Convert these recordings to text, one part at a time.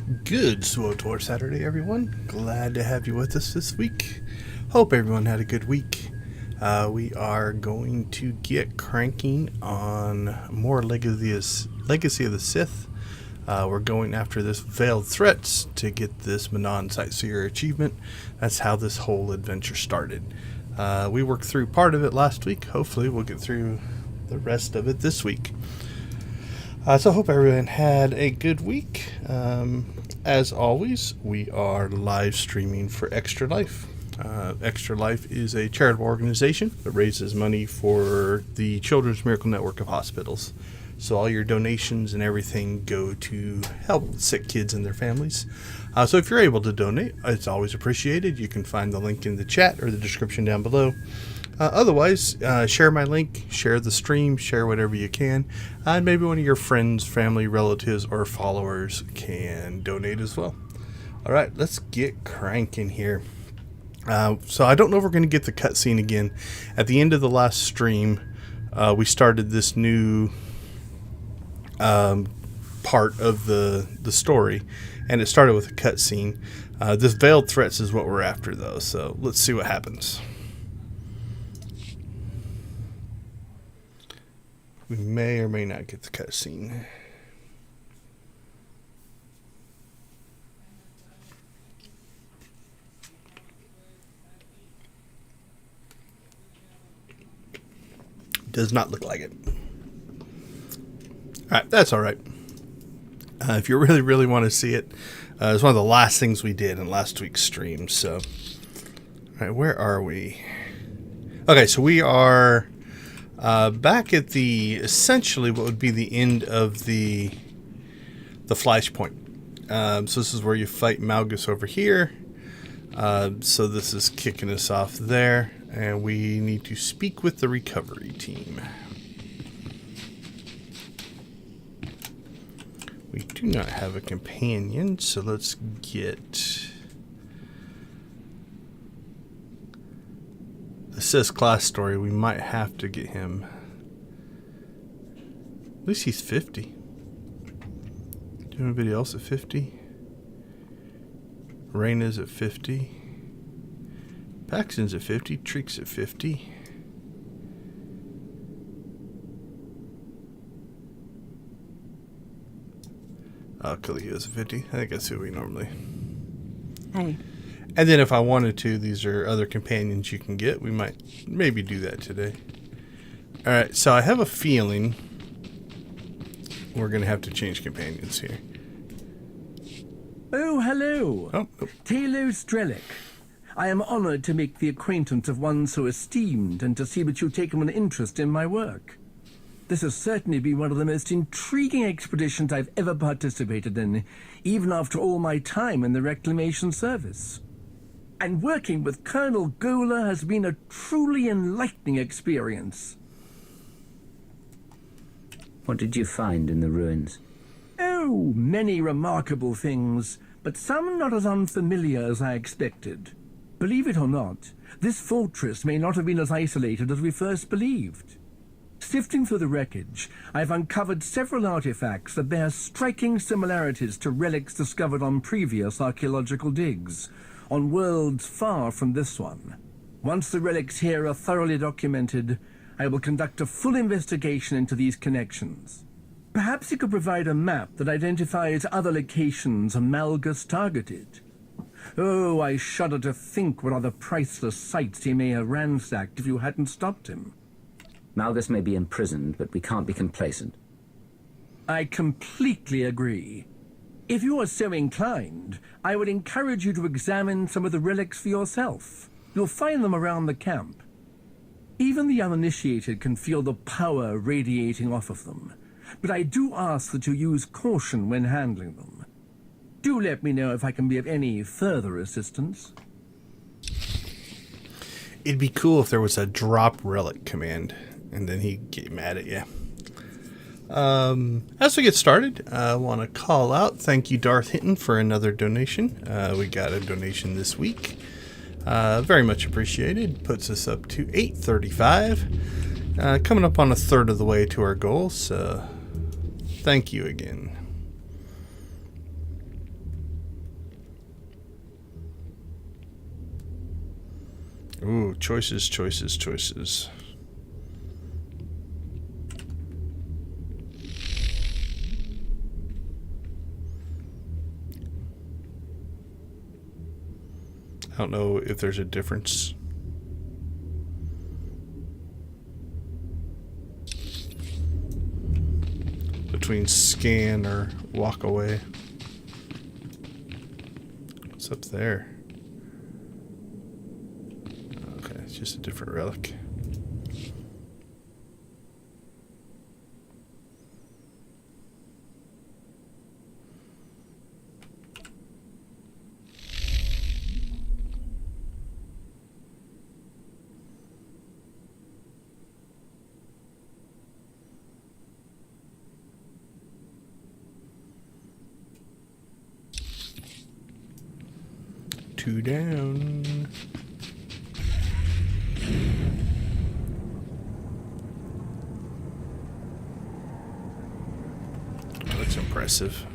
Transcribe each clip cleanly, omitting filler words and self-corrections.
Good SWTOR Saturday, everyone. Glad to have you with us this week. Hope everyone had a good week. We are going to get cranking on more Legacy of the Sith. We're going after this Veiled Threats to get this Manon Sightseer achievement. That's how this whole adventure started. We worked through part of it last week. Hopefully we'll get through the rest of it this week. So I hope everyone had a good week. As always, we are live streaming for Extra Life. Extra Life is a charitable organization that raises money for the Children's Miracle Network of hospitals. So all your donations and everything go to help sick kids and their families. So if you're able to donate, it's always appreciated. You can find the link in the chat or the description down below. Otherwise, share my link, share the stream, share whatever you can. And maybe one of your friends, family, relatives, or followers can donate as well. All right, let's get cranking here. So I don't know if we're going to get the cutscene again. At the end of the last stream, we started this new part of the story, and it started with a cutscene. This Veiled Threats is what we're after, though, so let's see what happens. We may or may not get the cutscene. Does not look like it. Alright, that's alright. If you really want to see it, it's one of the last things we did in last week's stream. So, alright, where are we? Okay, so we are back at the essentially what would be the end of the flashpoint. So this is where you fight Malgus over here. So this is kicking us off there, and we need to speak with the recovery team. We do not have a companion, so let's get the Sith class story. We might have to get him. At least he's 50. Do anybody else at 50? Reyna's at 50. Paxton's at 50. Treek's at 50. Kalia's at 50. I think that's who we normally. Hey. And then if I wanted to, these are other companions you can get. We might maybe do that today. Alright, so I have a feeling we're going to have to change companions here. Oh, hello. Oh. Talo Strelic. I am honored to make the acquaintance of one so esteemed and to see that you've taken an interest in my work. This has certainly been one of the most intriguing expeditions I've ever participated in, even after all my time in the Reclamation Service. And working with Colonel Gola has been a truly enlightening experience. What did you find in the ruins? Oh, many remarkable things, but some not as unfamiliar as I expected. Believe it or not, this fortress may not have been as isolated as we first believed. Sifting through the wreckage, I've uncovered several artifacts that bear striking similarities to relics discovered on previous archaeological digs, on worlds far from this one. Once the relics here are thoroughly documented, I will conduct a full investigation into these connections. Perhaps you could provide a map that identifies other locations Malgus targeted. Oh, I shudder to think what other priceless sites he may have ransacked if you hadn't stopped him. Malgus may be imprisoned, but we can't be complacent. I completely agree. If you are so inclined, I would encourage you to examine some of the relics for yourself. You'll find them around the camp. Even the uninitiated can feel the power radiating off of them, but I do ask that you use caution when handling them. Do let me know if I can be of any further assistance. It'd be cool if there was a drop relic command, and then he'd get mad at you. As we get started, I want to call out, thank you Darth Hinton for another donation. We got a donation this week. Very much appreciated. Puts us up to $8.35. Coming up on a third of the way to our goal, so thank you again. Ooh, choices, choices, choices. I don't know if there's a difference. Between scan or walk away. What's up there? Okay, it's just a different relic. Two down. Oh, that's impressive.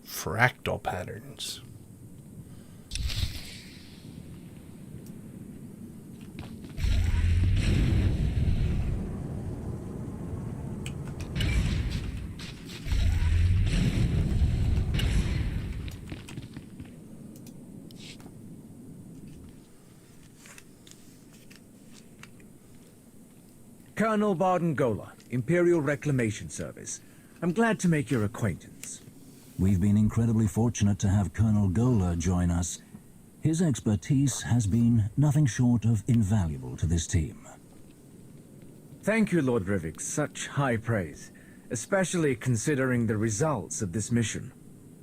Fractal patterns. Colonel Barden-Gola, Imperial Reclamation Service. I'm glad to make your acquaintance. We've been incredibly fortunate to have Colonel Gola join us. His expertise has been nothing short of invaluable to this team. Thank you, Lord Rivik. Such high praise, especially considering the results of this mission.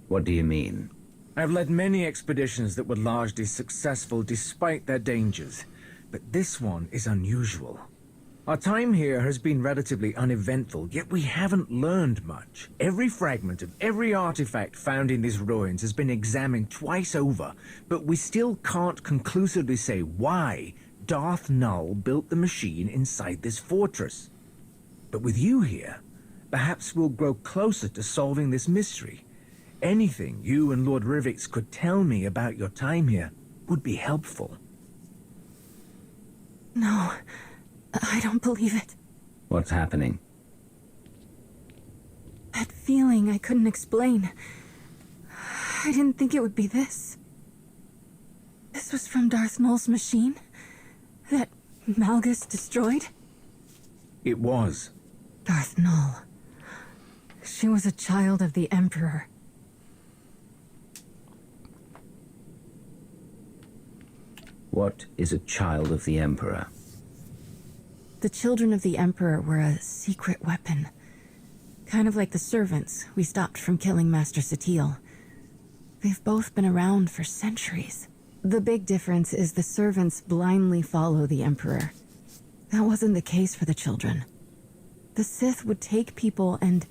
What do you mean? I've led many expeditions that were largely successful despite their dangers, but this one is unusual. Our time here has been relatively uneventful, yet we haven't learned much. Every fragment of every artifact found in these ruins has been examined twice over, but we still can't conclusively say why Darth Null built the machine inside this fortress. But with you here, perhaps we'll grow closer to solving this mystery. Anything you and Lord Rivik could tell me about your time here would be helpful. No, I don't believe it. What's happening? That feeling I couldn't explain. I didn't think it would be this. This was from Darth Null's machine? That Malgus destroyed? It was. Darth Null. She was a child of the Emperor. What is a child of the Emperor? The children of the Emperor were a secret weapon. Kind of like the servants we stopped from killing Master Satele. They've both been around for centuries. The big difference is the servants blindly follow the Emperor. That wasn't the case for the children. The Sith would take people and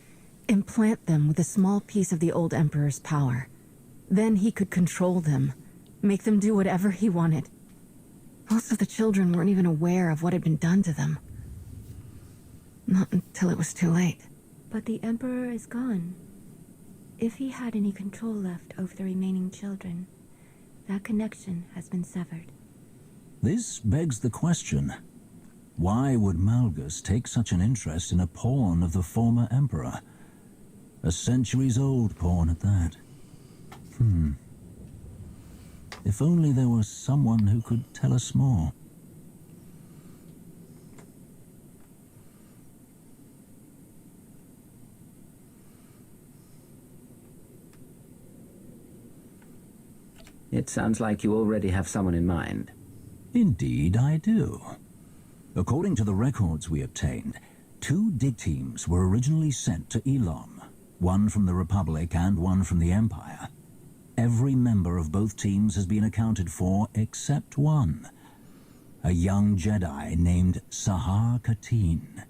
implant them with a small piece of the old Emperor's power. Then he could control them, make them do whatever he wanted. Most of the children weren't even aware of what had been done to them. Not until it was too late. But the Emperor is gone. If he had any control left over the remaining children, that connection has been severed. This begs the question. Why would Malgus take such an interest in a pawn of the former Emperor? A centuries-old pawn at that. If only there was someone who could tell us more. It sounds like you already have someone in mind. Indeed, I do. According to the records we obtained, 2 dig teams were originally sent to Elam, one from the Republic and one from the Empire. Every member of both teams has been accounted for except one, a young Jedi named Sahar Katin.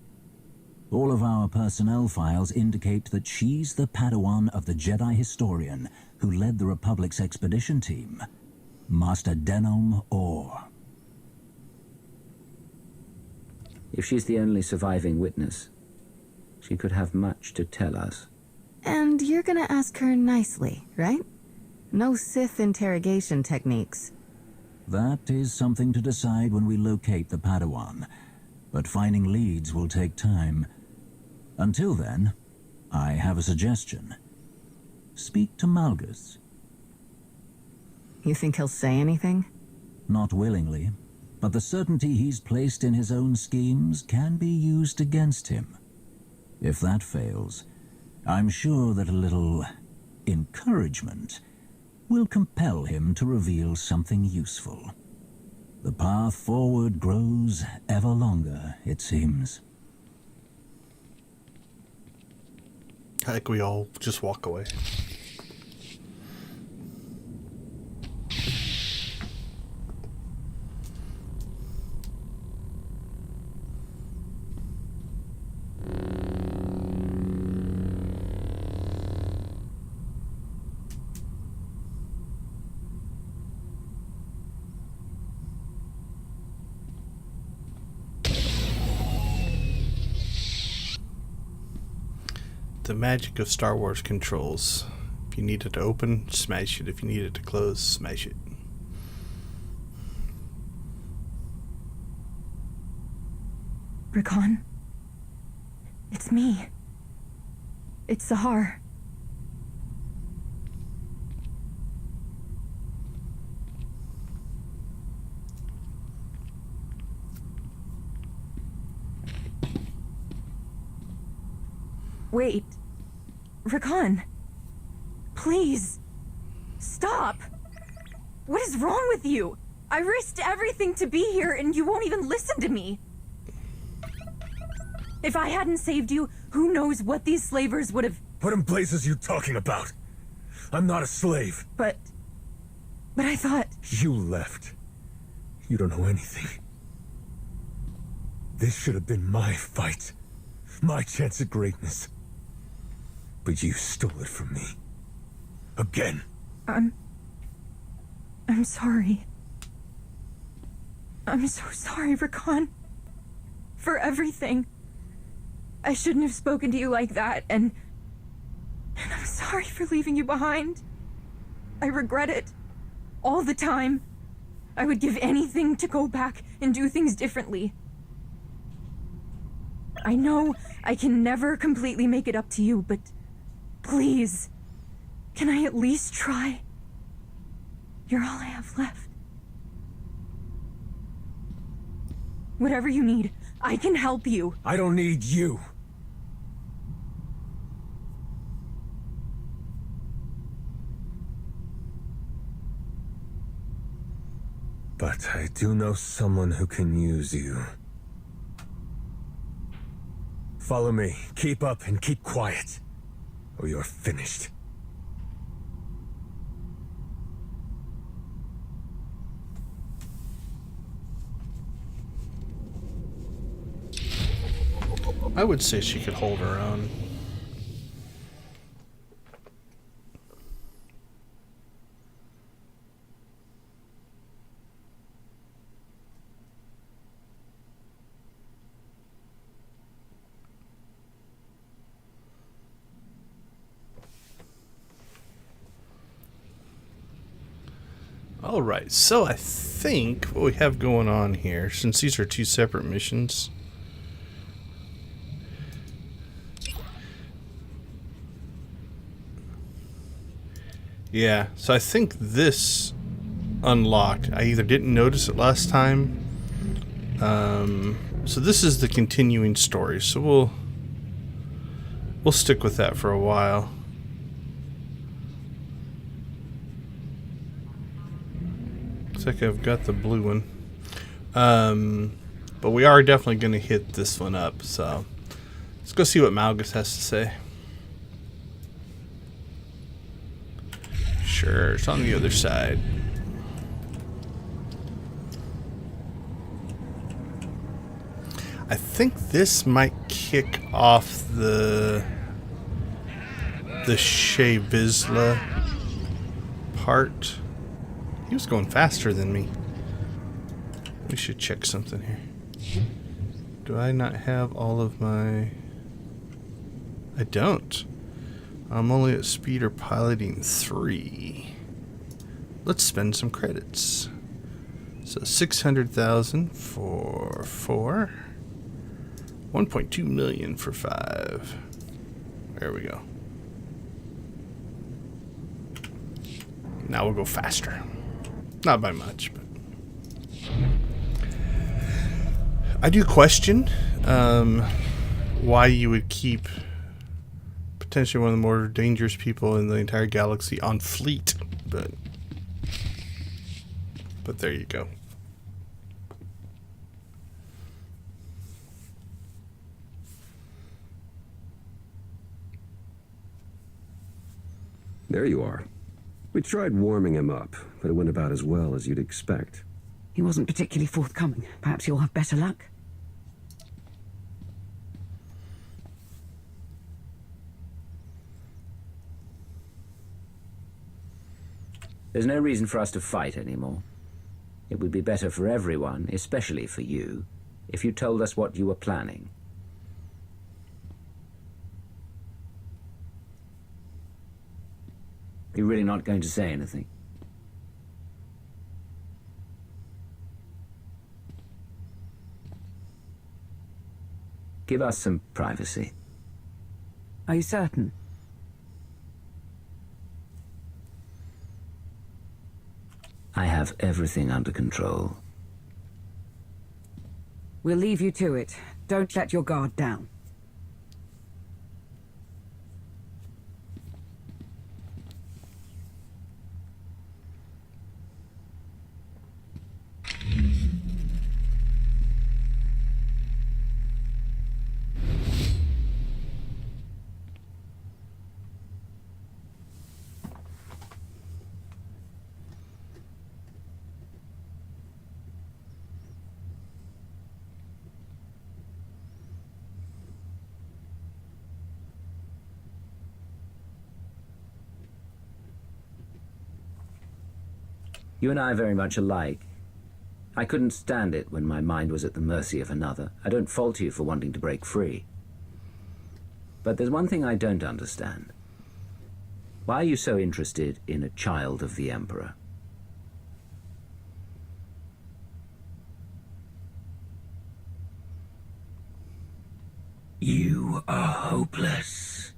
All of our personnel files indicate that she's the Padawan of the Jedi historian who led the Republic's expedition team, Master Denom Orr. If she's the only surviving witness, she could have much to tell us. And you're gonna ask her nicely, right? No Sith interrogation techniques. That is something to decide when we locate the Padawan, but finding leads will take time. Until then, I have a suggestion. Speak to Malgus. You think he'll say anything? Not willingly, but the certainty he's placed in his own schemes can be used against him. If that fails, I'm sure that a little encouragement will compel him to reveal something useful. The path forward grows ever longer, it seems. I think we all just walk away. The magic of Star Wars controls. If you need it to open, smash it. If you need it to close, smash it. Rakan. It's me. It's Sahar. Wait. Rakan. Please. Stop. What is wrong with you? I risked everything to be here and you won't even listen to me. If I hadn't saved you, who knows what these slavers would have... What in blazes you talking about? I'm not a slave. But I thought... You left. You don't know anything. This should have been my fight. My chance at greatness. But you stole it from me. Again. I'm sorry. I'm so sorry, Rakan. For everything. I shouldn't have spoken to you like that, and I'm sorry for leaving you behind. I regret it. All the time. I would give anything to go back and do things differently. I know I can never completely make it up to you, but please, can I at least try? You're all I have left. Whatever you need, I can help you. I don't need you. But I do know someone who can use you. Follow me. Keep up and keep quiet, or you're finished. I would say she could hold her own. Alright, so I think what we have going on here, since these are two separate missions, yeah, so I think this unlocked. I either didn't notice it last time, so this is the continuing story, so we'll stick with that for a while. Looks like I've got the blue one, but we are definitely going to hit this one up, so let's go see what Malgus has to say. Sure, it's on the other side. I think this might kick off the Shea Vizsla part. He was going faster than me. We should check something here. Do I not have all of my... I don't. I'm only at speeder piloting 3. Let's spend some credits. So 600,000 for 4. 1.2 million for 5. There we go. Now we'll go faster. Not by much, but I do question why you would keep potentially one of the more dangerous people in the entire galaxy on fleet, but there you go. There you are. We tried warming him up, but it went about as well as you'd expect. He wasn't particularly forthcoming. Perhaps you'll have better luck. There's no reason for us to fight anymore. It would be better for everyone, especially for you, if you told us what you were planning. You're really not going to say anything? Give us some privacy. Are you certain? I have everything under control. We'll leave you to it. Don't let your guard down. You and I are very much alike. I couldn't stand it when my mind was at the mercy of another. I don't fault you for wanting to break free. But there's one thing I don't understand. Why are you so interested in a child of the Emperor? You are hopeless.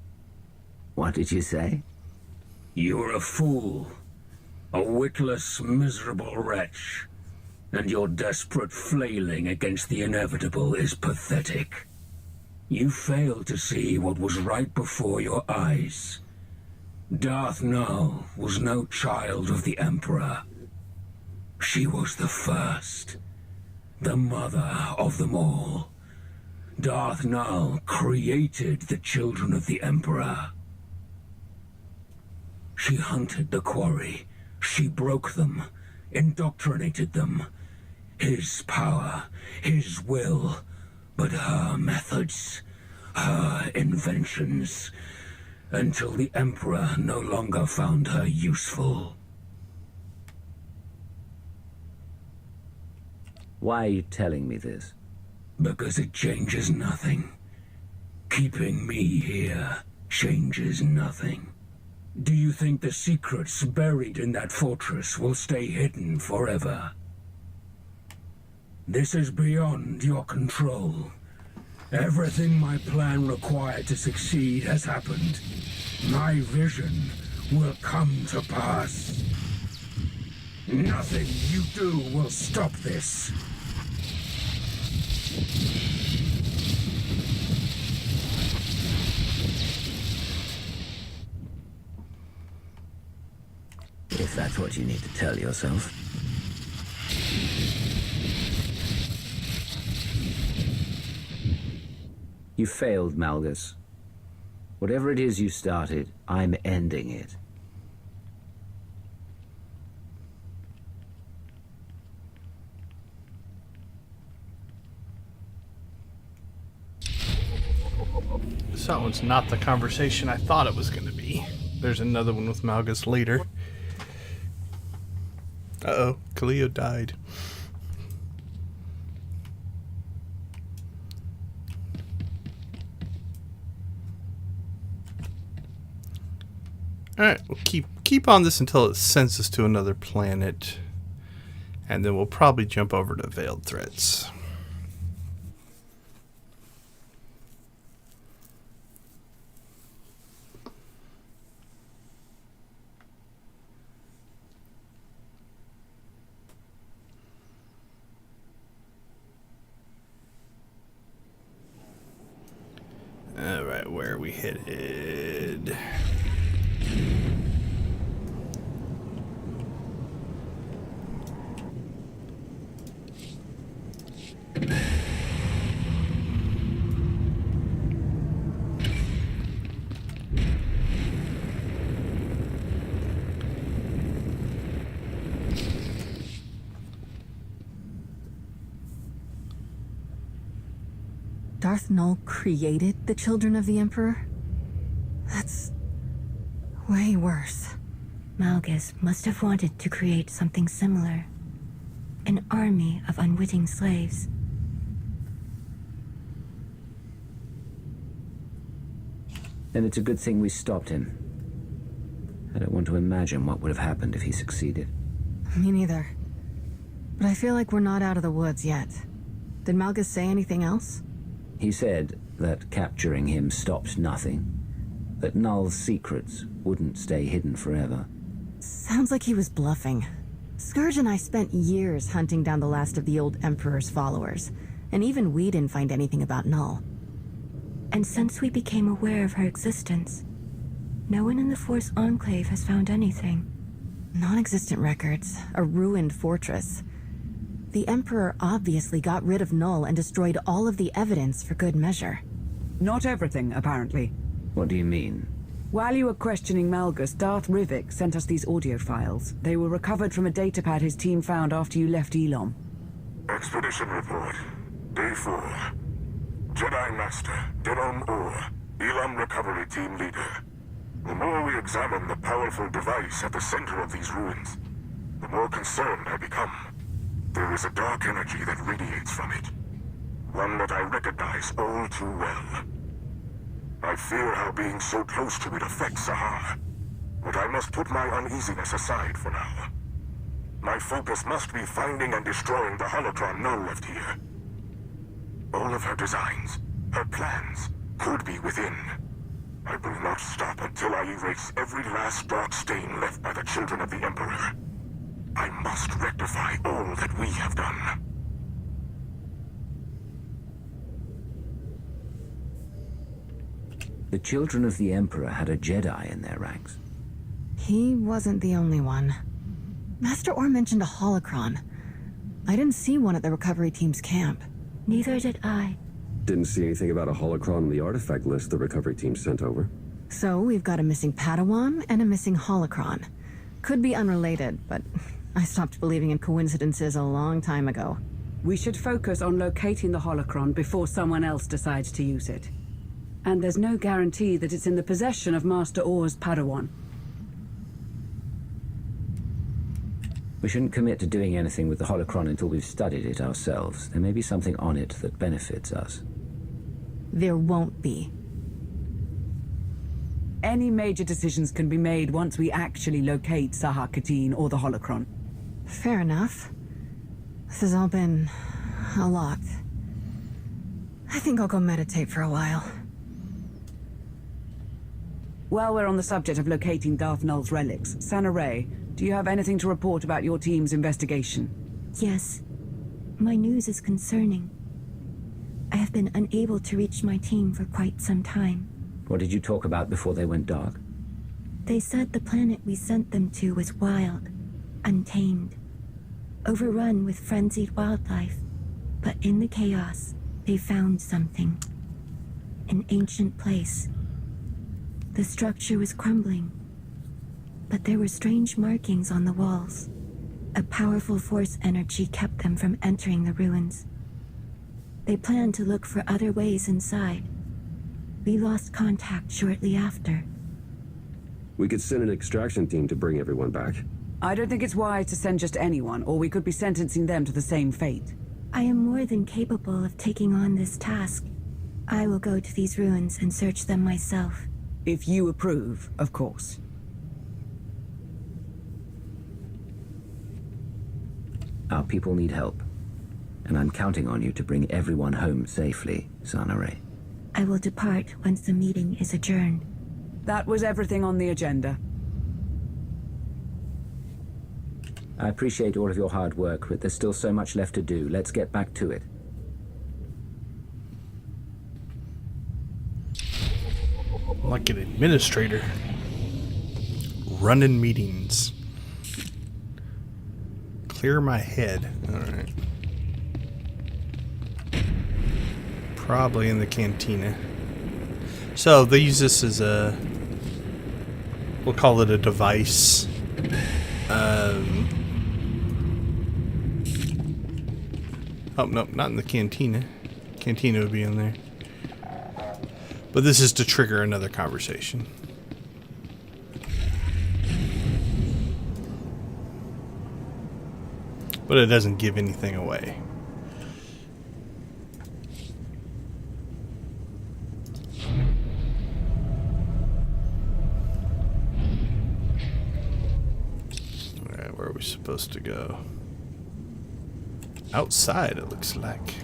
What did you say? You're a fool. A witless, miserable wretch. And your desperate flailing against the inevitable is pathetic. You failed to see what was right before your eyes. Darth Nul was no child of the Emperor. She was the first. The mother of them all. Darth Nul created the children of the Emperor. She hunted the quarry. She broke them, indoctrinated them. His power, his will, but her methods, her inventions, until the Emperor no longer found her useful. Why are you telling me this? Because it changes nothing. Keeping me here changes nothing. Do you think the secrets buried in that fortress will stay hidden forever? This is beyond your control. Everything my plan required to succeed has happened. My vision will come to pass. Nothing you do will stop this. If that's what you need to tell yourself. You failed, Malgus. Whatever it is you started, I'm ending it. So that one's not the conversation I thought it was going to be. There's another one with Malgus later. Uh-oh, Cleo died. Alright, we'll keep on this until it sends us to another planet. And then we'll probably jump over to Veiled Threats. Alright, where are we headed? Darth Null created the children of the Emperor? That's way worse. Malgus must have wanted to create something similar. An army of unwitting slaves. Then it's a good thing we stopped him. I don't want to imagine what would have happened if he succeeded. Me neither. But I feel like we're not out of the woods yet. Did Malgus say anything else? He said that capturing him stopped nothing. That Null's secrets wouldn't stay hidden forever. Sounds like he was bluffing. Scourge and I spent years hunting down the last of the old Emperor's followers, and even we didn't find anything about Null. And since we became aware of her existence, no one in the Force Enclave has found anything. Non-existent records, a ruined fortress. The Emperor obviously got rid of Null and destroyed all of the evidence for good measure. Not everything, apparently. What do you mean? While you were questioning Malgus, Darth Rivik sent us these audio files. They were recovered from a datapad his team found after you left Elam. Expedition report. Day 4. Jedi Master, Denon Or, Elam Recovery Team Leader. The more we examine the powerful device at the center of these ruins, the more concerned I become. There is a dark energy that radiates from it. One that I recognize all too well. I fear how being so close to it affects Sahar. But I must put my uneasiness aside for now. My focus must be finding and destroying the holocron Null left here. All of her designs, her plans, could be within. I will not stop until I erase every last dark stain left by the children of the Emperor. I must rectify all that we have done. The children of the Emperor had a Jedi in their ranks. He wasn't the only one. Master Orr mentioned a holocron. I didn't see one at the recovery team's camp. Neither did I. Didn't see anything about a holocron on the artifact list the recovery team sent over. So we've got a missing Padawan and a missing holocron. Could be unrelated, but I stopped believing in coincidences a long time ago. We should focus on locating the holocron before someone else decides to use it. And there's no guarantee that it's in the possession of Master Orr's Padawan. We shouldn't commit to doing anything with the holocron until we've studied it ourselves. There may be something on it that benefits us. There won't be. Any major decisions can be made once we actually locate Sahar Katin or the holocron. Fair enough. This has all been a lot. I think I'll go meditate for a while. While we're on the subject of locating Darth Null's relics, Sana Ray, do you have anything to report about your team's investigation? Yes. My news is concerning. I have been unable to reach my team for quite some time. What did you talk about before they went dark? They said the planet we sent them to was wild, untamed, overrun with frenzied wildlife. But in the chaos, they found something. An ancient place. The structure was crumbling, but there were strange markings on the walls. A powerful force energy kept them from entering the ruins. They planned to look for other ways inside, We lost contact shortly after. We could send an extraction team to bring everyone back. I don't think it's wise to send just anyone, or we could be sentencing them to the same fate. I am more than capable of taking on this task. I will go to these ruins and search them myself. If you approve, of course. Our people need help, and I'm counting on you to bring everyone home safely, Sanare. I will depart once the meeting is adjourned. That was everything on the agenda. I appreciate all of your hard work, but there's still so much left to do. Let's get back to it. Like an administrator. Running meetings. Clear my head. Alright. Probably in the cantina. So they use this as a... We'll call it a device. Oh, no, not in the cantina. Cantina would be in there. But this is to trigger another conversation. But it doesn't give anything away. Alright, where are we supposed to go? Outside, it looks like.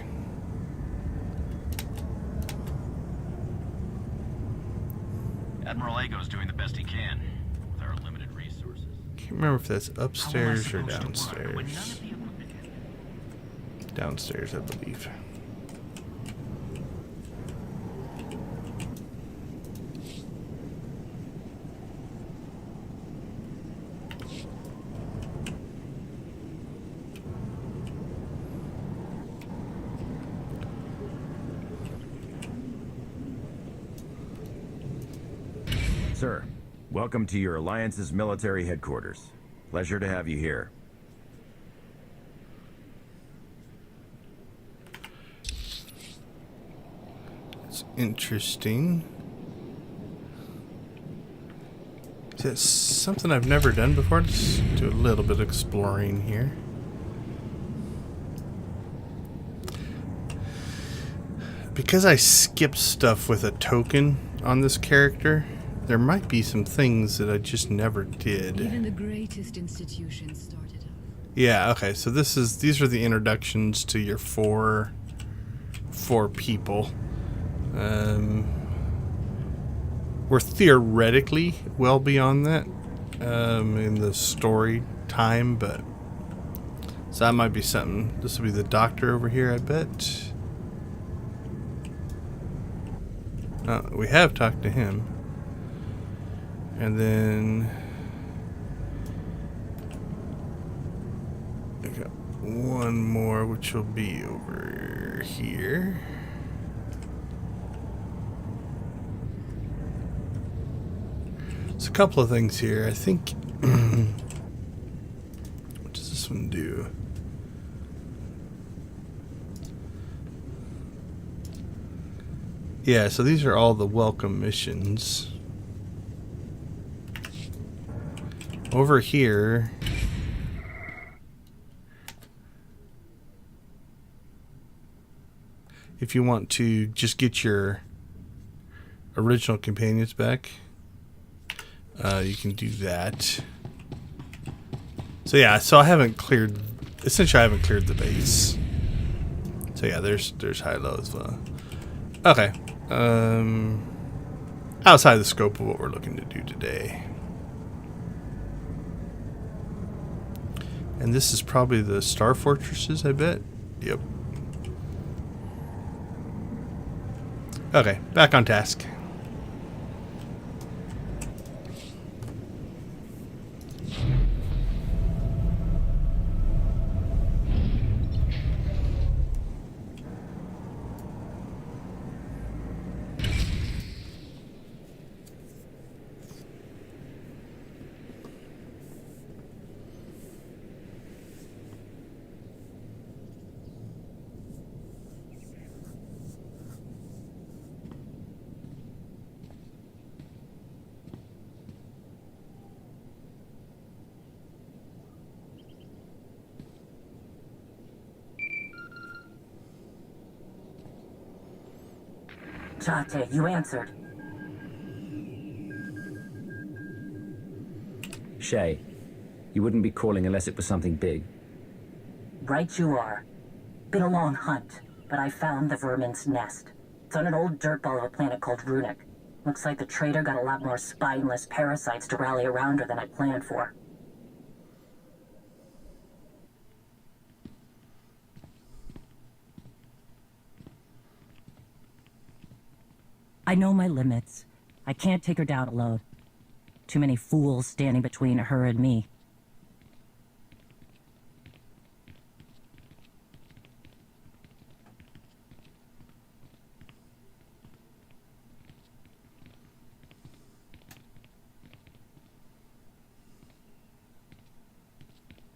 Admiral Ago's doing the best he can with our limited resources. Can't remember if that's upstairs or downstairs. Downstairs, I believe. Sir, welcome to your Alliance's military headquarters. Pleasure to have you here. It's interesting. Is something I've never done before? Let's do a little bit of exploring here. Because I skipped stuff with a token on this character, there might be some things that I just never did. Even the greatest institutions started off. Yeah, okay, so these are the introductions to your four people. We're theoretically well beyond that in the story time, but so that might be something. This will be the doctor over here, I bet. We have talked to him. And then I got one more, which will be over here. There's a couple of things here. I think. What does this one do? Yeah, so these are all the welcome missions. Over here, if you want to just get your original companions back, you can do that. So yeah, so I haven't cleared, essentially I haven't cleared the base. So yeah, there's high-low as well. Okay. Outside the scope of what we're looking to do today. And this is probably the Star Fortresses, I bet. Yep. Okay, back on task. Chate, you answered. Shay, you wouldn't be calling unless it was something big. Right you are. Been a long hunt, but I found the vermin's nest. It's on an old dirtball of a planet called Runic. Looks like the traitor got a lot more spineless parasites to rally around her than I planned for. I know my limits. I can't take her down alone. Too many fools standing between her and me.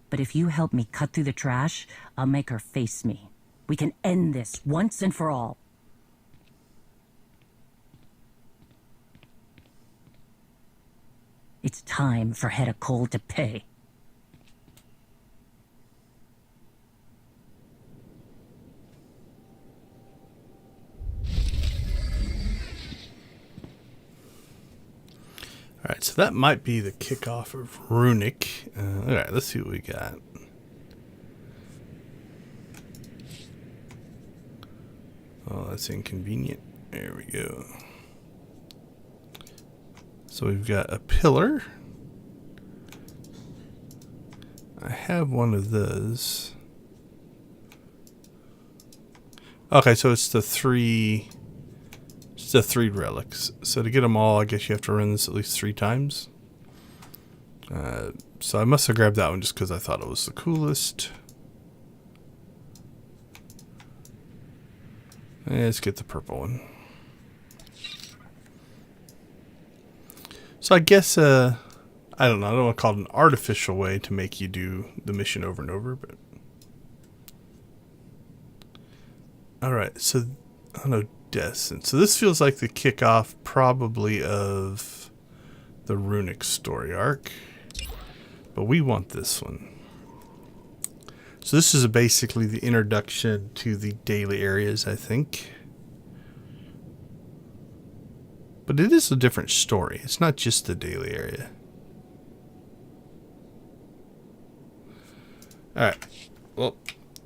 But if you help me cut through the trash, I'll make her face me. We can end this once and for all. It's time for Hedda Cole to pay. Alright, so that might be the kickoff of Runic. Alright, let's see what we got. Oh, that's inconvenient. There we go. So we've got a pillar. I have one of those. Okay, so it's the three relics. So to get them all, I guess you have to run this at least 3 times. So I must have grabbed that one just because I thought it was the coolest. Let's get the purple one. So I guess, I don't know, I don't want to call it an artificial way to make you do the mission over and over, but... Alright, so, I don't know, Descent. So this feels like the kickoff probably of the Runic story arc, but we want this one. So this is basically the introduction to the daily areas, I think. But it is a different story. It's not just the daily area. Alright. Well,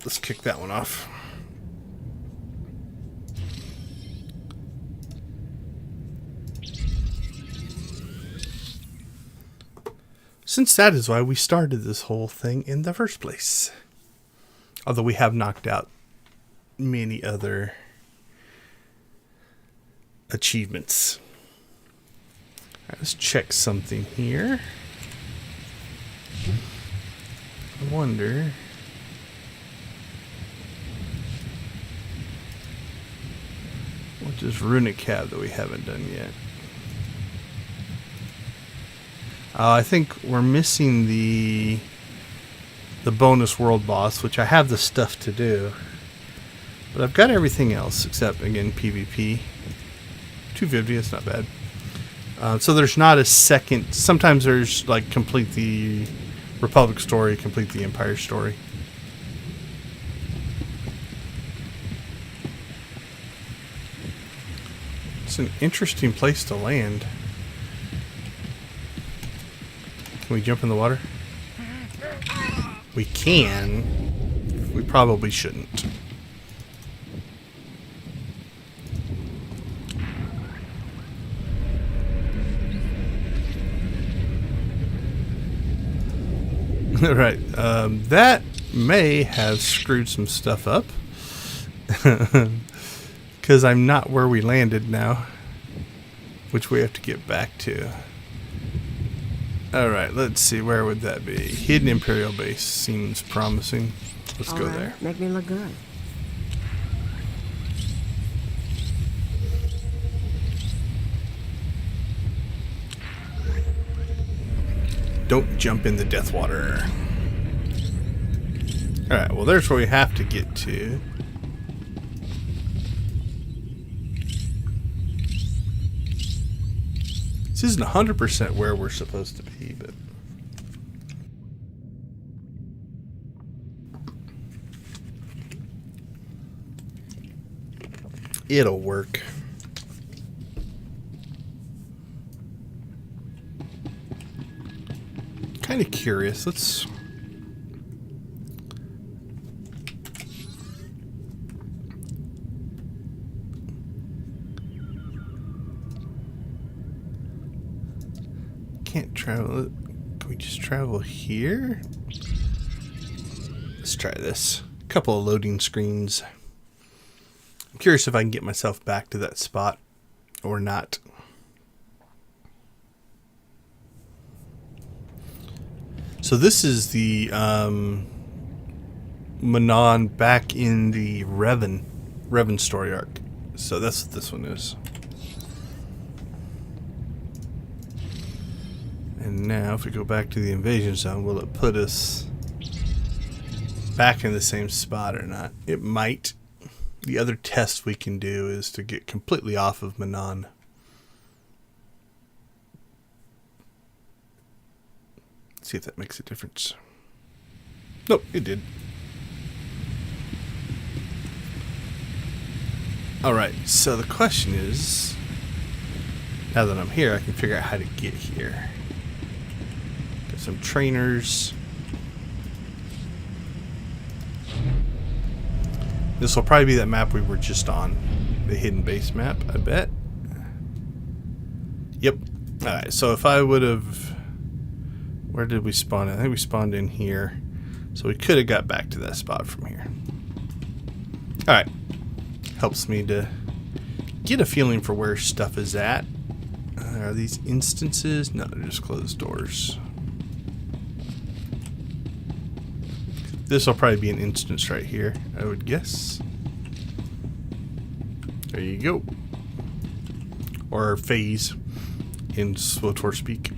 let's kick that one off. Since that is why we started this whole thing in the first place. Although we have knocked out many other achievements. Let's check something here. I wonder... what does Runic have that we haven't done yet? I think we're missing the bonus world boss, which I have the stuff to do. But I've got everything else except, again, PvP. 250, that's not bad. So there's not a second... Sometimes there's, like, complete the Republic story, complete the Empire story. It's an interesting place to land. Can we jump in the water? We can. We probably shouldn't. Alright, that may have screwed some stuff up. Because I'm not where we landed now. Which we have to get back to. Alright, let's see. Where would that be? Hidden Imperial base seems promising. Let's go there. Make me look good. Don't jump in the death water. Alright, well there's where we have to get to. This isn't 100% where we're supposed to be, but... it'll work. curious. Let's... Can't travel. Can we just travel here? Let's try this. A couple of loading screens. I'm curious if I can get myself back to that spot or not. So this is the Manon back in the Revan story arc. So that's what this one is. And now if we go back to the invasion zone, will it put us back in the same spot or not? It might. The other test we can do is to get completely off of Manon. See if that makes a difference. Nope, it did. Alright, so the question is, now that I'm here, I can figure out how to get here. Got some trainers. This will probably be that map we were just on. The hidden base map, I bet. Yep. Alright, so if I would have... Where did we spawn in? I think we spawned in here. So we could have got back to that spot from here. Alright. Helps me to get a feeling for where stuff is at. Are these instances? No, they're just closed doors. This will probably be an instance right here, I would guess. There you go. Or phase in SWTOR speak.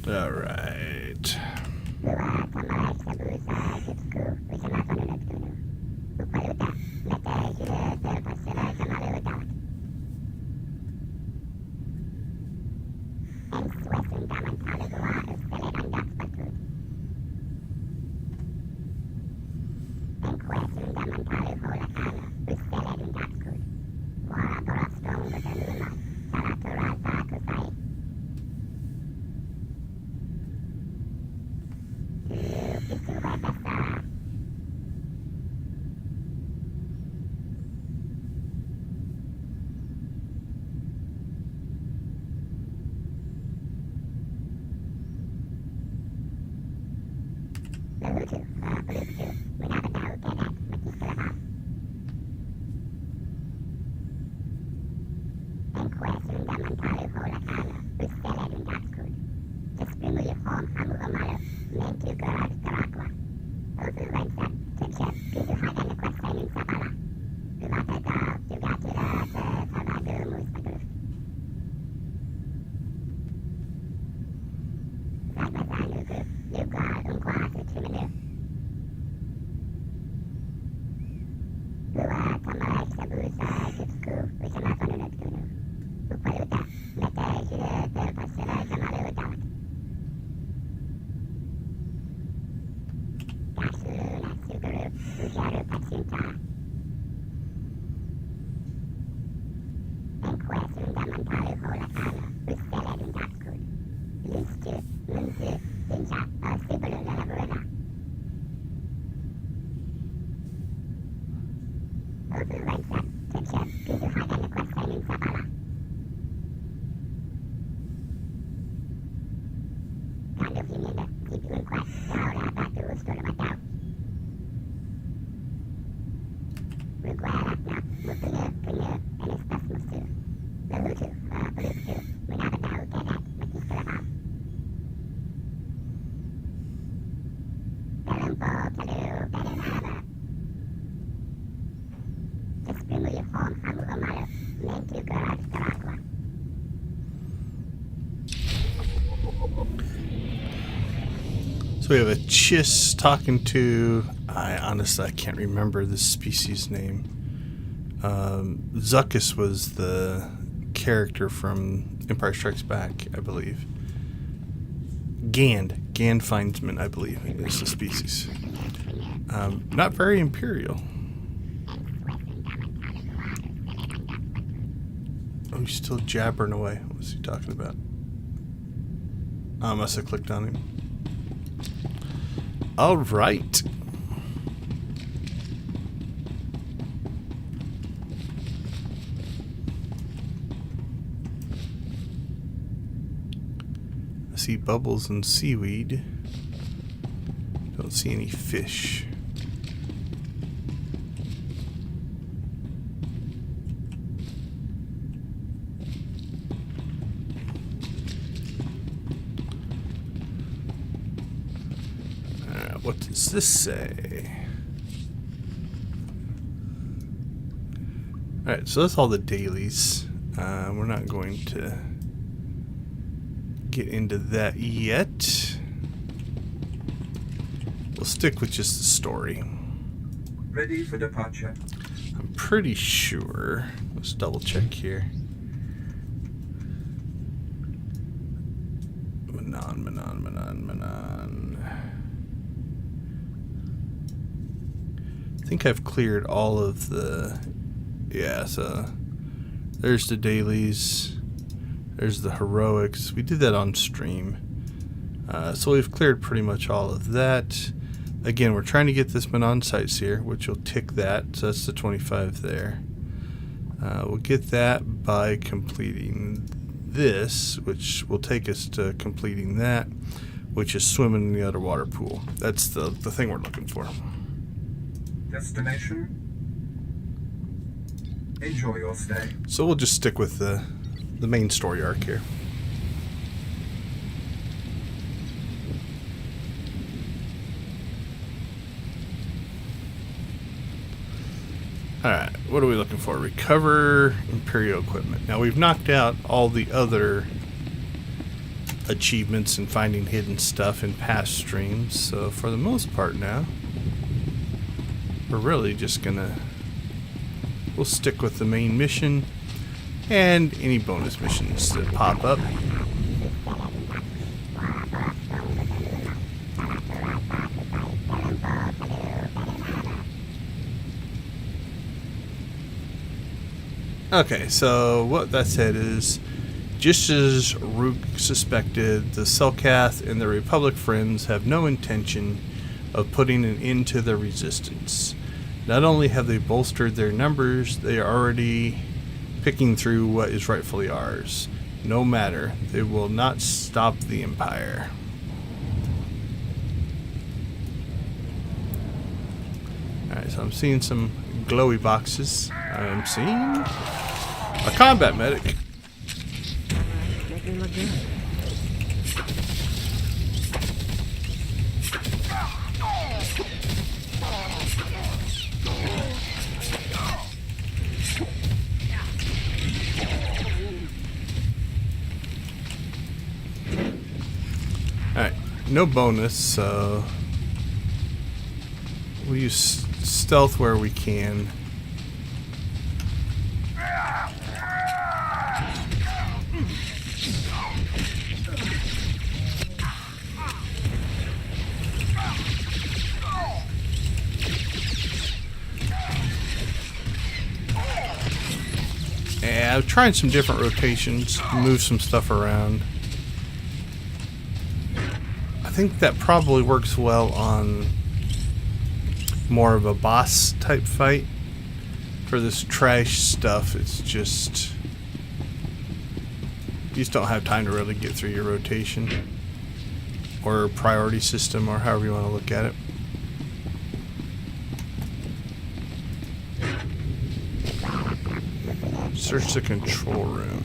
All right. So we have a Chiss talking to, I can't remember the species name. Zuckus was the character from Empire Strikes Back, I believe. Gand Findsman, I believe, is the species. Not very Imperial. Oh, he's still jabbering away. What's he talking about? I must have clicked on him. All right. I see bubbles and seaweed. Don't see any fish. What does this say? Alright, so that's all the dailies. We're not going to get into that yet. We'll stick with just the story. Ready for departure. I'm pretty sure. Let's double check here. Manon. I think I've cleared all of the... Yeah, so there's the dailies. There's the heroics. We did that on stream. So we've cleared pretty much all of that. Again, we're trying to get this Manon sites here, which will tick that. So that's the 25 there. We'll get that by completing this, which will take us to completing that, which is swimming in the underwater pool. That's the thing we're looking for. Destination. Enjoy your stay. So we'll just stick with the main story arc here. Alright, what are we looking for? Recover Imperial equipment. Now we've knocked out all the other achievements and finding hidden stuff in past streams, so for the most part now, we're really just gonna... We'll stick with the main mission and any bonus missions that pop up. Okay, so what that said is, just as Rook suspected, the Selkath and the Republic Friends have no intention of putting an end to the resistance. Not only have they bolstered their numbers, they are already picking through what is rightfully ours. No matter, they will not stop the Empire. Alright, so I'm seeing some glowy boxes. I'm seeing a combat medic. Make me look good. Alright, no bonus, so we'll use stealth where we can. Yeah, I've tried some different rotations, move some stuff around. I think that probably works well on more of a boss type fight. For this trash stuff, it's just... You just don't have time to really get through your rotation. Or priority system, or however you want to look at it. Search the control room.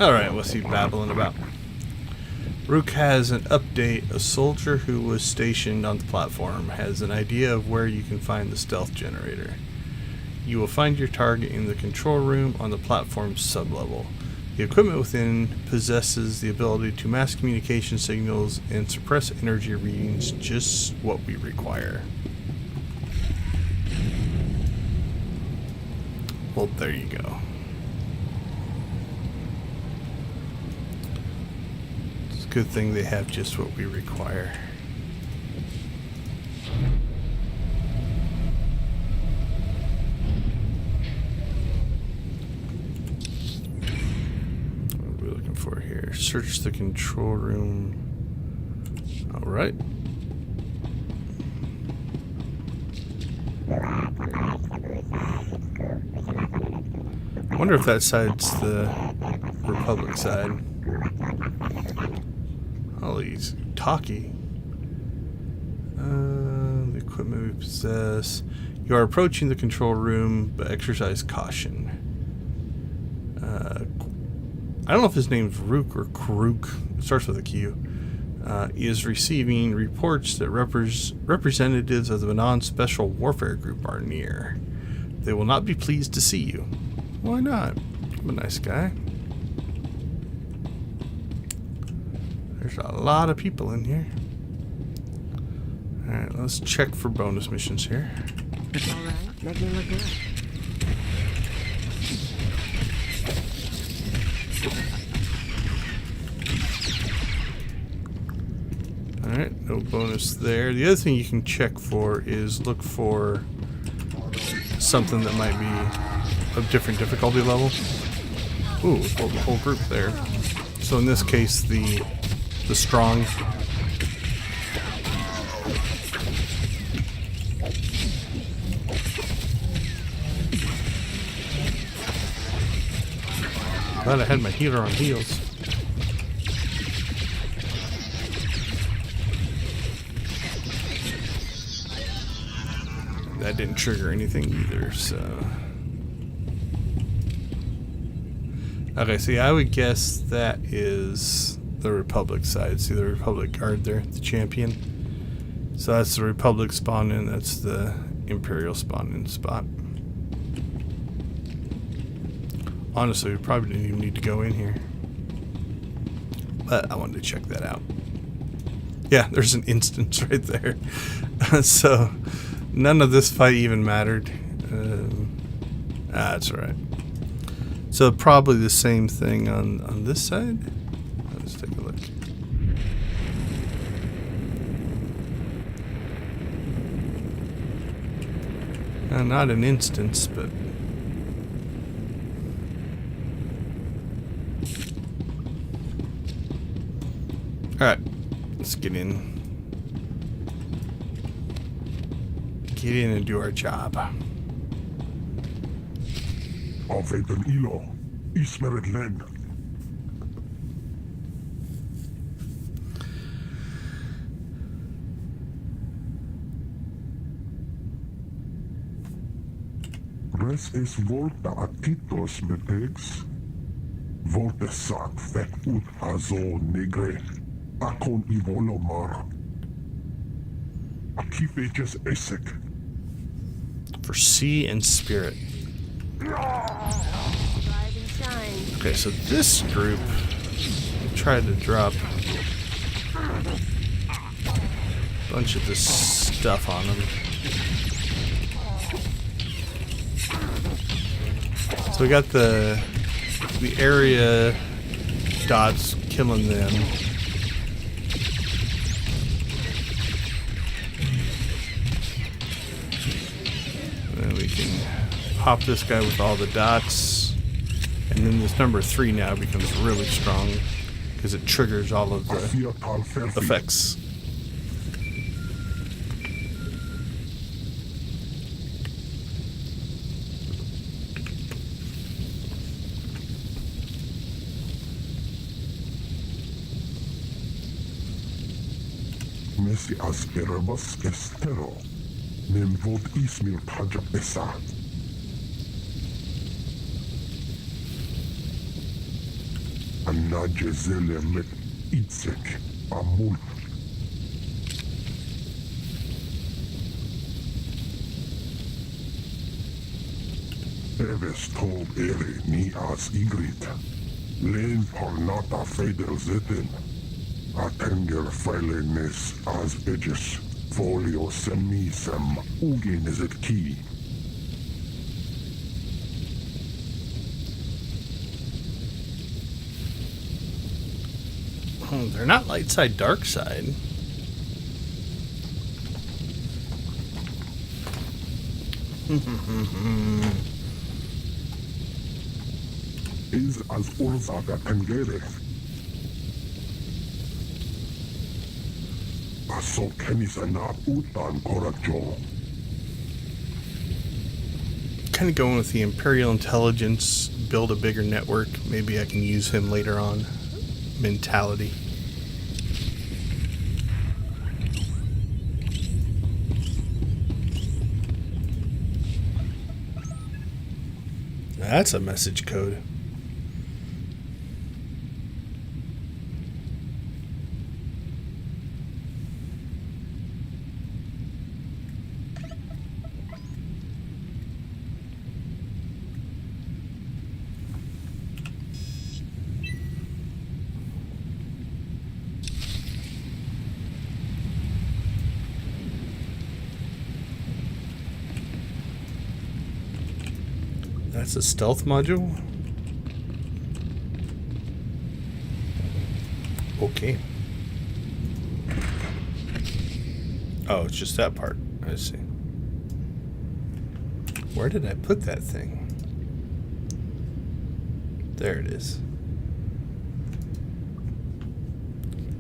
Alright, what's he babbling about? Rook has an update. A soldier who was stationed on the platform has an idea of where you can find the stealth generator. You will find your target in the control room on the platform's sublevel. The equipment within possesses the ability to mask communication signals and suppress energy readings, just what we require. Well, there you go. It's a good thing they have just what we require. What are we looking for here? Search the control room. All right. I wonder if that side's the Republic side. Oh, he's talky. The equipment we possess. You are approaching the control room, but exercise caution. I don't know if his name's Rook or Karuk. It starts with a Q. Is receiving reports that representatives of the Manon Special Warfare Group are near. They will not be pleased to see you. Why not? I'm a nice guy. There's a lot of people in here. Alright, let's check for bonus missions here. Alright, make me look good. Alright, no bonus there. The other thing you can check for is look for something that might be of different difficulty level. Ooh, hold the whole group there. So in this case, the strong. Glad I had my healer on heals. That didn't trigger anything either, so... Okay, see, I would guess that is the Republic side. See the Republic guard there, the champion? So that's the Republic spawn in, that's the Imperial spawn in spot. Honestly, we probably didn't even need to go in here. But I wanted to check that out. Yeah, there's an instance right there. So... none of this fight even mattered. That's alright. So probably the same thing on this side. Let's take a look. Not an instance, but... Alright, let's get in. Get in and do our job. Avetan ilo, ismeret len. Res es volta atitos metegs. Volte sac fek ut hazo negre. Akon ivolomar. Akifeches esek. For sea and spirit. Okay, so this group tried to drop a bunch of this stuff on them. So we got the area dots killing them. We can pop this guy with all the dots, and then this number 3 now becomes really strong because it triggers all of the effects. Messi asperabas estero. Nem vot ismil paja pesa. Anna jezele met itzek amul. Eves told ere ni as igrit. Len parnata feder zeten. Atenger filenes as edges. Folio semisem ugeneset ki. They're not light side, dark side. Is as Urzaga Tangere. Aso Kemisana Utan Korajo. Kind of going with the Imperial intelligence, build a bigger network. Maybe I can use him later on. Mentality. That's a message code. That's a stealth module? Okay. Oh, it's just that part. I see. Where did I put that thing? There it is.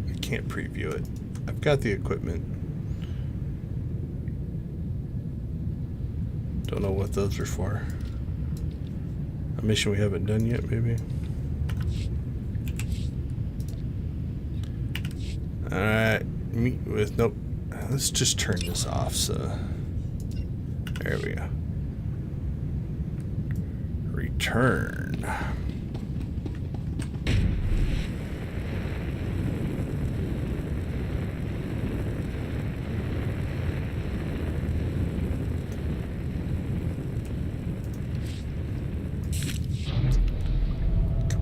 I can't preview it. I've got the equipment. Don't know what those are for. A mission we haven't done yet, maybe. Alright, meet with, nope. Let's just turn this off, so. There we go. Return.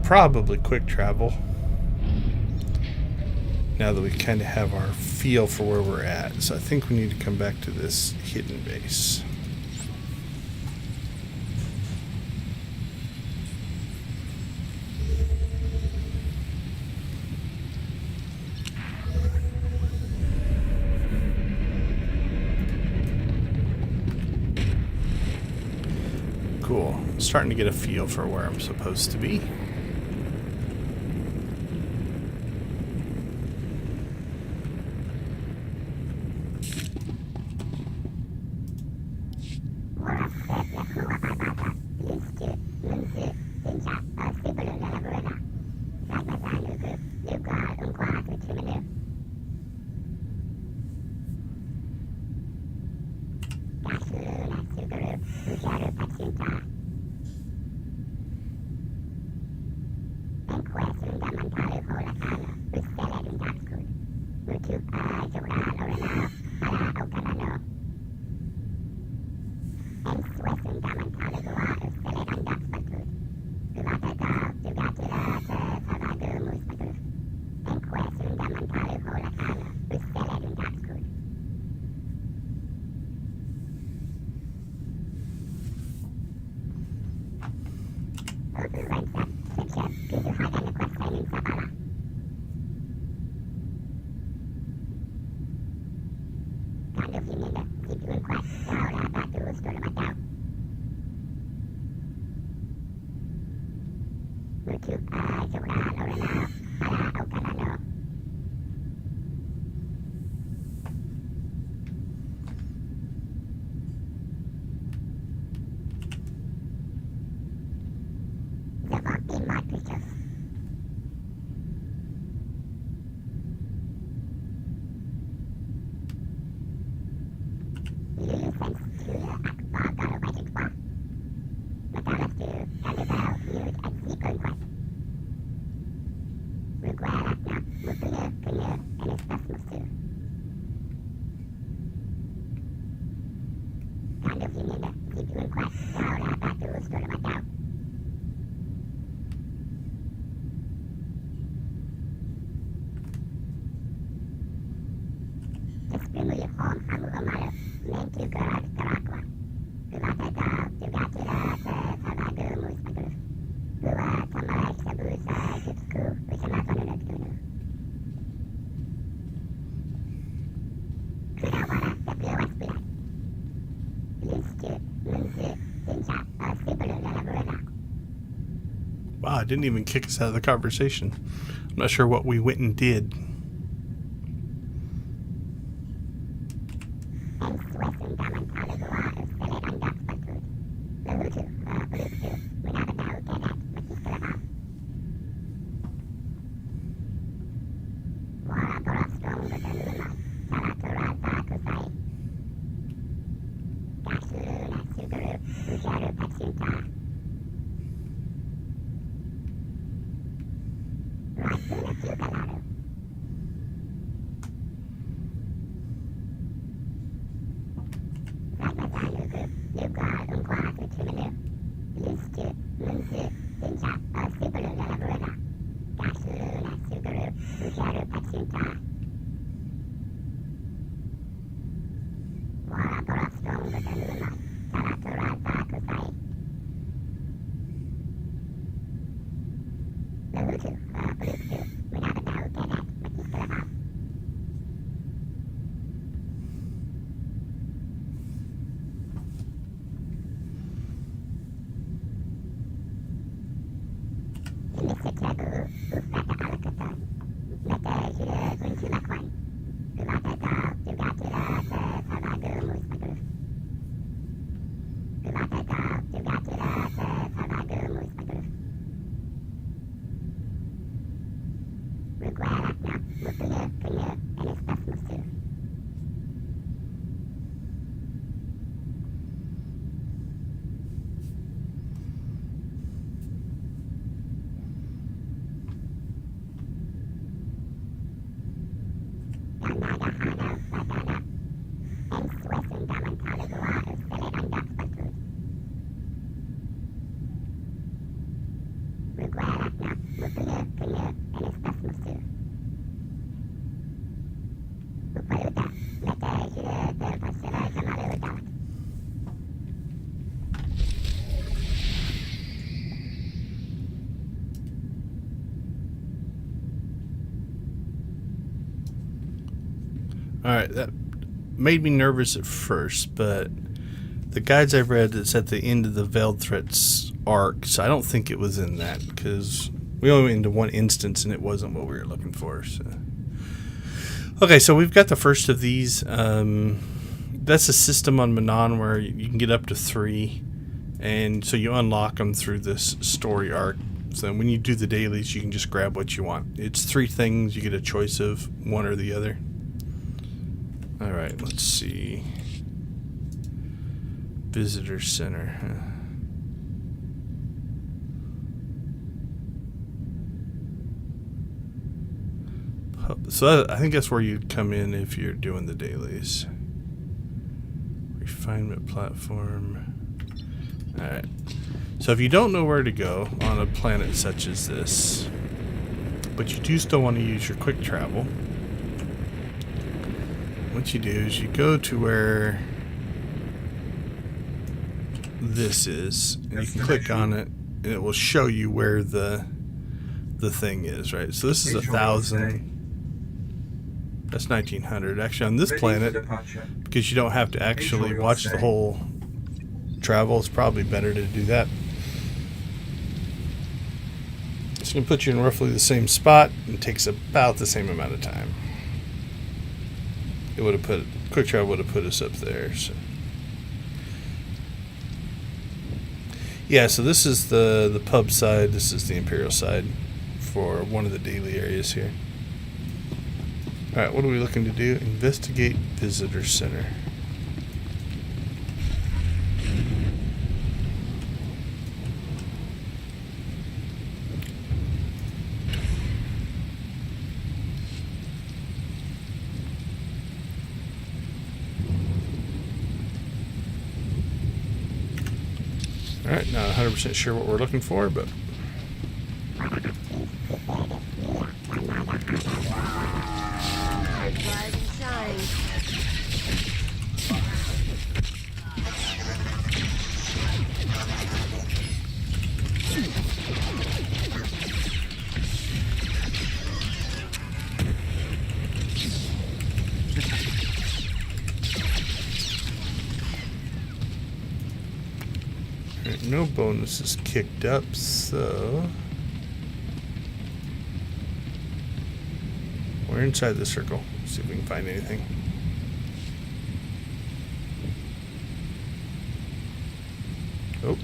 Probably quick travel. Now that we kind of have our feel for where we're at. So I think we need to come back to this hidden base. Cool. I'm starting to get a feel for where I'm supposed to be. it didn't even kick us out of the conversation. I'm not sure what we went and did. Alright, that made me nervous at first, but the guides I've read, it's at the end of the Veiled Threats arc, so I don't think it was in that, because we only went into one instance and it wasn't what we were looking for. So. Okay, so we've got the first of these. That's a system on Manon where you can get up to 3, and so you unlock them through this story arc. So when you do the dailies, you can just grab what you want. It's 3 things, you get a choice of one or the other. Alright, let's see. Visitor Center. So I think that's where you'd come in if you're doing the dailies. Refinement platform. Alright. So if you don't know where to go on a planet such as this, but you do still want to use your quick travel, what you do is you go to where this is, and you can click on it, and it will show you where the thing is, right? So this is 1,000. That's 1,900. Actually, on this planet, because you don't have to actually watch the whole travel, it's probably better to do that. It's going to put you in roughly the same spot, and takes about the same amount of time. It would have put quick travel would have put us up there. So. Yeah, so this is the pub side. This is the Imperial side for one of the daily areas here. All right, what are we looking to do? Investigate Visitor Center. Alright, not 100% sure what we're looking for, but... no bonuses kicked up, so we're inside the circle. Let's see if we can find anything. Oh.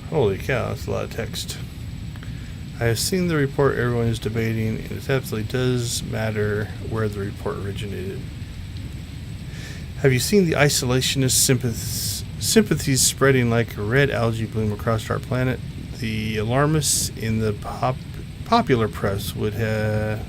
Holy cow, that's a lot of text. I have seen the report everyone is debating, and it absolutely does matter where the report originated. Have you seen the isolationist sympathies spreading like a red algae bloom across our planet? The alarmists in the popular press would have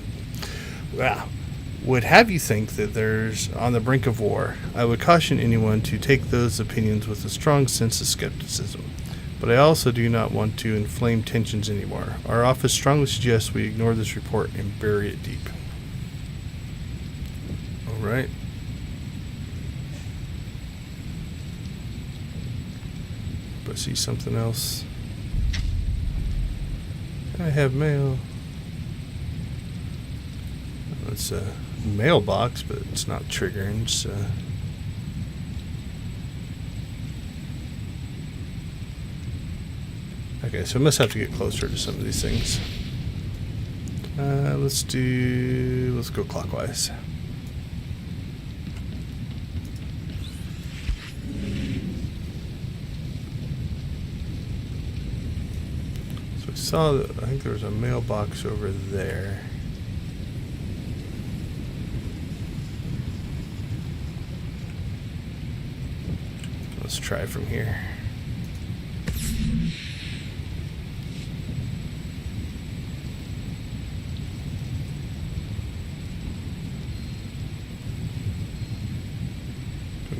you think that there's on the brink of war. I would caution anyone to take those opinions with a strong sense of skepticism. But I also do not want to inflame tensions anymore. Our office strongly suggests we ignore this report and bury it deep. Alright. But I see something else. I have mail. It's a mailbox, but it's not triggering, so... Okay, so I must have to get closer to some of these things. Let's go clockwise. So I saw that, I think there was a mailbox over there. Let's try from here.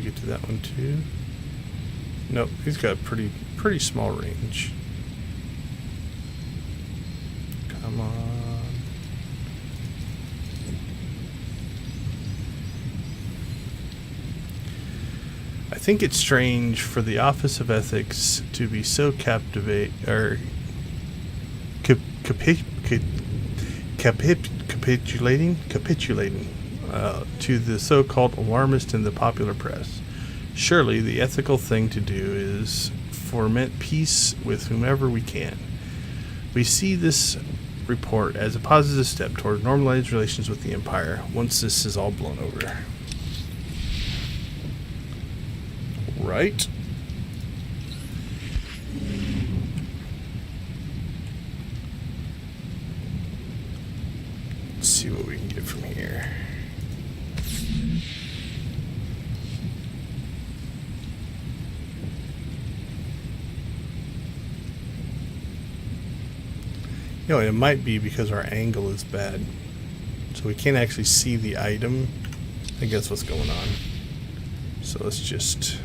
Get to that one too. Nope, he's got a pretty small range. Come on. I think it's strange for the Office of Ethics to be so captivating to the so-called alarmist in the popular press. Surely the ethical thing to do is foment peace with whomever we can. We see this report as a positive step toward normalized relations with the Empire once this is all blown over. Right? Let's see what we can get from here. You know, it might be because our angle is bad. So we can't actually see the item. I think that's what's going on. So let's just...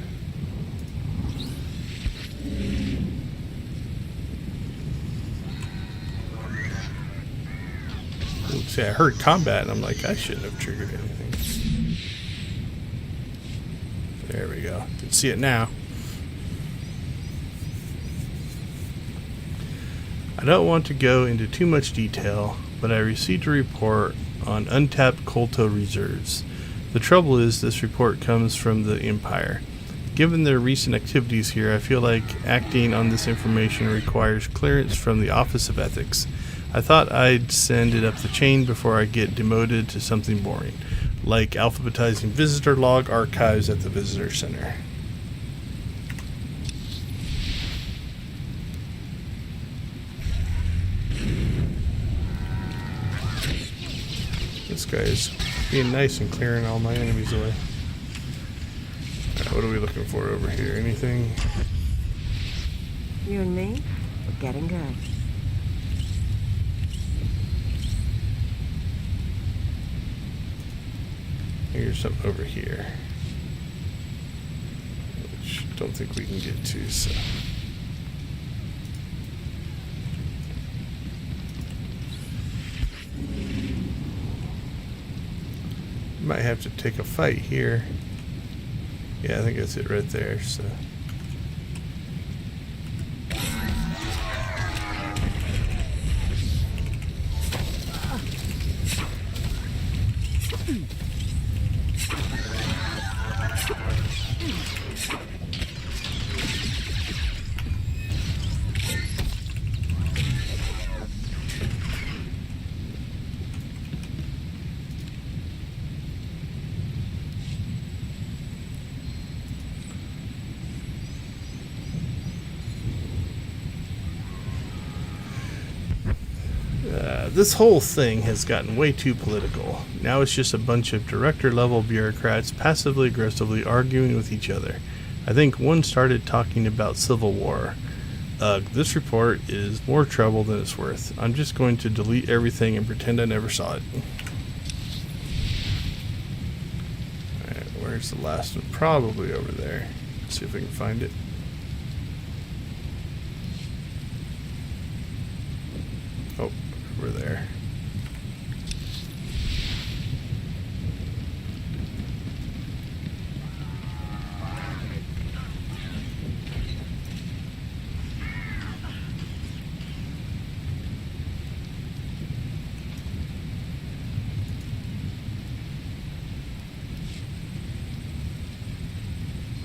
See, I heard combat and I'm like, I shouldn't have triggered anything. There we go. You can see it now. I don't want to go into too much detail, but I received a report on untapped Kolto reserves. The trouble is, this report comes from the Empire. Given their recent activities here, I feel like acting on this information requires clearance from the Office of Ethics. I thought I'd send it up the chain before I get demoted to something boring, like alphabetizing visitor log archives at the visitor center. This guy's being nice and clearing all my enemies away. Alright, what are we looking for over here? Anything? You and me, we're getting good. Here's something over here, which I don't think we can get to, so... Might have to take a fight here. Yeah, I think that's it right there, so... This whole thing has gotten way too political. Now it's just a bunch of director-level bureaucrats passively aggressively arguing with each other. I think one started talking about civil war. This report is more trouble than it's worth. I'm just going to delete everything and pretend I never saw it. Alright, where's the last one? Probably over there. Let's see if I can find it. Oh, over there.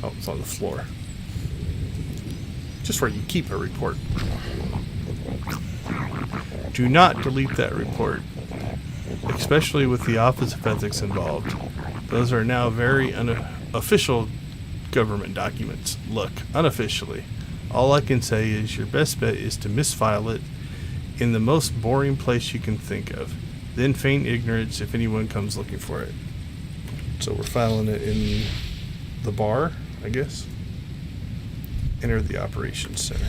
Oh, it's on the floor. Just where you keep a report. Do not delete that report, especially with the Office of Ethics involved. Those are now very unofficial government documents. Look, unofficially, all I can say is your best bet is to misfile it in the most boring place you can think of. Then feign ignorance if anyone comes looking for it. So we're filing it in the bar, I guess. Enter the operations center.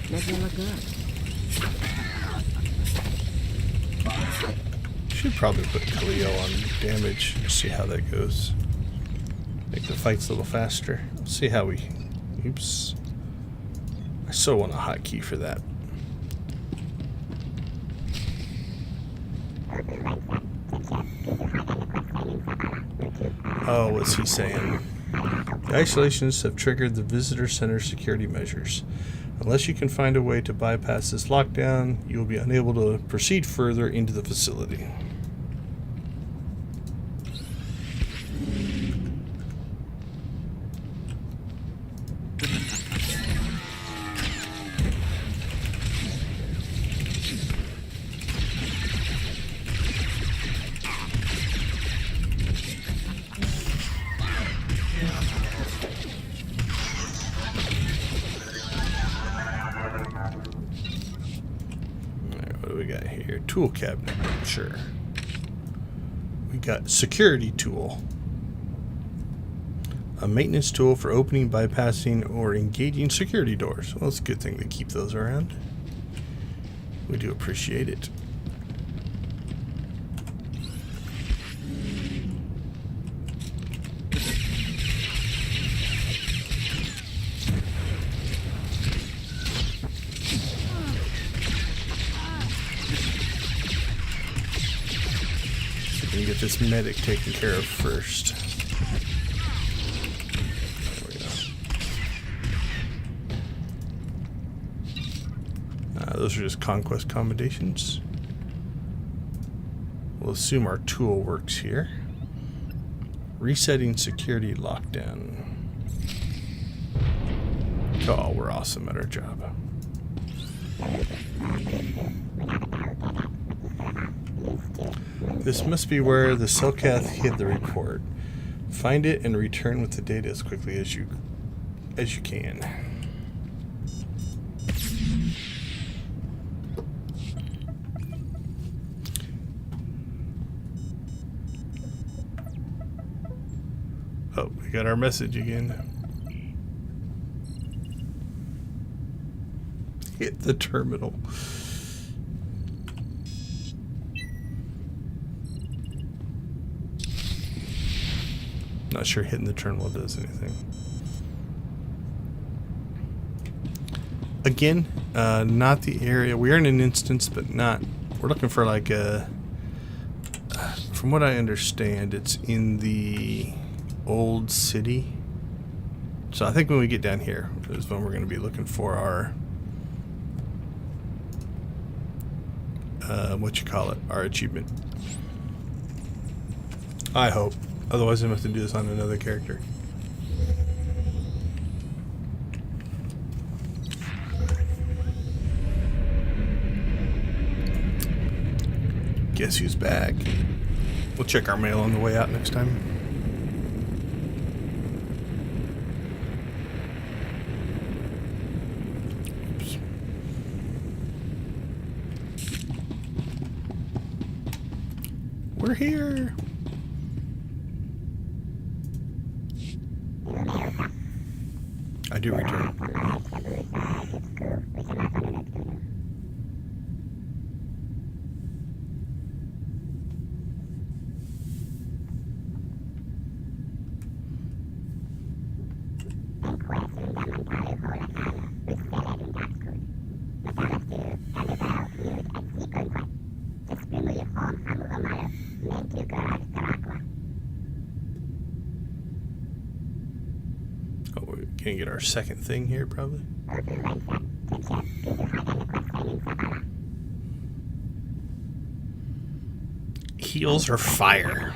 Doesn't look good. Should probably put Cleo on damage. See how that goes. Make the fights a little faster. See how we... Oops. I so want a hotkey for that. Oh, what's he saying? The isolationists have triggered the visitor center security measures. Unless you can find a way to bypass this lockdown, you will be unable to proceed further into the facility. Tool cabinet, sure. We got security tool. A maintenance tool for opening, bypassing, or engaging security doors. Well, it's a good thing to keep those around. We do appreciate it. Get this medic taken care of first. There we go. Those are just conquest commendations. We'll assume our tool works here. Resetting security lockdown. Oh, we're awesome at our job. This must be where the Selkath hid the report. Find it and return with the data as quickly as you can. Oh, we got our message again. Hit the terminal. Not sure hitting the terminal does anything. Again, not the area. We are in an instance, but not. We're looking for like a. From what I understand, it's in the old city. So I think when we get down here is when we're going to be looking for our. Our achievement. I hope. Otherwise, I'm going to have to do this on another character. Guess who's back? We'll check our mail on the way out next time. Oops. We're here. I do return. Oh, we're gonna get our second thing here, probably. Heals or fire?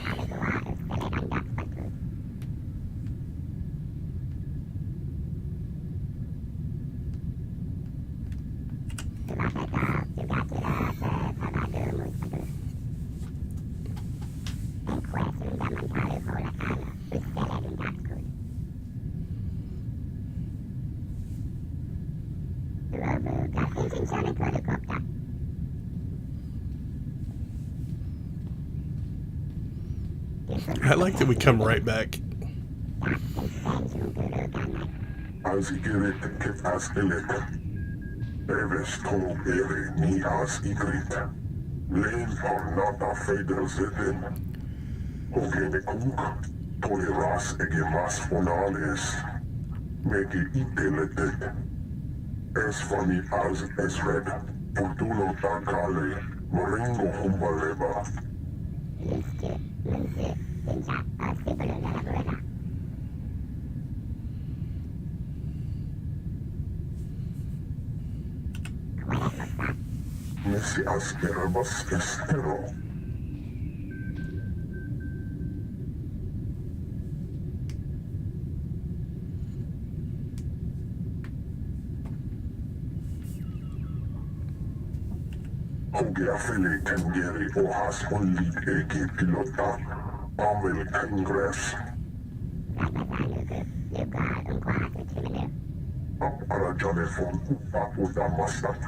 I like that we come right back. As igirit ket as elet. Eves to ere ni as igrit. Lein par nata feder zeden. Ogene kuk. Toleras ege mas fonales. Mege iteletet. Es fani as esred. Fortuno takale. Moringo humbaleba. Messi as erebas estero. Hoge afele tengeri ohas onlit ege pilota. Amel kengres. Arajane von upa udamastat.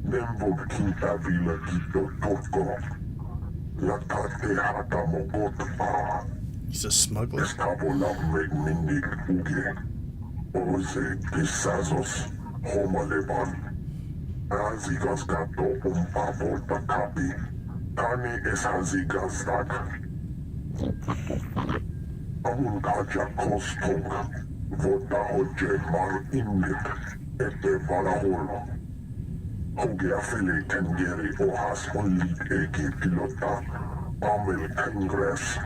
Nemvod kinta vila gito torko. Lakate hatamo gotpa. He's a smuggler. Estabola megmindig uge. Oze pisazos. Homaleban. Azigas gato volta kapi. Tani es hazigazdak. Amun kaja kostung. Vota hoje mar indik. Ete valaholo. Hoge afele tengeri ohas onlit ege pilota. Amel kengres.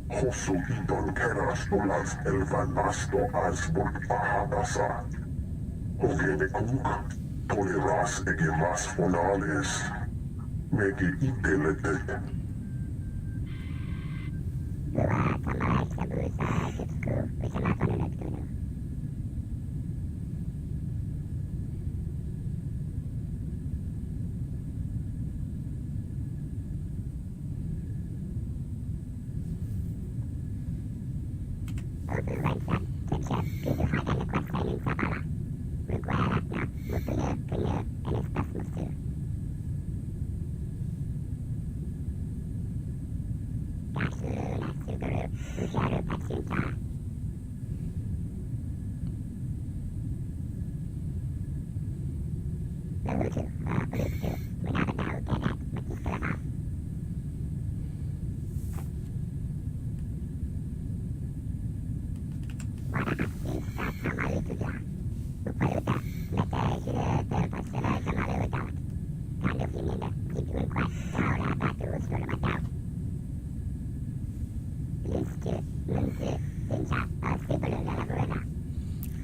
Hosu idon keras dolas elvanasto asburt ahadasa. Hoge de kuk. Toleras ege mas fonales. Mege iteletet.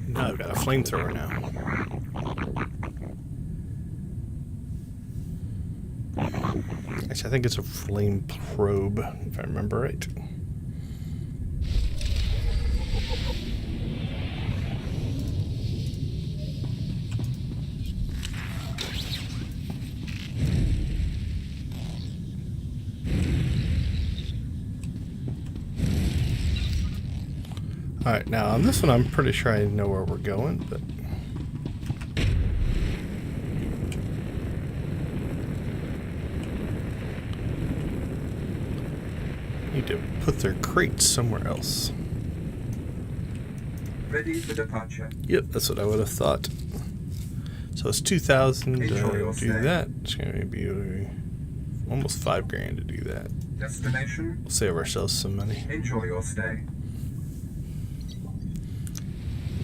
No, I've got a flamethrower now. Actually, I think it's a flame probe, if I remember right. Alright, now on this one I'm pretty sure I know where we're going, but... need to put their crates somewhere else. Ready for departure. Yep, that's what I would have thought. So it's 2,000 to do that. It's going to be almost $5,000 to do that. Destination. We'll save ourselves some money. Enjoy your stay.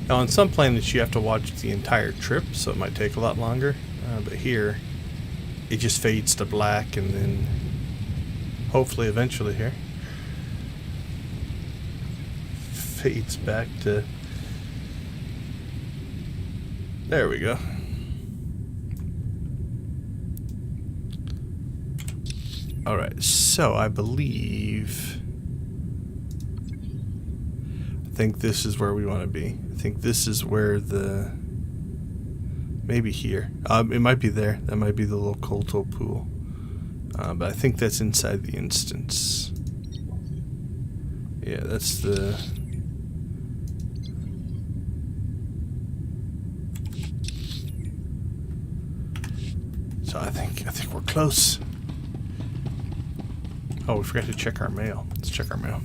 Now on some planets you have to watch the entire trip, so it might take a lot longer. But here, it just fades to black and then hopefully eventually here fades back to... There we go. Alright, so I think this is where we want to be. I think this is where the... Maybe here. It might be there. That might be the little Kolto pool. But I think that's inside the instance. Yeah, that's the... So I think we're close. Oh, we forgot to check our mail. Let's check our mail.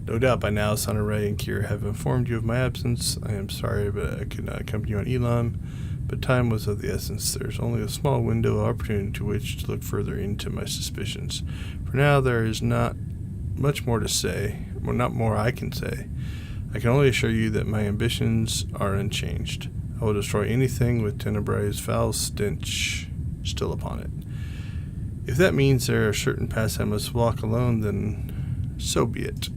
No doubt by now, Sana Ray and Kira have informed you of my absence. I am sorry, but I could not accompany you on Elam. But time was of the essence. There's only a small window of opportunity to which to look further into my suspicions. For now, there is not much more to say. Well, not more I can say. I can only assure you that my ambitions are unchanged. I will destroy anything with Tenebrae's foul stench still upon it. If that means there are certain paths I must walk alone, then so be it.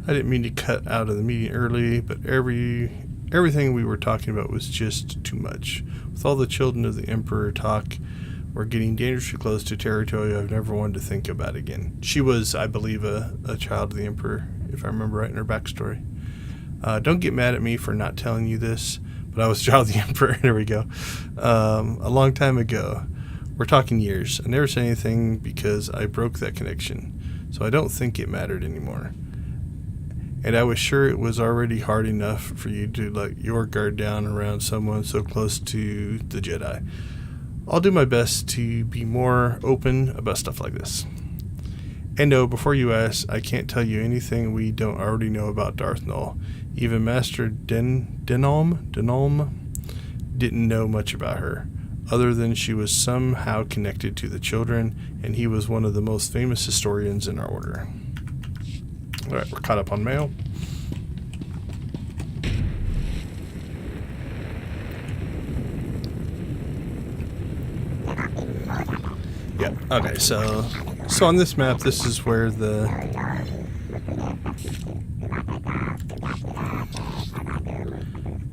I didn't mean to cut out of the meeting early, but everything we were talking about was just too much. With all the children of the Emperor talk, we're getting dangerously close to territory I've never wanted to think about again. She was, I believe, a child of the Emperor, if I remember right in her backstory. Don't get mad at me for not telling you this, but I was a child of the Emperor. There we go. A long time ago. We're talking years. I never said anything because I broke that connection, so I don't think it mattered anymore. And I was sure it was already hard enough for you to let your guard down around someone so close to the Jedi. I'll do my best to be more open about stuff like this. And no, before you ask, I can't tell you anything we don't already know about Darth Nul. Even Master Denolm didn't know much about her, other than she was somehow connected to the children, and he was one of the most famous historians in our order. Alright, we're caught up on mail. Yeah, okay, so on this map, this is where the...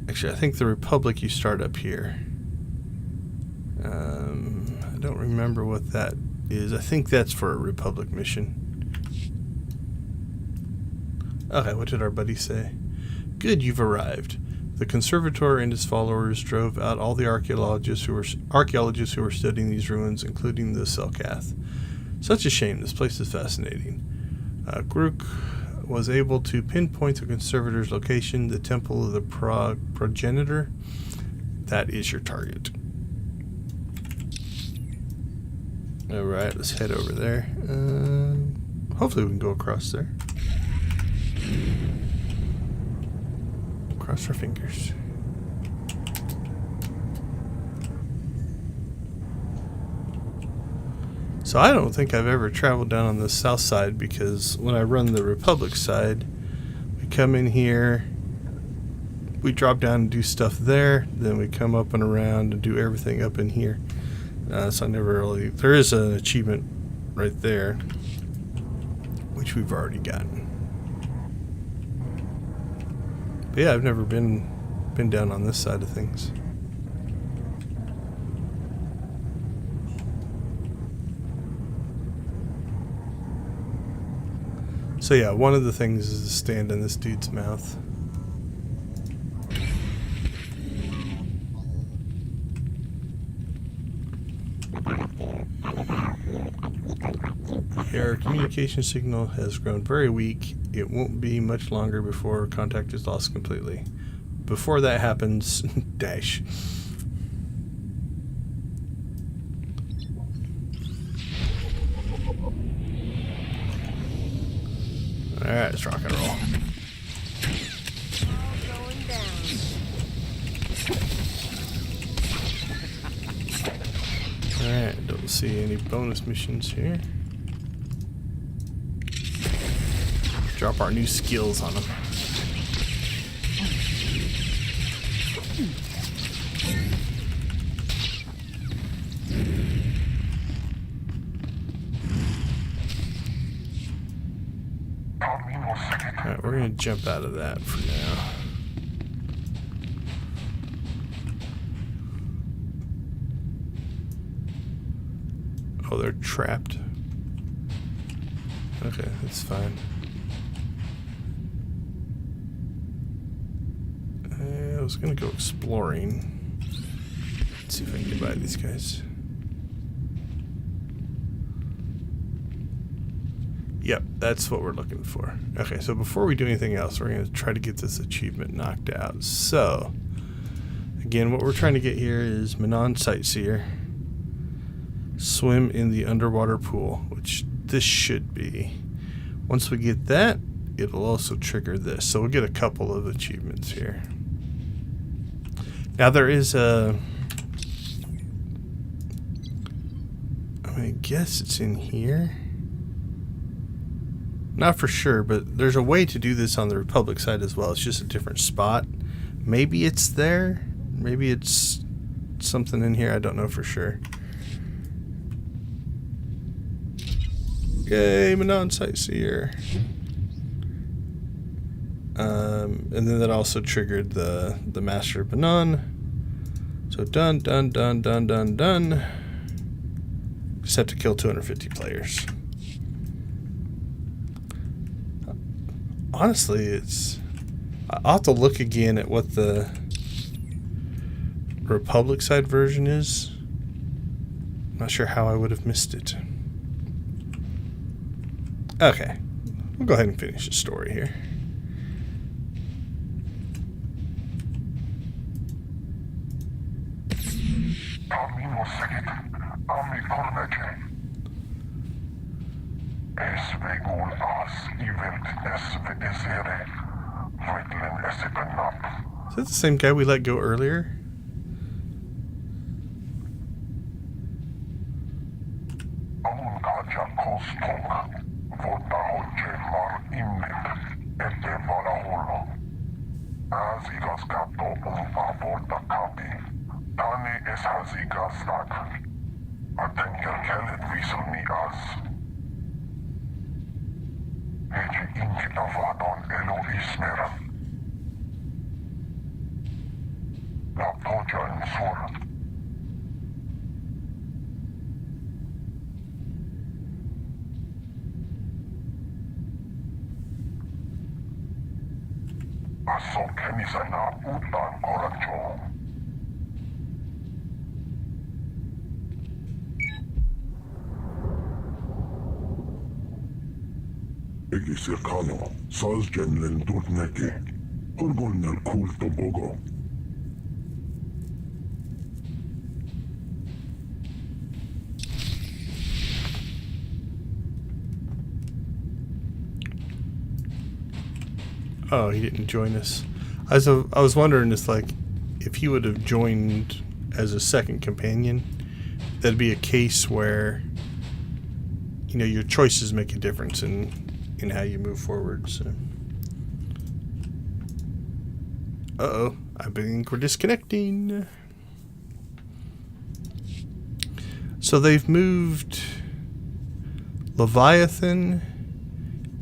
Actually, I think the Republic, you start up here. I don't remember what that is. I think that's for a Republic mission. Okay, what did our buddy say? Good, you've arrived. The Conservator and his followers drove out all the archaeologists who were studying these ruins, including the Selkath. Such a shame. This place is fascinating. Grook was able to pinpoint the Conservator's location, the Temple of the Progenitor. That is your target. Alright, let's head over there. Hopefully we can go across there. Cross our fingers. So I don't think I've ever traveled down on the south side, because when I run the Republic side, we come in here, we drop down and do stuff there, then we come up and around and do everything up in here. So I never really... There is an achievement right there, which we've already gotten. But yeah, I've never been down on this side of things. So yeah, one of the things is to stand in this dude's mouth. Here Our communication signal has grown very weak. It won't be much longer before contact is lost completely. Before that happens, dash. Alright, let's rock and roll. Alright, don't see any bonus missions here. Drop our new skills on them. Alright, we're gonna jump out of that for now. Oh, they're trapped. Okay, that's fine. I was gonna go exploring. Let's see if I can get by these guys. Yep, that's what we're looking for. Okay, so before we do anything else, we're gonna try to get this achievement knocked out. So, again, what we're trying to get here is Manon Sightseer. Swim in the underwater pool, which this should be. Once we get that, it'll also trigger this. So we'll get a couple of achievements here. Now there is a... I guess it's in here. Not for sure, but there's a way to do this on the Republic side as well. It's just a different spot. Maybe it's there. Maybe it's something in here. I don't know for sure. Yay, Manon Sightseer. And then that also triggered the Master of Manon. So done. Just have to kill 250 players. Honestly, I'll have to look again at what the Republic side version is. Not sure how I would have missed it. Okay, we'll go ahead and finish the story here. Is that the same guy we let go earlier? Cercano, Sazgen Lendurneki, Orgon nel culto Bogo. Oh, he didn't join us. I was wondering, it's like, if he would have joined as a second companion, that'd be a case where, you know, your choices make a difference in how you move forward. So, uh-oh, I think we're disconnecting. So they've moved Leviathan,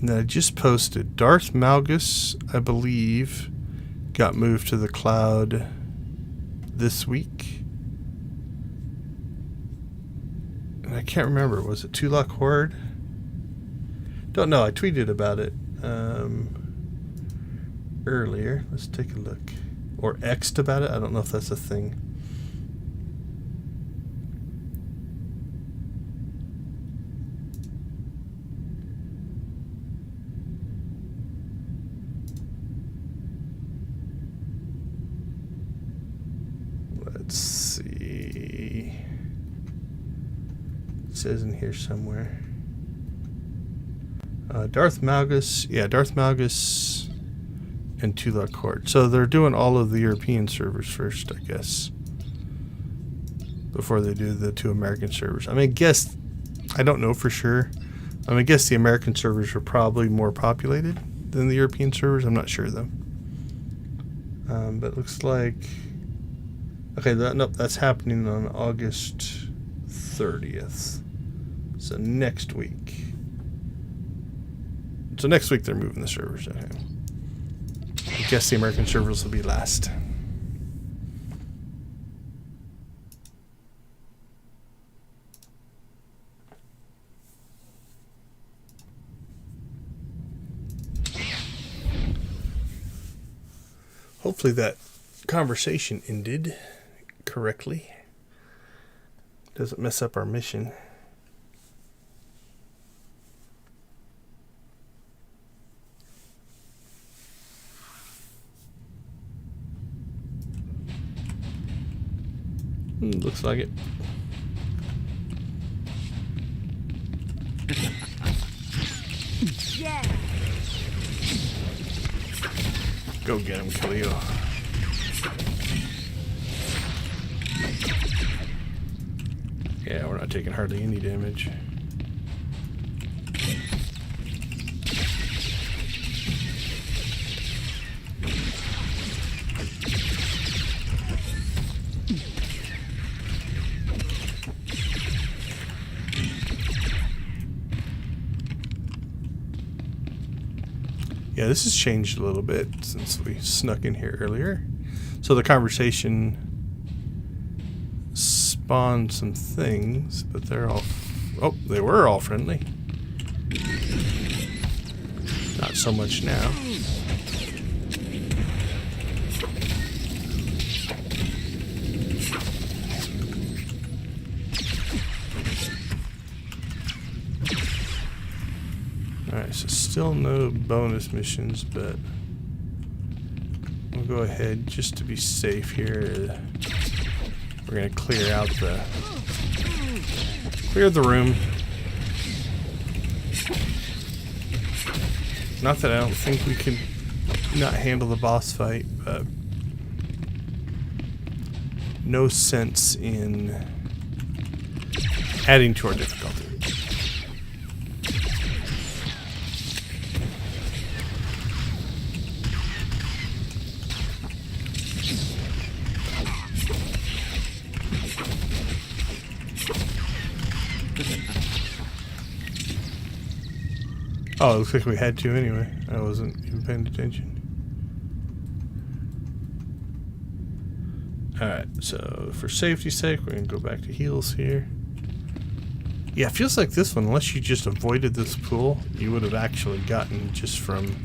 and I just posted Darth Malgus, I believe, got moved to the cloud this week. And I can't remember, was it Tulak Horde? Don't know, I tweeted about it earlier. Let's take a look. Or X'd about it, I don't know if that's a thing. see. It says in here somewhere. Darth Malgus. Yeah, Darth Malgus and Tulak Court. So they're doing all of the European servers first, I guess. Before they do the 2 American servers. I mean, I don't know for sure. I mean, I guess the American servers are probably more populated than the European servers. I'm not sure, though. But it looks like... Okay, nope, that's happening on August 30th. So next week. So next week they're moving the servers. Okay. I guess the American servers will be last. Hopefully that conversation ended correctly. Doesn't mess up our mission. Looks like it. Yeah. Go get him, Khalil. Yeah, we're not taking hardly any damage. Yeah, this has changed a little bit since we snuck in here earlier. So the conversation spawned some things, but they're all... Oh, they were all friendly. Not so much now. Alright, so still no bonus missions, but we'll go ahead just to be safe here. We're gonna clear out clear the room. Not that I don't think we can not handle the boss fight, but no sense in adding to our difficulty. Oh, it looks like we had to anyway. I wasn't even paying attention. Alright, so for safety's sake, we're going to go back to heals here. Yeah, it feels like this one, unless you just avoided this pool, you would have actually gotten just from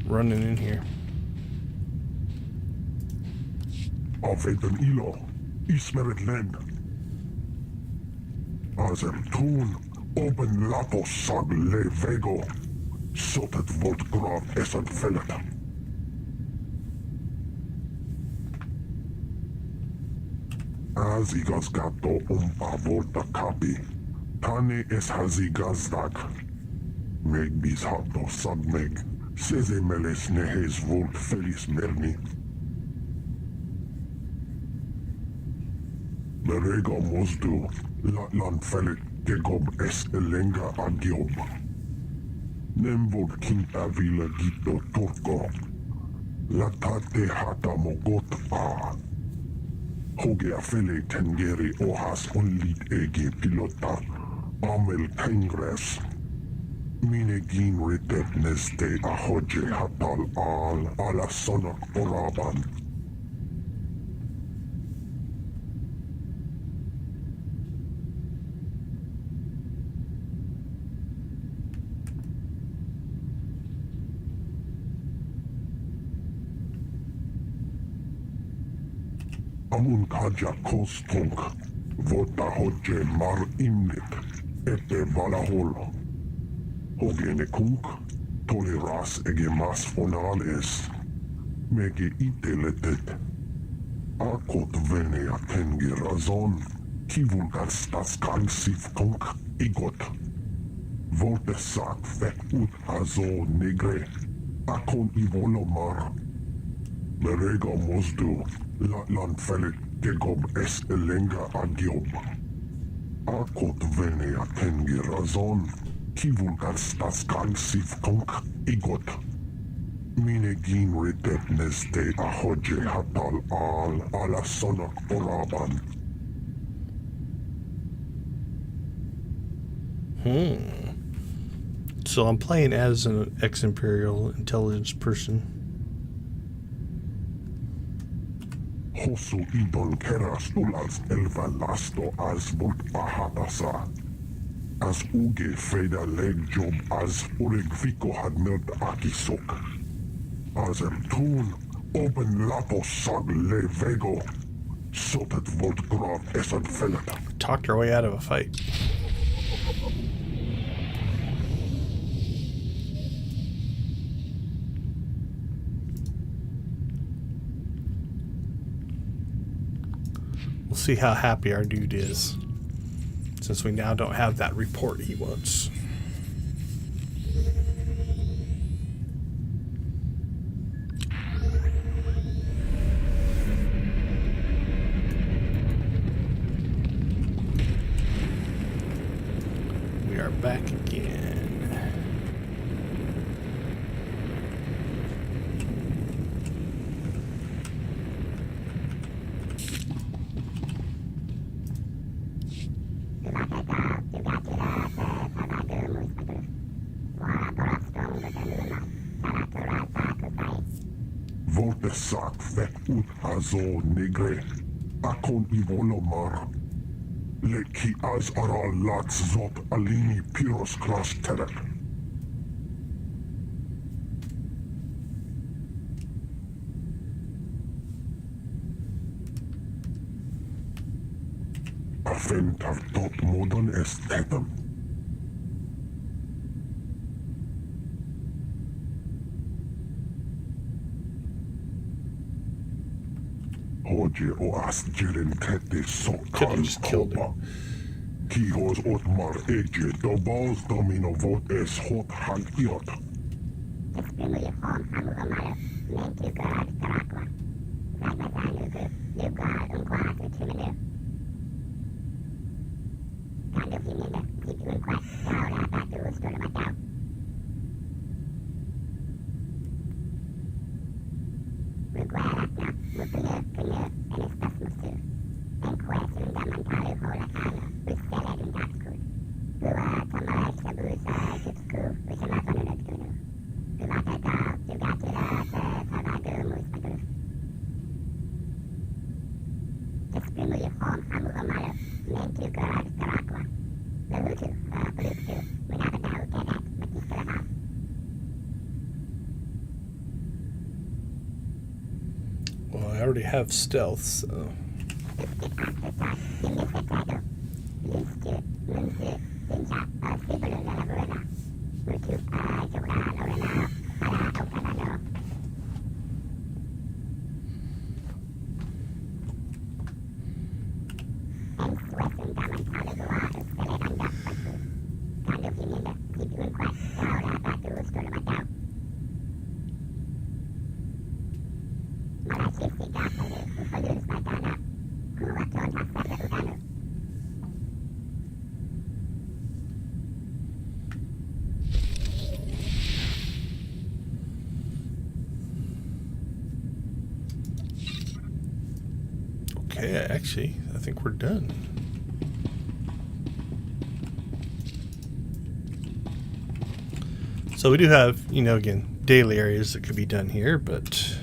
running in here. Aveten ilo, ismeret len. Azem tun, open latos sag le vego, sotet volt grav esad felata. Azigas gato volta kapi, tane es hazigazdak. Meg bis hato sag meg, seze meles nehes volt felis merni. Berega mosdu, latlan felit gegob es elenga agiob. Nemvod king avila gito turko, latate hata mogot a. Hoge afele tengeri ohas onlit ege pilota, amel kengres. Mine gin retet neste ahoje hatal al ala sonak oraban. Amun kaja kostunk, vota hoje mar imnet, ete valahol. Hogene kunk, toleras ege mas fonales, mege iteletet. Akot venea tengirazon, kivulkan staskan sifkonk igot. Voltesak fek ut hazo negre, akon ivolomar. Merega mosdu, latlan felik kegob es elenga agiob. Akot venea tengirazon, kivulkan staskan sifkonk igot. Minegin ritetnes de ahoje hatal al alasonak oraban. So I'm playing as an ex-Imperial intelligence person. Hosu idon keras ulals elvalasto as bult ahatasa. As uge feda leg job as urig fiko had milt akisok. As em tun, open lato sag le vego. Sotet volt grav esad felet. Talked our way out of a fight. We'll see how happy our dude is, since we now don't have that report he wants. We are back again. Voltesak fek ut hazo negre. Akon ivolomar. Leki az aral lats zot alini piros kras terek. Afentav tot modon estetem. Hoje o as jirin tete sokans kopa. Kihos otmar eje dobals domino vot es hot hagiot. Well, I already have stealth, so... Okay, actually, I think we're done. So we do have, you know, again, daily areas that could be done here, but...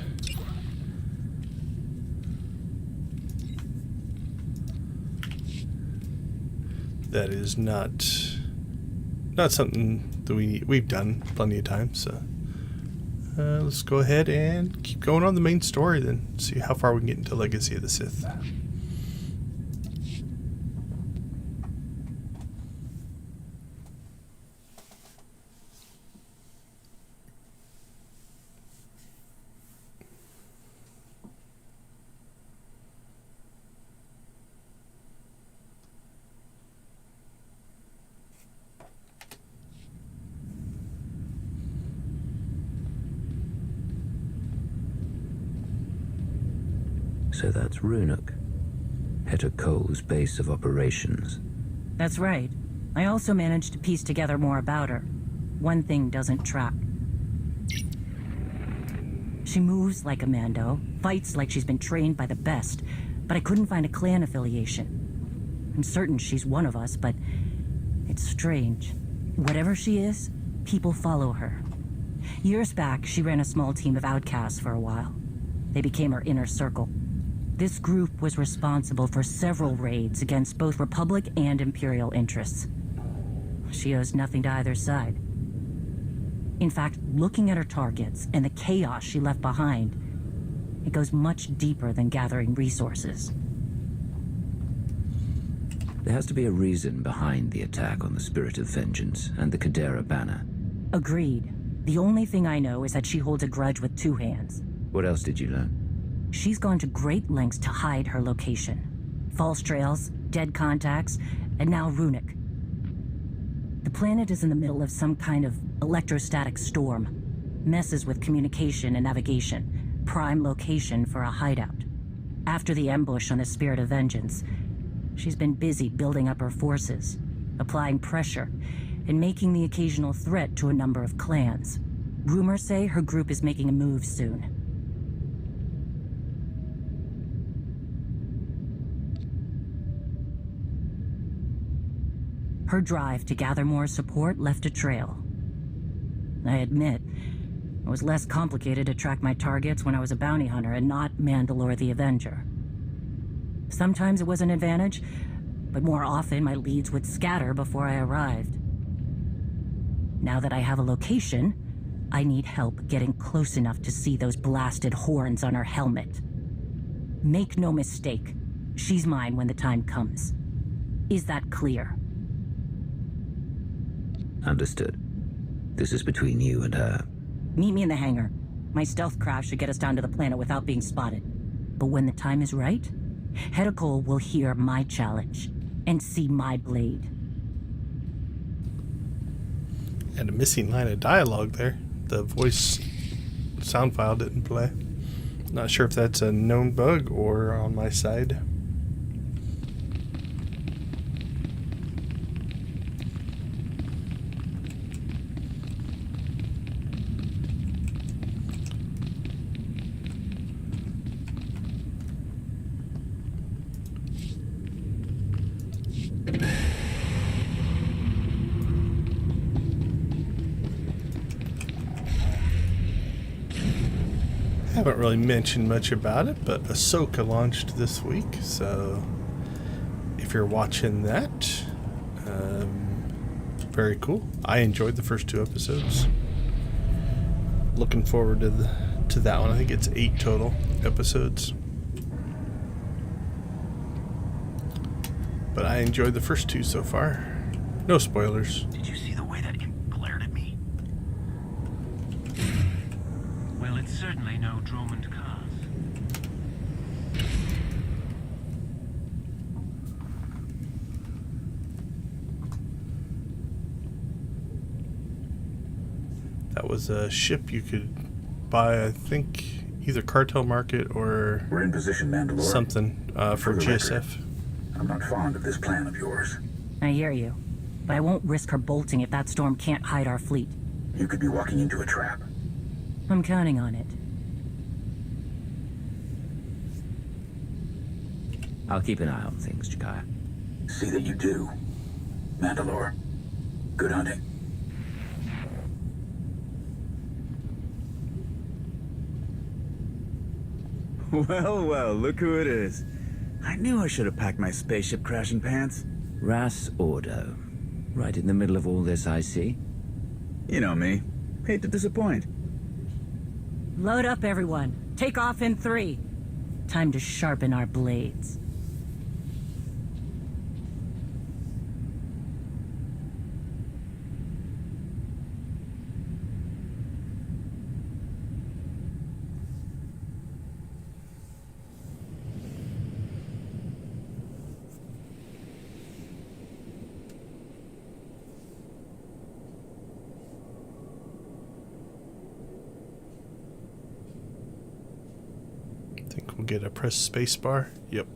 that is not something that we've done plenty of times, so... let's go ahead and keep going on the main story then. See how far we can get into Legacy of the Sith. So that's Runuk, Heta Cole's base of operations. That's right. I also managed to piece together more about her. One thing doesn't track. She moves like a Mando, fights like she's been trained by the best, but I couldn't find a clan affiliation. I'm certain she's one of us, but it's strange. Whatever she is, people follow her. Years back, she ran a small team of outcasts for a while. They became her inner circle. This group was responsible for several raids against both Republic and Imperial interests. She owes nothing to either side. In fact, looking at her targets and the chaos she left behind, it goes much deeper than gathering resources. There has to be a reason behind the attack on the Spirit of Vengeance and the Kadera banner. Agreed. The only thing I know is that she holds a grudge with two hands. What else did you learn? She's gone to great lengths to hide her location. False trails, dead contacts, and now Runuk. The planet is in the middle of some kind of electrostatic storm. Messes with communication and navigation. Prime location for a hideout. After the ambush on the Spirit of Vengeance, she's been busy building up her forces, applying pressure, and making the occasional threat to a number of clans. Rumors say her group is making a move soon. Her drive to gather more support left a trail. I admit, it was less complicated to track my targets when I was a bounty hunter and not Mandalore the Avenger. Sometimes it was an advantage, but more often my leads would scatter before I arrived. Now that I have a location, I need help getting close enough to see those blasted horns on her helmet. Make no mistake, she's mine when the time comes. Is that clear? Understood. This is between you and her. Meet me in the hangar. My stealth craft should get us down to the planet without being spotted. But when the time is right, Heta Cole will hear my challenge and see my blade. And a missing line of dialogue there. The voice sound file didn't play. Not sure if that's a known bug or on my side. Haven't really mentioned much about it, but Ahsoka launched this week, so if you're watching that, very cool. I enjoyed the first 2 episodes. Looking forward to that one. I think it's 8 total episodes. But I enjoyed the first 2 so far. No spoilers. Did you see the way that imp glared at me? Well, it's certainly no Dromund Kaas. That was a ship you could buy, I think, either Cartel Market or we're in position, Mandalore. Something for the GSF. record, I'm not fond of this plan of yours. I hear you, but I won't risk her bolting if that storm can't hide our fleet. You could be walking into a trap. I'm counting on it. I'll keep an eye on things, Jakaya. See that you do. Mandalore, good hunting. Well, well, look who it is. I knew I should have packed my spaceship crashing pants. Ras Ordo. Right in the middle of all this, I see. You know me. Hate to disappoint. Load up, everyone. Take off in 3. Time to sharpen our blades. think we'll get a press space bar. Yep.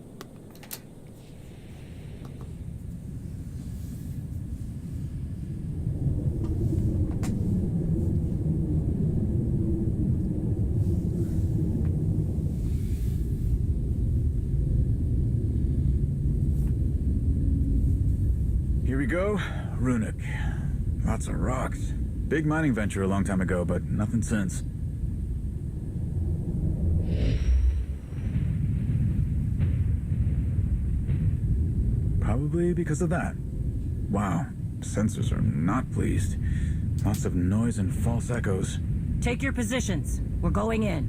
Here we go. Runic. Lots of rocks. Big mining venture a long time ago, but nothing since. Probably because of that. Wow, sensors are not pleased. Lots of noise and false echoes. Take your positions. We're going in.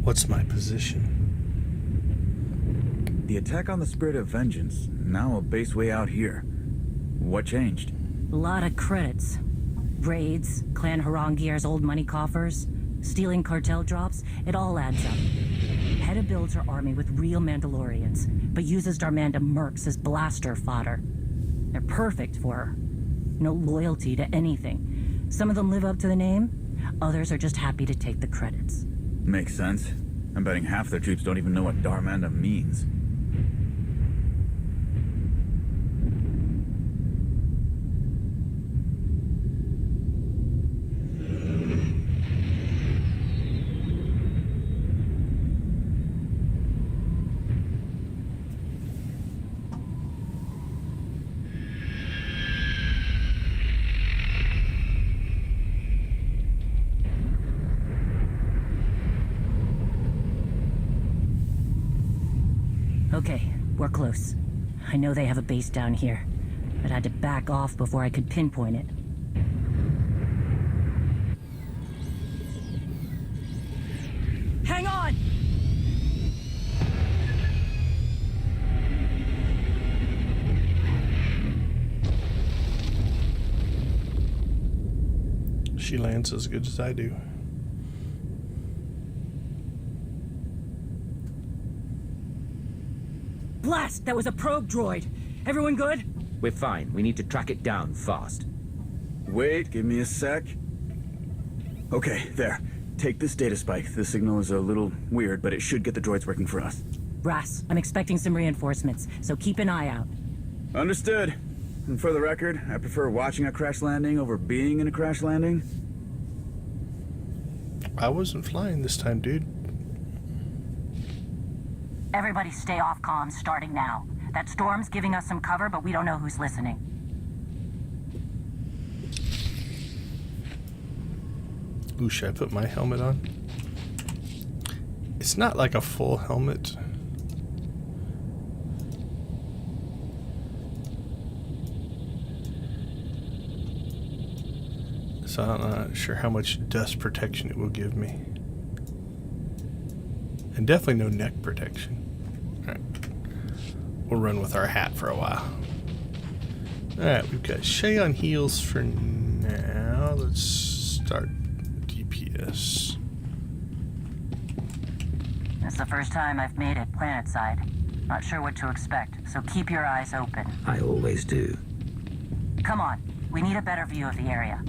What's my position? The attack on the Spirit of Vengeance, now a base way out here. What changed? A lot of credits. Raids, Clan Harangier's old money coffers, stealing cartel drops, it all adds up. Hedda builds her army with real Mandalorians, but uses Darmanda mercs as blaster fodder. They're perfect for her. No loyalty to anything. Some of them live up to the name, others are just happy to take the credits. Makes sense. I'm betting half their troops don't even know what Darmanda means. Okay, we're close. I know they have a base down here, but I had to back off before I could pinpoint it. Hang on! She lands as good as I do. Blast! That was a probe droid. Everyone good? We're fine. We need to track it down fast. Wait, give me a sec. Okay, there. Take this data spike. The signal is a little weird, but it should get the droids working for us. Ras, I'm expecting some reinforcements, so keep an eye out. Understood. And for the record, I prefer watching a crash landing over being in a crash landing. I wasn't flying this time, dude. Everybody stay off comms starting now. That storm's giving us some cover, but we don't know who's listening. Ooh, should I put my helmet on? It's not like a full helmet. So I'm not sure how much dust protection it will give me. And definitely no neck protection. Alright. We'll run with our hat for a while. Alright, we've got Shay on heels for now. Let's start DPS. It's the first time I've made it planetside. Not sure what to expect, so keep your eyes open. I always do. Come on, we need a better view of the area.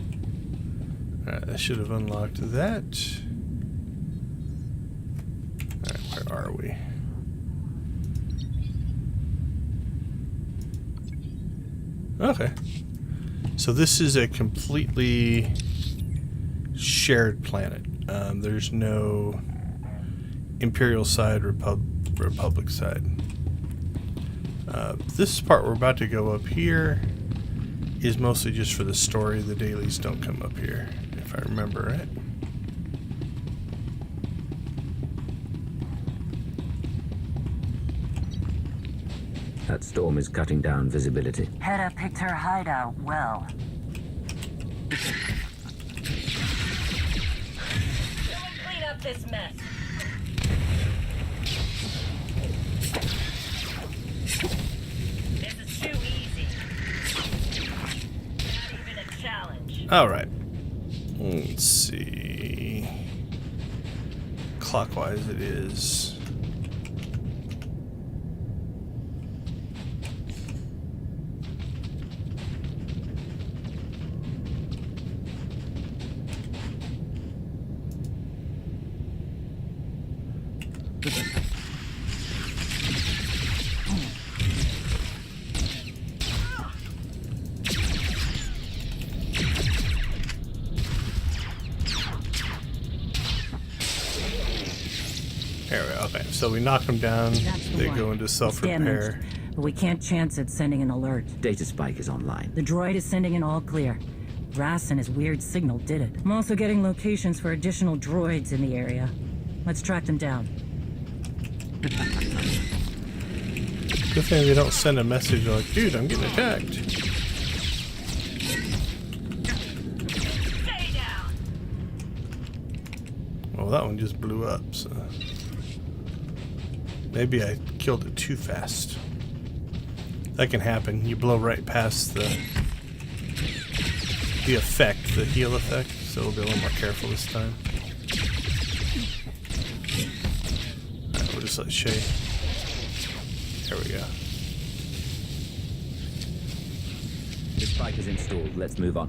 Alright, I should have unlocked that. Alright, where are we? Okay. So this is a completely shared planet. There's no Imperial side, Republic side. This part we're about to go up here is mostly just for the story. The dailies don't come up here, if I remember right. That storm is cutting down visibility. Hedda picked her hideout well. Someone clean up this mess. This is too easy. Not even a challenge. Alright. Let's see. Clockwise it is. There we go. Okay, so we knock them down. That's the They one. go into It's self-repair. damaged, but we can't chance it sending an alert. Data spike is online. The droid is sending in all clear. Ras and his weird signal did it. I'm also getting locations for additional droids in the area. Let's track them down. Good thing they don't send a message like, dude, I'm getting attacked. Stay down. Well, that one just blew up, so... Maybe I killed it too fast. That can happen. You blow right past the effect, the heal effect, so we'll be a little more careful this time. Alright, we'll just let Shay. There we go. The spike is installed. Let's move on.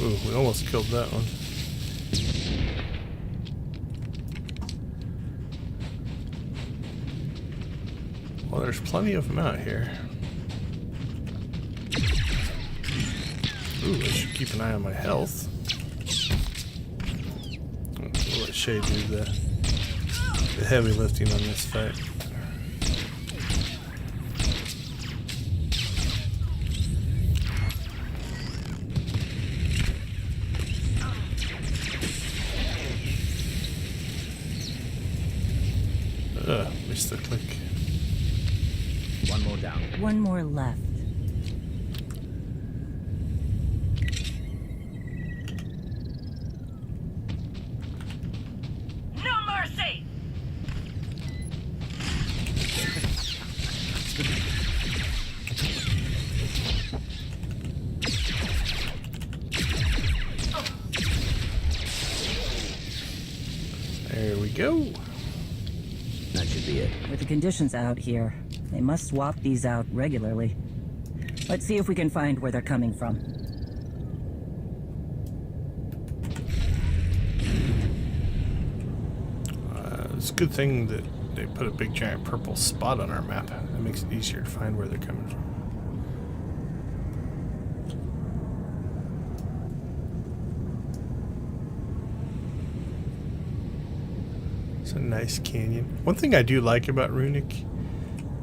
Ooh, we almost killed that one. Well, there's plenty of them out here. Ooh, I should keep an eye on my health. We'll let Shay do the heavy lifting on this fight. Missed the click. One more down. One more left. No mercy. There we go. That should be it. With the conditions out here, they must swap these out regularly. Let's see if we can find where they're coming from. It's a good thing that they put a big giant purple spot on our map. That makes it easier to find where they're coming from. It's a nice canyon. One thing I do like about Runic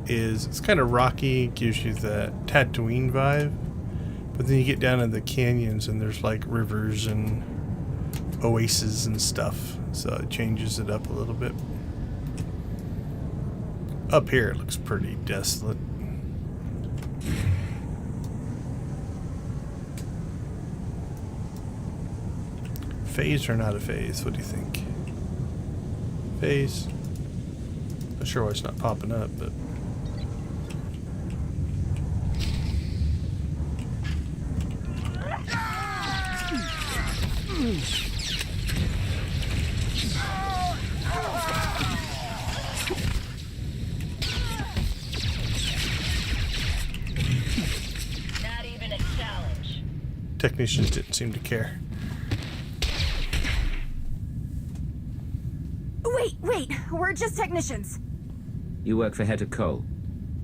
is it's kind of rocky, gives you that Tatooine vibe, but then you get down in the canyons and there's like rivers and oases and stuff, so it changes it up a little bit. Up here it looks pretty desolate. Phase or not a phase? What do you think? Phase. Not sure why it's not popping up, but Not even a challenge. technicians didn't seem to care. Wait, we're just technicians. You work for Heta Cole.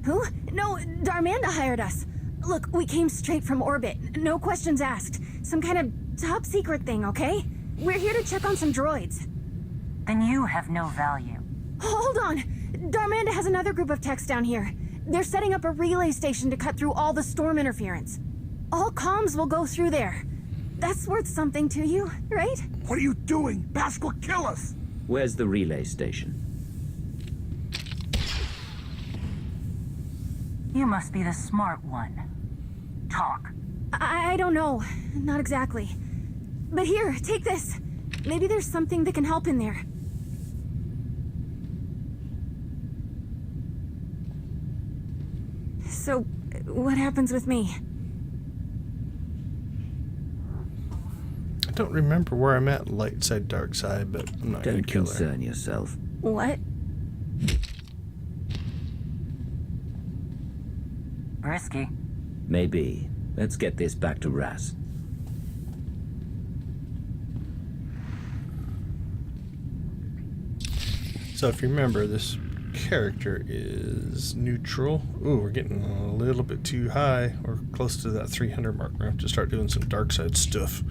Who? No, Darmanda hired us. Look, we came straight from orbit. No questions asked. Some kind of top secret thing, okay? We're here to check on some droids. Then you have no value. Hold on! Darmanda has another group of techs down here. They're setting up a relay station to cut through all the storm interference. All comms will go through there. That's worth something to you, right? What are you doing? Bask will kill us. Where's the relay station? You must be the smart one. Talk. I don't know. Not exactly. But here, take this. Maybe there's something that can help in there. So, what happens with me? I don't remember where I'm at, light side, dark side, but I'm not going to Don't kill her. concern yourself. What? Risky. Maybe. Let's get this back to Ras. So if you remember, this character is neutral. Ooh, we're getting a little bit too high. We're close to that 300 mark. We're going to have to start doing some dark side stuff.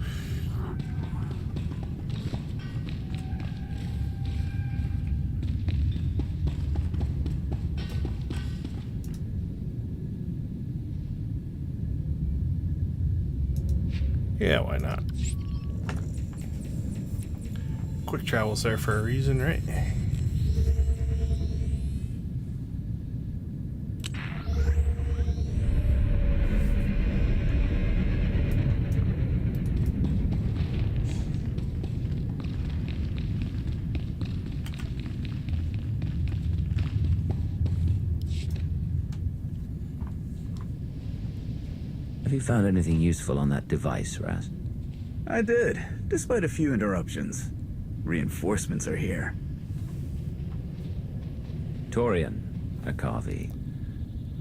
Yeah, why not? Quick travel's there for a reason, right? Have you found anything useful on that device, Raz? I did, despite a few interruptions. Reinforcements are here. Torian, Akavi.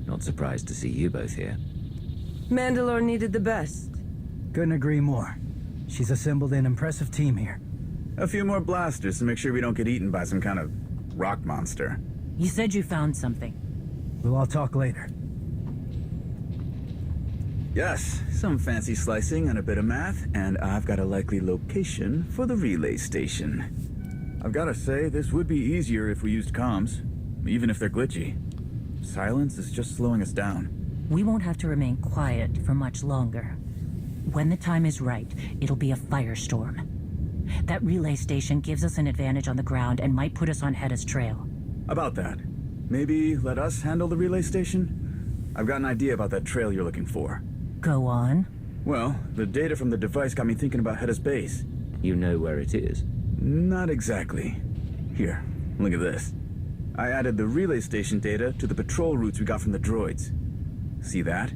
Not surprised to see you both here. Mandalore needed the best. Couldn't agree more. She's assembled an impressive team here. A few more blasters to make sure we don't get eaten by some kind of rock monster. You said you found something. We'll all talk later. Yes, some fancy slicing and a bit of math, and I've got a likely location for the relay station. I've gotta say, this would be easier if we used comms, even if they're glitchy. Silence is just slowing us down. We won't have to remain quiet for much longer. When the time is right, it'll be a firestorm. That relay station gives us an advantage on the ground and might put us on Hedda's trail. About that, maybe let us handle the relay station? I've got an idea about that trail you're looking for. Go on. Well, the data from the device got me thinking about Hedda's base. You know where it is? Not exactly. Here, look at this. I added the relay station data to the patrol routes we got from the droids. See that?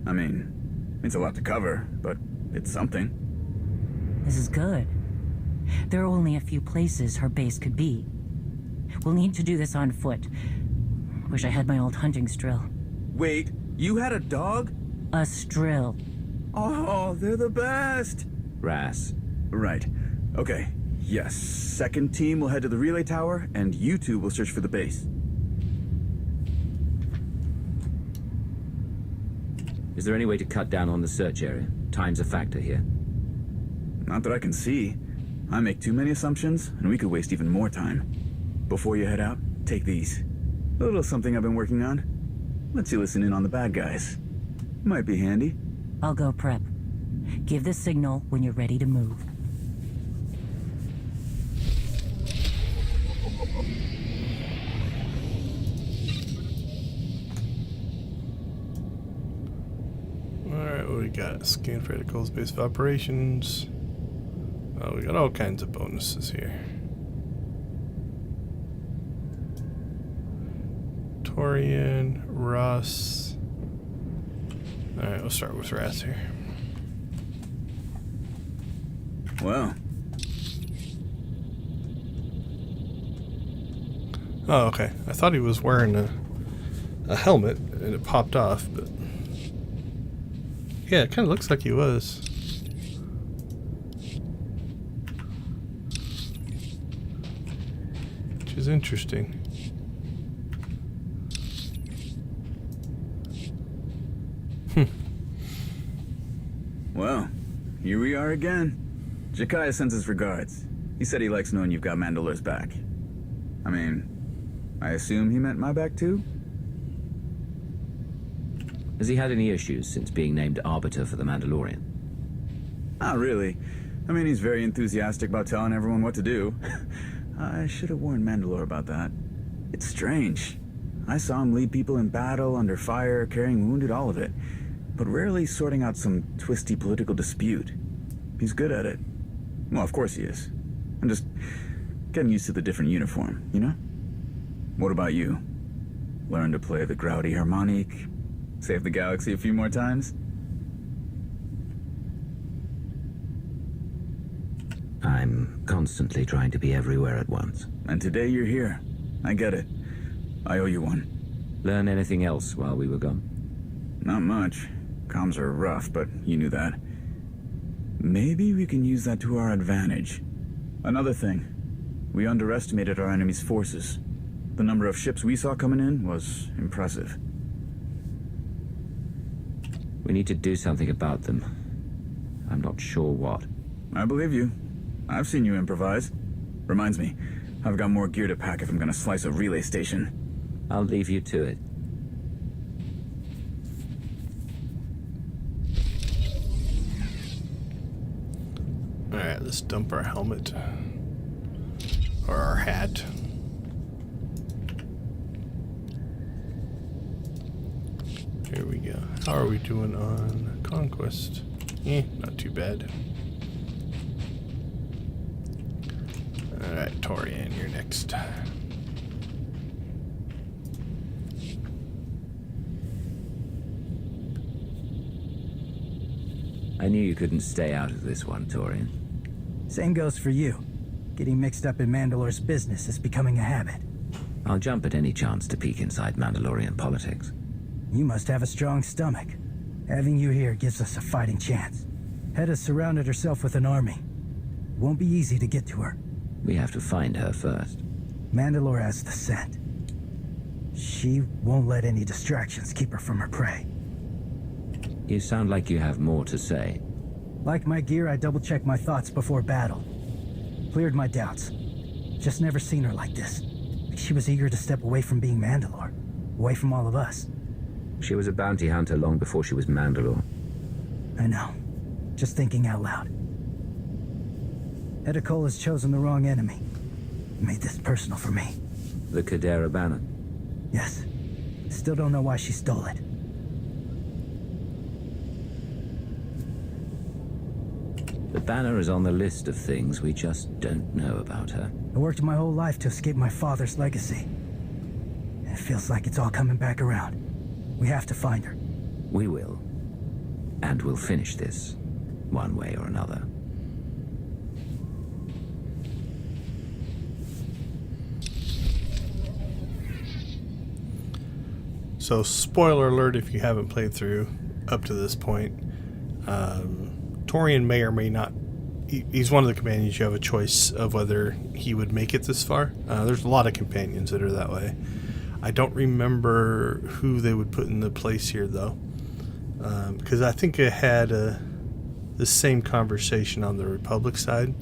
I mean, it's a lot to cover, but it's something. This is good. There are only a few places her base could be. We'll need to do this on foot. Wish I had my old hunting strill. Wait, you had a dog? A strill. Oh, they're the best! Raz. Right. Okay. Yes. Second team will head to the relay tower, and you two will search for the base. Is there any way to cut down on the search area? Time's a factor here. Not that I can see. I make too many assumptions, and we could waste even more time. Before you head out, take these. A little something I've been working on. Lets you listen in on the bad guys. Might be handy. I'll go prep. Give the signal when you're ready to move. Alright, what we got? Scan for Cole's base of operations. Oh, we got all kinds of bonuses here. Torian, Russ. Alright, we'll start with Raz here. Well. Oh, okay. I thought he was wearing a helmet and it popped off, but yeah, it kind of looks like he was. Which is interesting. Well, here we are again. Jakaya sends his regards. He said he likes knowing you've got Mandalore's back. I mean, I assume he meant my back too? Has he had any issues since being named Arbiter for the Mandalorian? Not really. I mean, he's very enthusiastic about telling everyone what to do. I should have warned Mandalore about that. It's strange. I saw him lead people in battle, under fire, carrying wounded, all of it. But rarely sorting out some twisty political dispute. He's good at it. Well, of course he is. I'm just getting used to the different uniform, you know? What about you? Learn to play the grouty harmonic? Save the galaxy a few more times? I'm constantly trying to be everywhere at once. And today you're here. I get it. I owe you one. Learn anything else while we were gone? Not much. Comms are rough, but you knew that. Maybe we can use that to our advantage. Another thing. We underestimated our enemy's forces. The number of ships we saw coming in was impressive. We need to do something about them. I'm not sure what. I believe you. I've seen you improvise. Reminds me, I've got more gear to pack if I'm gonna slice a relay station. I'll leave you to it. Alright, let's dump our helmet. Or our hat. Here we go. How are we doing on Conquest? Not too bad. Alright, Torian, you're next. I knew you couldn't stay out of this one, Torian. Same goes for you. Getting mixed up in Mandalore's business is becoming a habit. I'll jump at any chance to peek inside Mandalorian politics. You must have a strong stomach. Having you here gives us a fighting chance. Hedda's surrounded herself with an army. It won't be easy to get to her. We have to find her first. Mandalore has the scent. She won't let any distractions keep her from her prey. You sound like you have more to say. Like my gear, I double-checked my thoughts before battle. Cleared my doubts. Just never seen her like this. Like she was eager to step away from being Mandalore. Away from all of us. She was a bounty hunter long before she was Mandalore. I know. Just thinking out loud. Hedda Cole has chosen the wrong enemy. Made this personal for me. The Kadera banner? Yes. Still don't know why she stole it. The banner is on the list of things we just don't know about her. I worked my whole life to escape my father's legacy. It feels like it's all coming back around. We have to find her. We will. And we'll finish this, one way or another. So, spoiler alert if you haven't played through up to this point. Torian may or may not. He's one of the companions you have a choice of whether he would make it this far. There's a lot of companions that are that way. I don't remember who they would put in the place here, though. Because I think I had the same conversation on the Republic side.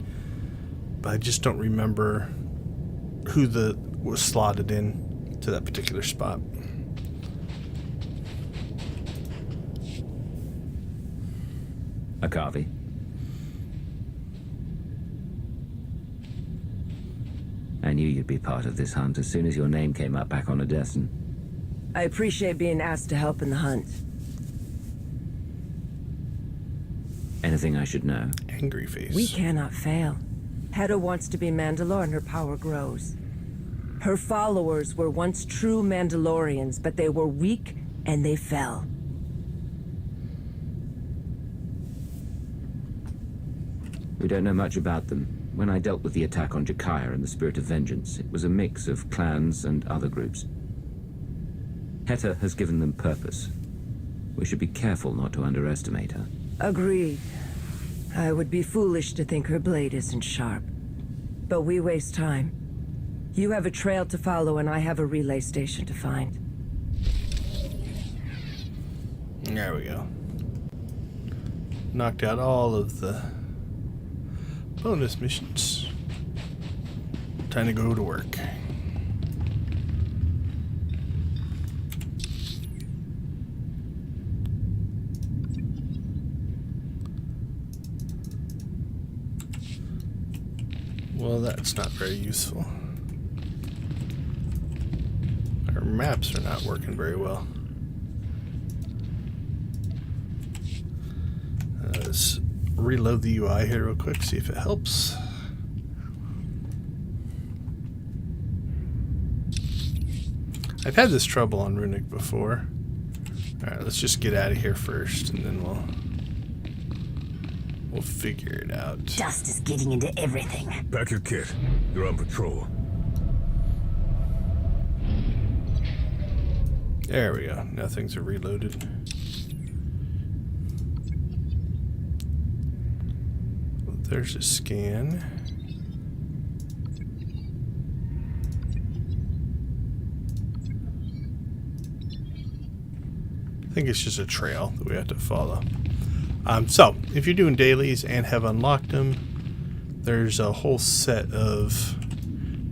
But I just don't remember who was slotted in to that particular spot. Akavi. I knew you'd be part of this hunt as soon as your name came up back on Odessen. I appreciate being asked to help in the hunt. Anything I should know? Angry face. We cannot fail. Hedda wants to be Mandalore and her power grows. Her followers were once true Mandalorians, but they were weak and they fell. We don't know much about them. When I dealt with the attack on Jakaya and the Spirit of Vengeance, it was a mix of clans and other groups. Heta has given them purpose. We should be careful not to underestimate her. Agreed. I would be foolish to think her blade isn't sharp. But we waste time. You have a trail to follow and I have a relay station to find. There we go. Knocked out all of the bonus missions. Time to go to work. Well, that's not very useful. Our maps are not working very well. Let's reload the UI here real quick, see if it helps. I've had this trouble on Runic before. Alright, let's just get out of here first, and then we'll figure it out. Dust is getting into everything. Pack your kit. You're on patrol. There we go. Now things are reloaded. There's a scan. I think it's just a trail that we have to follow. So, if you're doing dailies and have unlocked them, there's a whole set of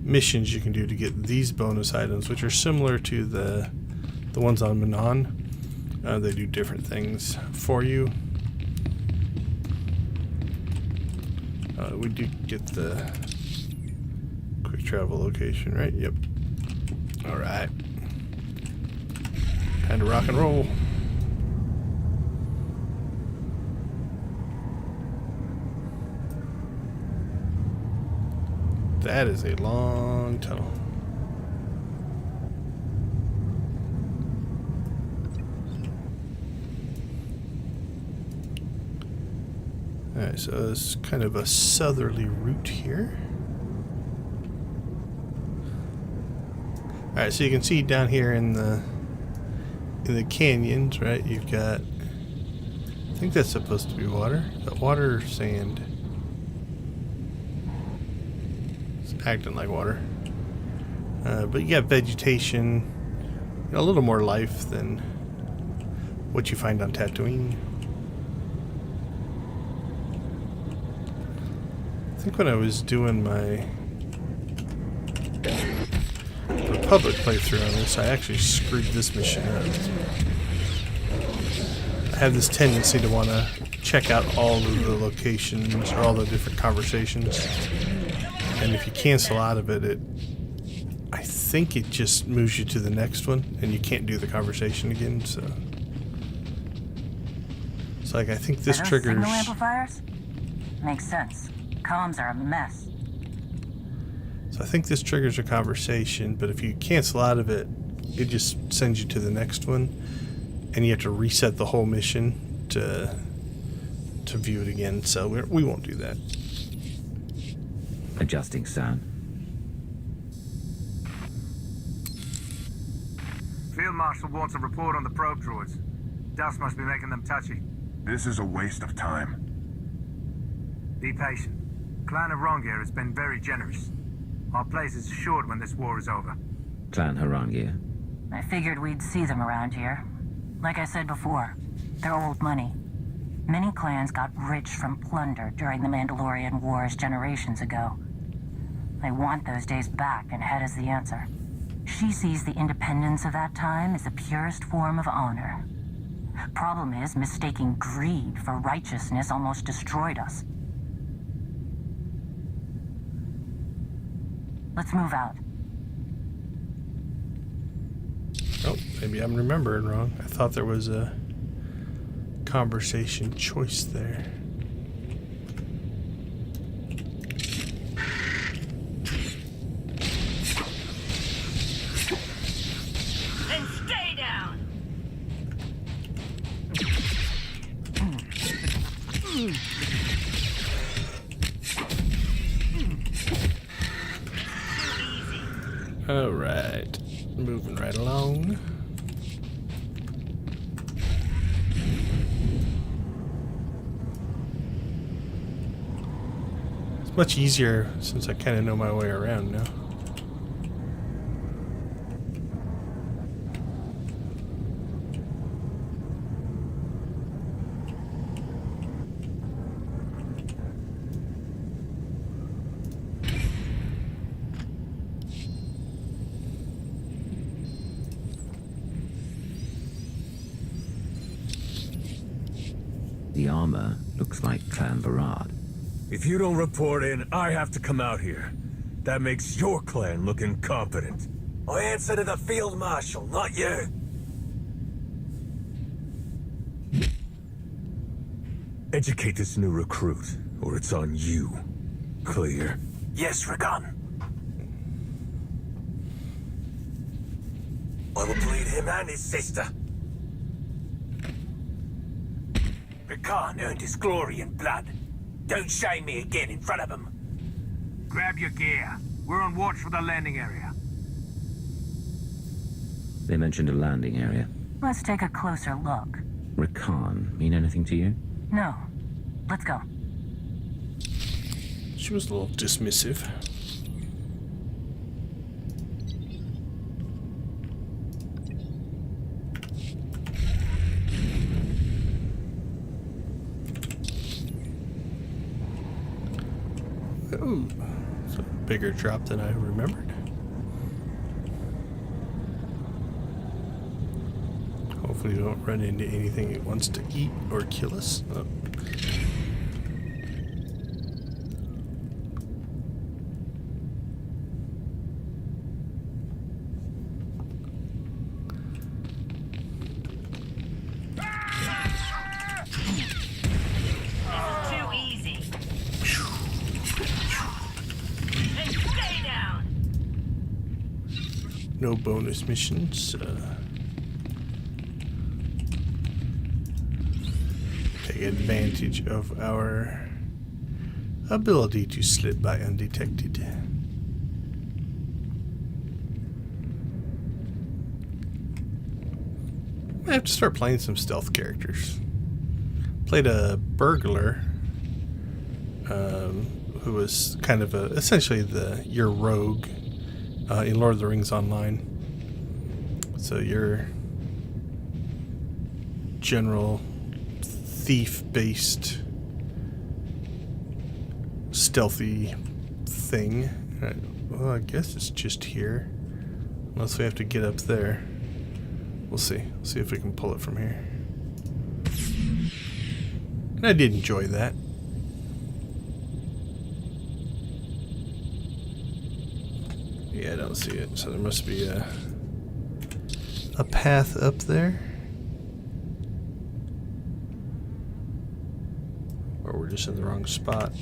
missions you can do to get these bonus items, which are similar to the ones on Manon. They do different things for you. We do get the quick travel location, right? Yep. Alright. Time to rock and roll. That is a long tunnel. Alright, so it's kind of a southerly route here. Alright, so you can see down here in the canyons, right? You've got, I think that's supposed to be water. But water or sand? It's acting like water. But you got vegetation, you know, a little more life than what you find on Tatooine. I think when I was doing my Republic playthrough on this, I actually screwed this mission up. I have this tendency to want to check out all of the locations or all the different conversations, and if you cancel out of it, I think it just moves you to the next one, and you can't do the conversation again. So it's like I think this triggers. Signal amplifiers? Makes sense. Comms are a mess. So I think this triggers a conversation, but if you cancel out of it, it just sends you to the next one, and you have to reset the whole mission to view it again. So we won't do that. Adjusting sound. Field Marshal wants a report on the probe droids. Dust must be making them touchy. This is a waste of time. Be patient. Clan Harangia has been very generous. Our place is assured when this war is over. Clan Harangia. I figured we'd see them around here. Like I said before, they're old money. Many clans got rich from plunder during the Mandalorian Wars generations ago. They want those days back, and Het is the answer. She sees the independence of that time as the purest form of honor. Problem is, mistaking greed for righteousness almost destroyed us. Let's move out. Oh, maybe I'm remembering wrong. I thought there was a conversation choice there. Then stay down! Alright, moving right along. It's much easier since I kind of know my way around now. The armor looks like Clan Varad. If you don't report in, I have to come out here. That makes your clan look incompetent. I answer to the Field Marshal, not you. Educate this new recruit, or it's on you. Clear? Yes, Ragan. I will bleed him and his sister. Rakan earned his glory in blood. Don't shame me again in front of him. Grab your gear. We're on watch for the landing area. They mentioned a landing area. Let's take a closer look. Rakan mean anything to you? No. Let's go. She was a little dismissive. Ooh, it's a bigger drop than I remembered. Hopefully we don't run into anything that wants to eat or kill us. Oh. No bonus missions. Take advantage of our ability to slip by undetected. I have to start playing some stealth characters. Played a burglar who was kind of essentially your rogue in Lord of the Rings Online. So your general thief-based stealthy thing. Well, I guess it's just here. Unless we have to get up there. We'll see. See if we can pull it from here. And I did enjoy that. Yeah, I don't see it. So there must be a path up there. Or we're just in the wrong spot.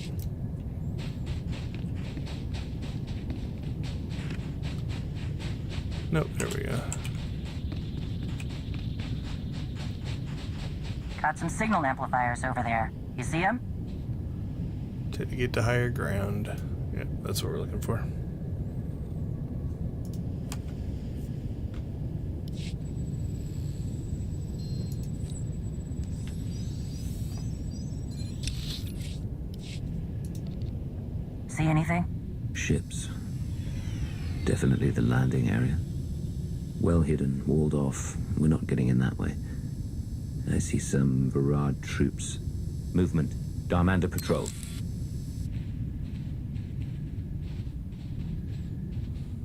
Nope, there we go. Got some signal amplifiers over there. You see them? To get to higher ground. Yeah, that's what we're looking for. See anything? Ships. Definitely the landing area. Well hidden, walled off. We're not getting in that way. I see some Varad troops. Movement. Darmander patrol.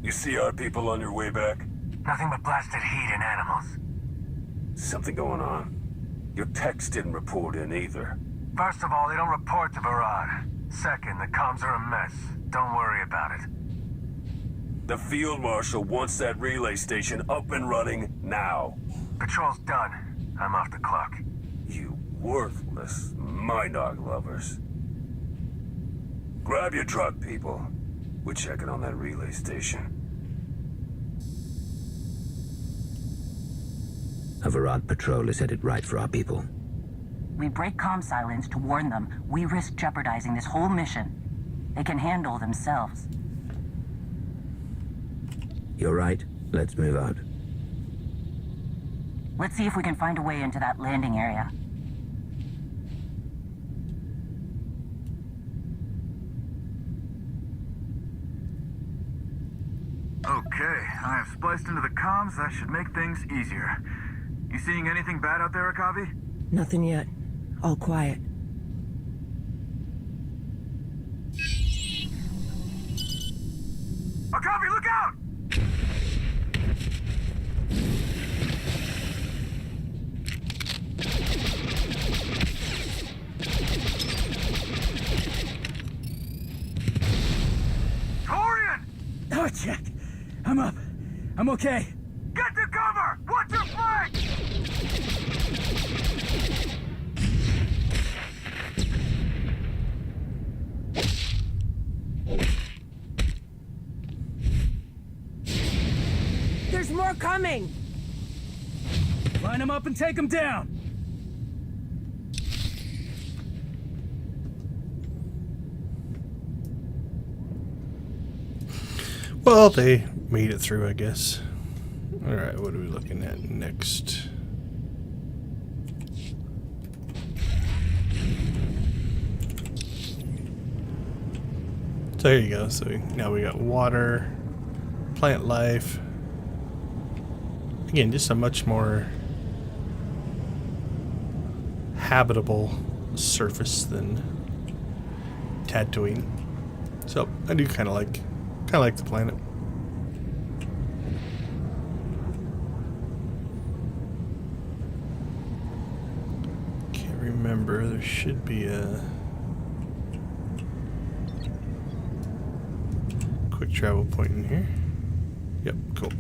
You see our people on your way back? Nothing but blasted heat and animals. Something going on. Your techs didn't report in either. First of all, they don't report to Varad. Second, the comms are a mess. Don't worry about it. The Field Marshal wants that relay station up and running now. Patrol's done. I'm off the clock. You worthless Minarch lovers. Grab your truck, people. We're checking on that relay station. A Varad patrol is headed right for our people. We break comm silence to warn them. We risk jeopardizing this whole mission. They can handle themselves. You're right. Let's move out. Let's see if we can find a way into that landing area. Okay, I have spliced into the comms. That should make things easier. You seeing anything bad out there, Akavi? Nothing yet. All quiet. Akavi, look out! Torian! Oh, check. I'm up. I'm okay. Get to cover! Watch your flank! There's more coming! Line them up and take them down. Well, they made it through, I guess. Alright, what are we looking at next? So there you go. So now we got water, plant life. Again, just a much more habitable surface than Tatooine. So I do kind of like the planet. Can't remember. There should be a quick travel point in here. Yep, cool.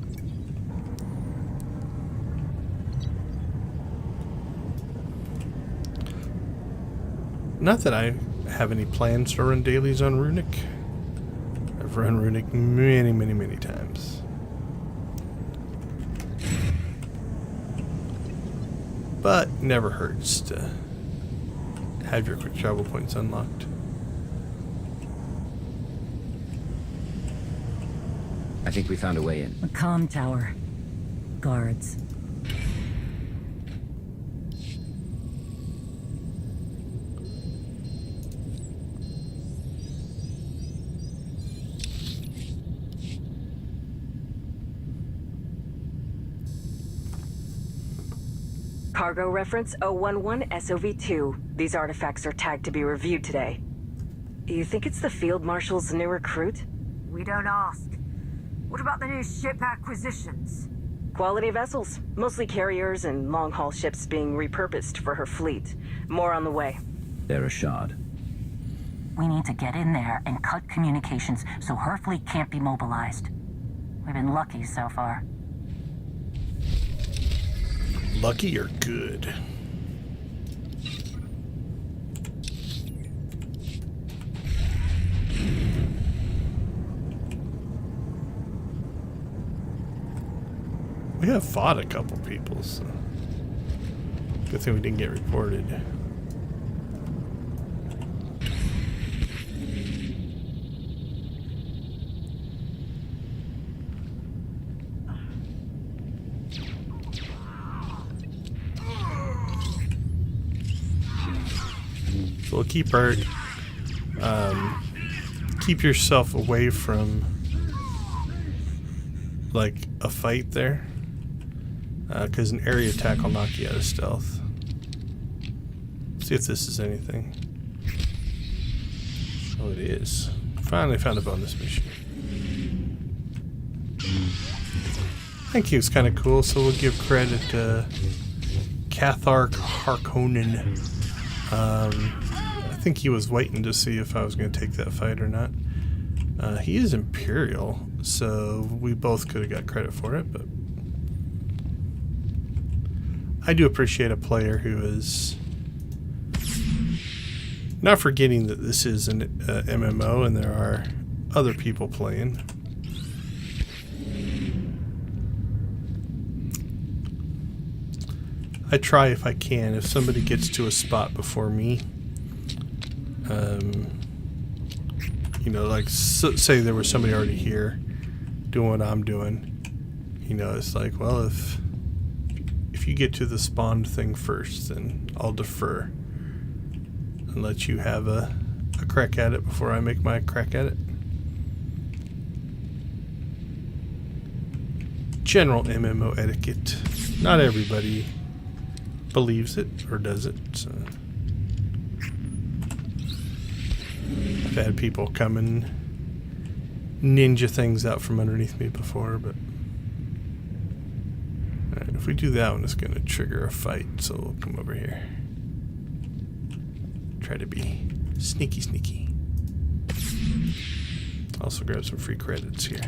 Not that I have any plans to run dailies on Runic. I've run Runic many times. But never hurts to have your quick travel points unlocked. I think we found a way in. A comm tower. Guards. Cargo reference 011 SOV2. These artifacts are tagged to be reviewed today. You think it's the Field Marshal's new recruit? We don't ask. What about the new ship acquisitions? Quality vessels, mostly carriers and long-haul ships being repurposed for her fleet. More on the way. They're a shard. We need to get in there and cut communications so her fleet can't be mobilized. We've been lucky so far. Lucky or good? We have fought a couple people, so good thing we didn't get reported. So we'll keep our keep yourself away from like a fight there, because an area attack will knock you out of stealth. See if this is anything. Oh, it is. Finally found a bonus mission. I think he was kind of cool, so we'll give credit to Cathar Harkonnen. I think he was waiting to see if I was going to take that fight or not. He is Imperial, so we both could have got credit for it, but I do appreciate a player who is not forgetting that this is an MMO and there are other people playing. I try if I can. If somebody gets to a spot before me, you know, like say there was somebody already here doing what I'm doing, you know, it's like, well, if you get to the spawned thing first, then I'll defer and let you have a crack at it before I make my crack at it. General MMO etiquette. Not everybody believes it or does it, so I've had people come and ninja things out from underneath me before, but alright, if we do that one, it's going to trigger a fight, so we'll come over here. Try to be sneaky. Also grab some free credits here.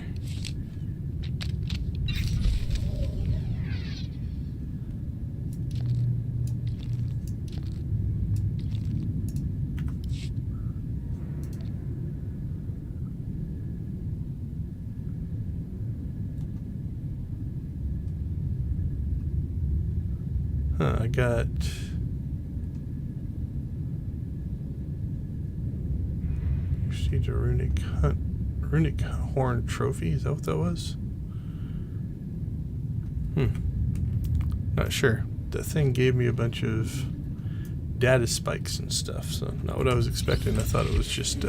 I got received a runic horn trophy. Is that what that was? Not sure. The thing gave me a bunch of data spikes and stuff, so not what I was expecting. I thought it was just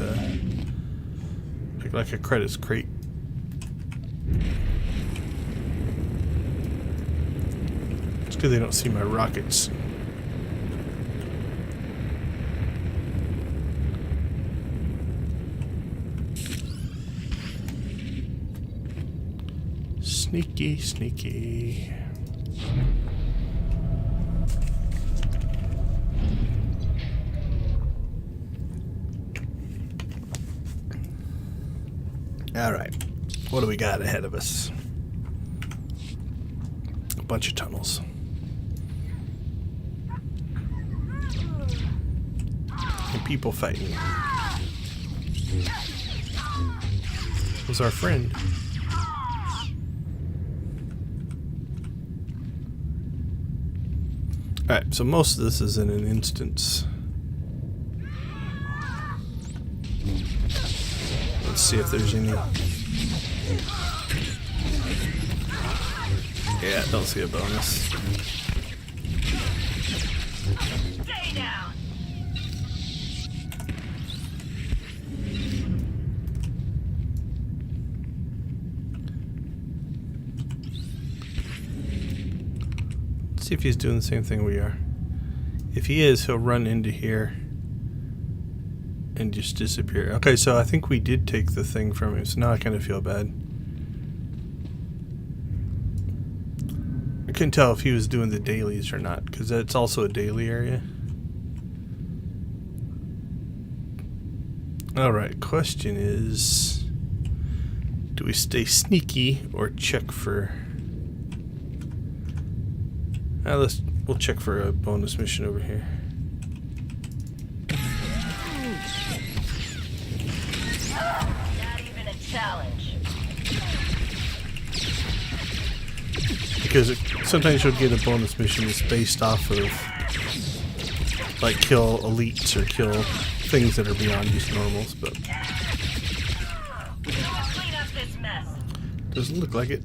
like a credits crate. It's good they don't see my rockets. Sneaky, sneaky. Alright, what do we got ahead of us? A bunch of tunnels. And people fighting. Was our friend. Alright, so most of this is in an instance. Let's see if there's any. Yeah, don't see a bonus. Stay down. Let's see if he's doing the same thing we are. If he is, he'll run into here and just disappear. Okay, so I think we did take the thing from him, so now I kind of feel bad. I couldn't tell if he was doing the dailies or not, because that's also a daily area. Alright, question is, do we stay sneaky or check for... we'll check for a bonus mission over here. Not even a challenge. Because sometimes you'll get a bonus mission that's based off of, like, kill elites or kill things that are beyond just normals, but Clean up this mess. doesn't look like it.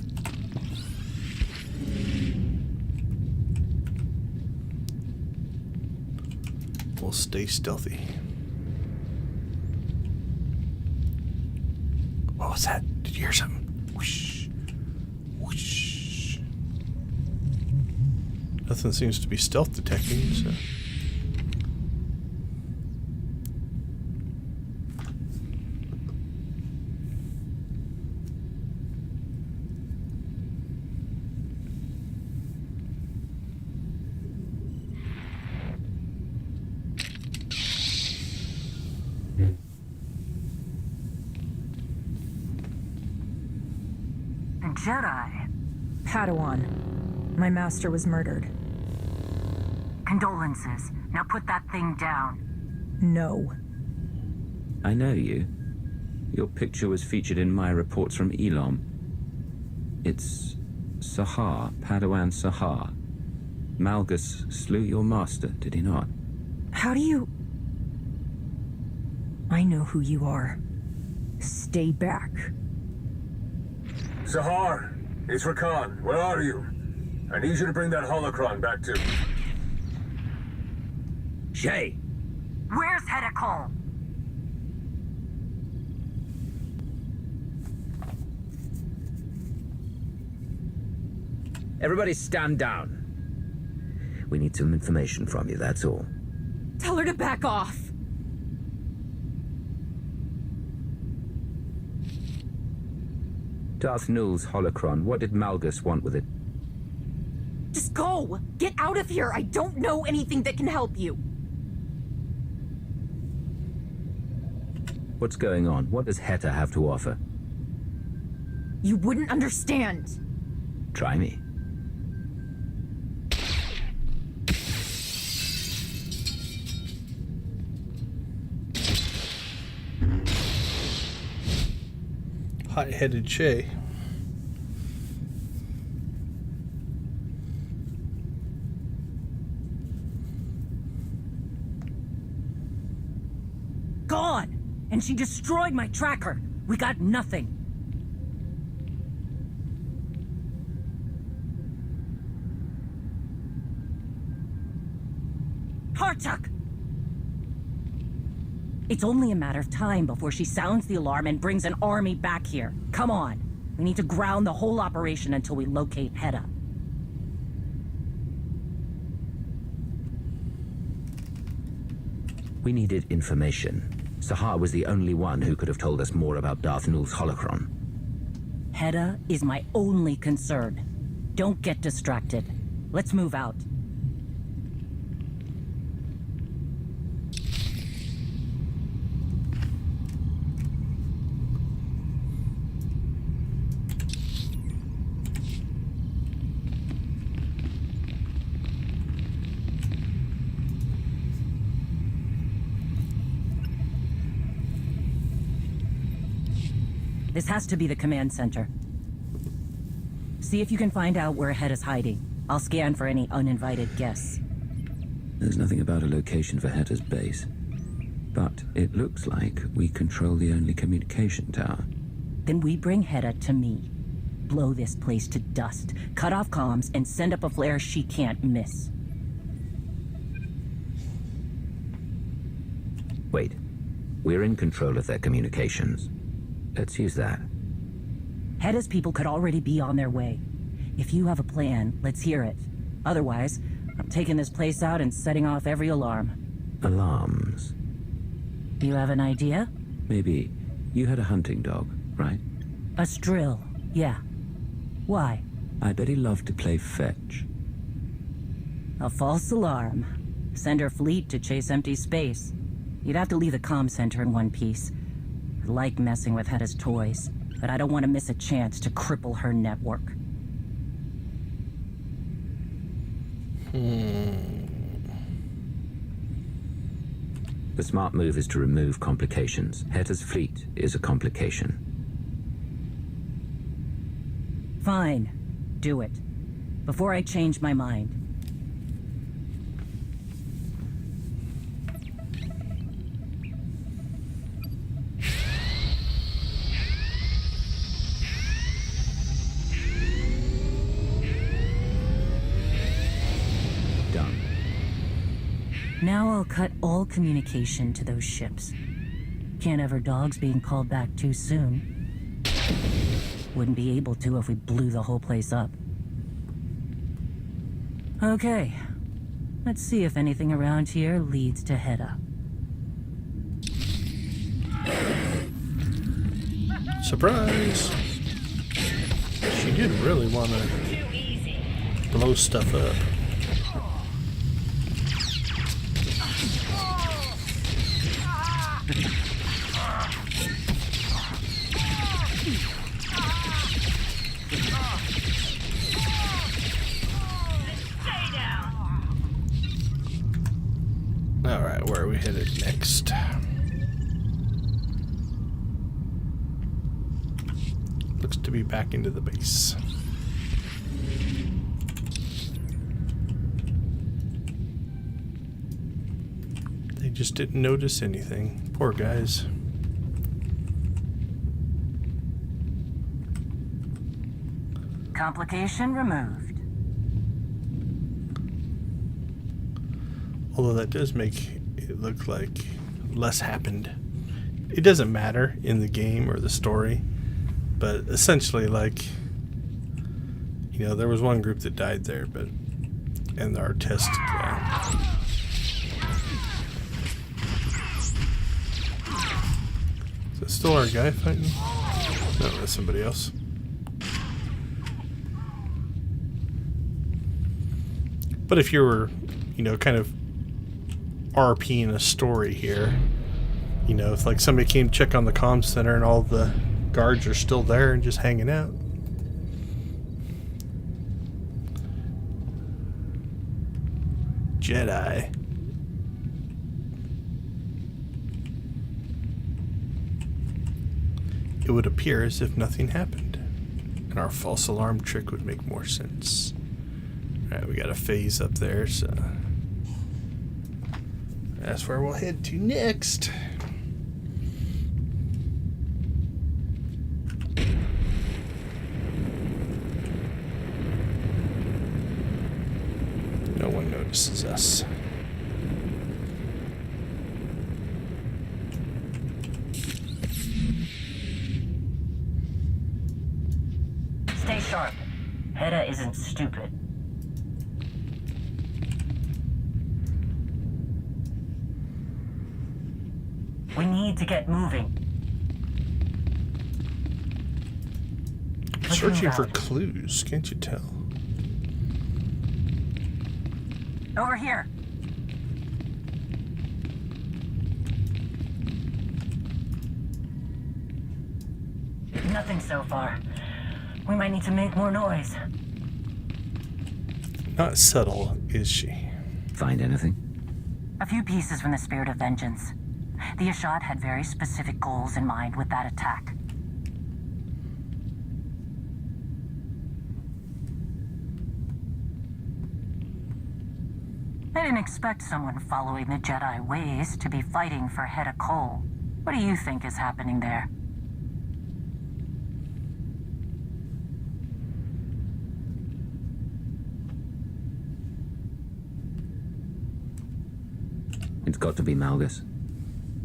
We'll stay stealthy. What was that? Did you hear something? Whoosh. Whoosh. Nothing seems to be stealth detecting, so. Jedi. Padawan. My master was murdered. Condolences. Now put that thing down. No. I know you. Your picture was featured in my reports from Elam. It's Sahar, Padawan Sahar. Malgus slew your master, did he not? How do you... I know who you are. Stay back. Sahar, it's Rakan. Where are you? I need you to bring that holocron back to me. Shay! Where's Hedekol? Everybody stand down. We need some information from you, that's all. Tell her to back off. Darth Nul's holocron, what did Malgus want with it? Just go! Get out of here! I don't know anything that can help you! What's going on? What does Heta have to offer? You wouldn't understand. Try me. Hot-headed Shay. Gone! And she destroyed my tracker. We got nothing. Harchuk! It's only a matter of time before she sounds the alarm and brings an army back here. Come on. We need to ground the whole operation until we locate Heta. We needed information. Sahar was the only one who could have told us more about Darth Nul's holocron. Hedda is my only concern. Don't get distracted. Let's move out. This has to be the command center. See if you can find out where Hedda's hiding. I'll scan for any uninvited guests. There's nothing about a location for Hedda's base. But it looks like we control the only communication tower. Then we bring Hedda to me. Blow this place to dust, cut off comms, and send up a flare she can't miss. Wait. We're in control of their communications. Let's use that. Hedda's people could already be on their way. If you have a plan, let's hear it. Otherwise, I'm taking this place out and setting off every alarm. Alarms. You have an idea? Maybe you had a hunting dog, right? A strill, yeah. Why? I bet he loved to play fetch. A false alarm. Send her fleet to chase empty space. You'd have to leave the comm center in one piece. I like messing with Hedda's toys, but I don't want to miss a chance to cripple her network. The smart move is to remove complications. Hedda's fleet is a complication. Fine. Do it. Before I change my mind. Now I'll cut all communication to those ships. Can't have her dogs being called back too soon. Wouldn't be able to if we blew the whole place up. Okay. Let's see if anything around here leads to Hedda. Surprise! She did really want to blow stuff up. Alright, where are we headed next? Looks to be back into the base. They just didn't notice anything. Poor guys. Complication removed. Although that does make it look like less happened. It doesn't matter in the game or the story, but essentially, like, you know, there was one group that died there, but in our test. Is that still our guy fighting? No, that's somebody else. But if you were, you know, kind of RP in a story here, you know, if like somebody came to check on the comm center and all the guards are still there and just hanging out. Jedi. It would appear as if nothing happened, and our false alarm trick would make more sense. Alright, we got a phase up there, so that's where we'll head to next. No one notices us. Stay sharp. Hedda isn't stupid. We need to get moving. Searching for clues, can't you tell? Over here. Nothing so far. We might need to make more noise. Not subtle, is she? Find anything? A few pieces from the Spirit of Vengeance. The Ashad had very specific goals in mind with that attack. I didn't expect someone following the Jedi ways to be fighting for Hedda Cole. What do you think is happening there? It's got to be Malgus.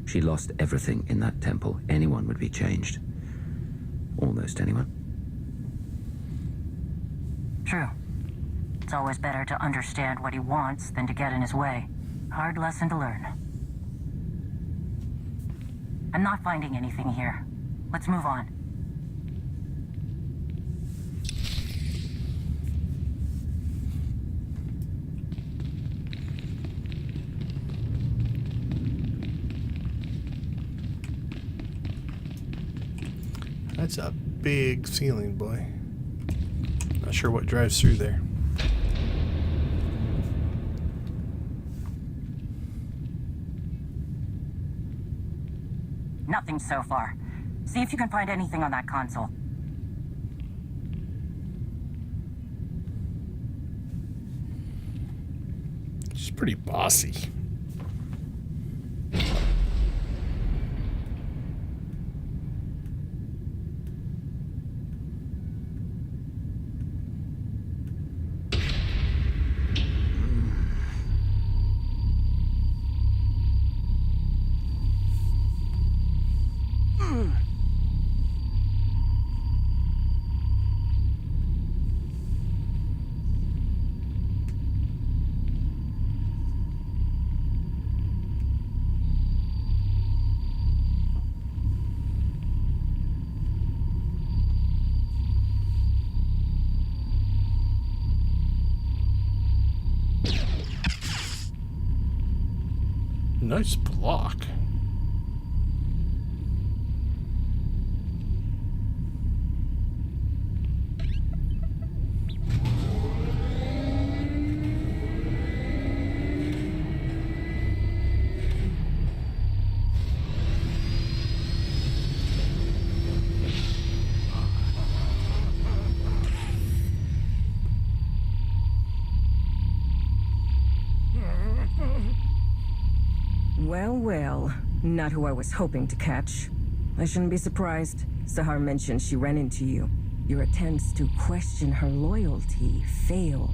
She lost everything in that temple. Anyone would be changed. Almost anyone. True. It's always better to understand what he wants than to get in his way. Hard lesson to learn. I'm not finding anything here. Let's move on. That's a big ceiling, boy. Not sure what drives through there. Nothing so far. See if you can find anything on that console. She's pretty bossy. Nice block. Well, well. Not who I was hoping to catch. I shouldn't be surprised. Sahar mentioned she ran into you. Your attempts to question her loyalty failed.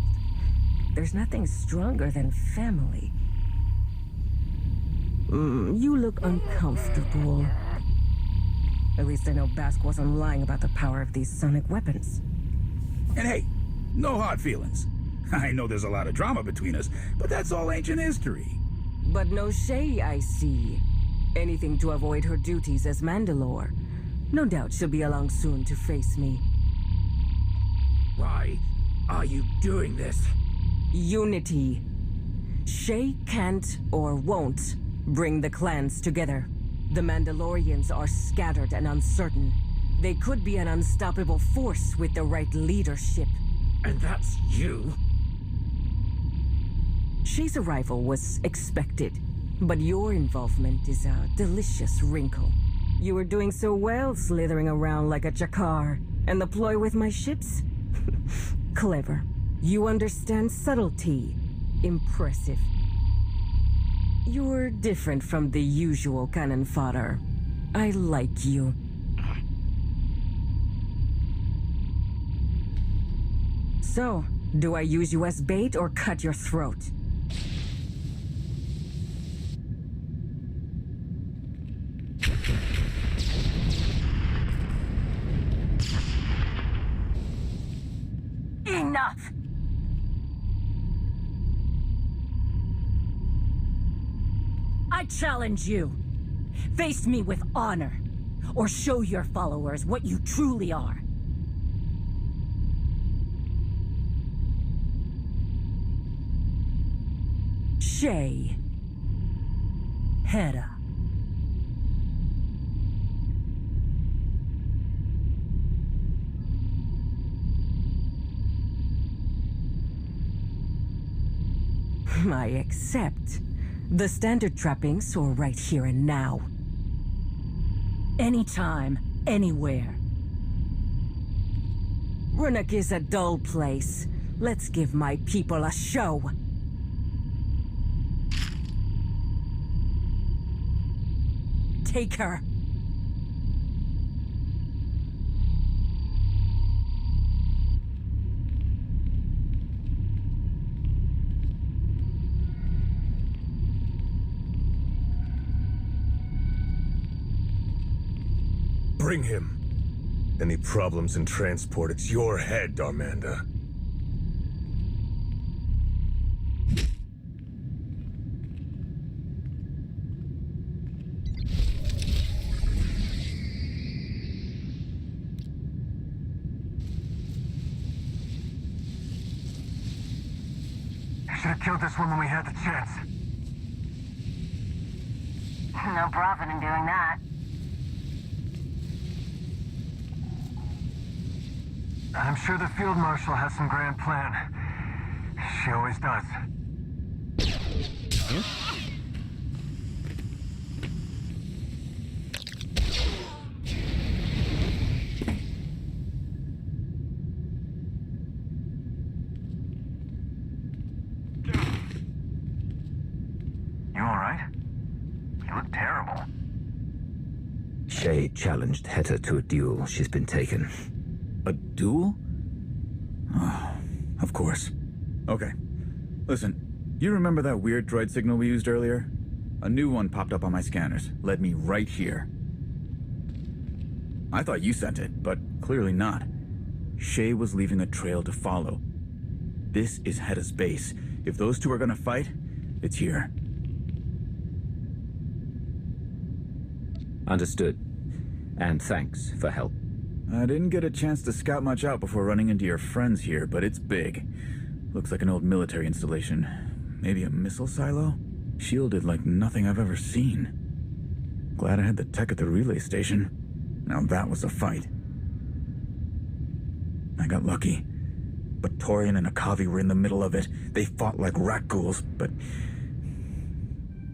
There's nothing stronger than family. You look uncomfortable. At least I know Bask wasn't lying about the power of these sonic weapons. And hey, no hard feelings. I know there's a lot of drama between us, but that's all ancient history. But no Shay, I see. Anything to avoid her duties as Mandalore. No doubt she'll be along soon to face me. Why are you doing this? Unity. Shay can't or won't bring the clans together. The Mandalorians are scattered and uncertain. They could be an unstoppable force with the right leadership. And that's you? Shay's arrival was expected, but your involvement is a delicious wrinkle. You were doing so well slithering around like a Jakar, and the ploy with my ships? Clever. You understand subtlety. Impressive. You're different from the usual cannon fodder. I like you. So, do I use you as bait or cut your throat? Enough! I challenge you. Face me with honor, or show your followers what you truly are. Shay. Hedda. I accept. The standard trappings are right here and now. Anytime, anywhere. Runuk is a dull place. Let's give my people a show. Take her. Bring him. Any problems in transport, it's your head, Darmanda. Should have killed this one when we had the chance. No profit in doing that. I'm sure the Field Marshal has some grand plan. She always does. You alright? You look terrible. Shay challenged Hedda to a duel. She's been taken. A duel? Oh, of course. Okay. Listen, you remember that weird droid signal we used earlier? A new one popped up on my scanners, led me right here. I thought you sent it, but clearly not. Shay was leaving a trail to follow. This is Hedda's base. If those two are gonna fight, it's here. Understood. And thanks for help. I didn't get a chance to scout much out before running into your friends here, but it's big. Looks like an old military installation. Maybe a missile silo? Shielded like nothing I've ever seen. Glad I had the tech at the relay station. Now that was a fight. I got lucky. But Torian and Akavi were in the middle of it. They fought like rat ghouls, but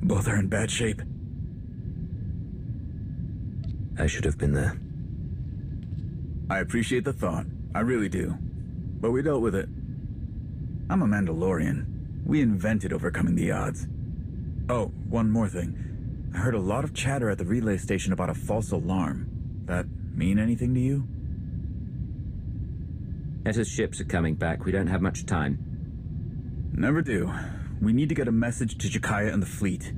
both are in bad shape. I should have been there. I appreciate the thought. I really do. But we dealt with it. I'm a Mandalorian. We invented overcoming the odds. Oh, one more thing. I heard a lot of chatter at the relay station about a false alarm. That mean anything to you? Hedda's ships are coming back. We don't have much time. Never do. We need to get a message to Jakaya and the fleet.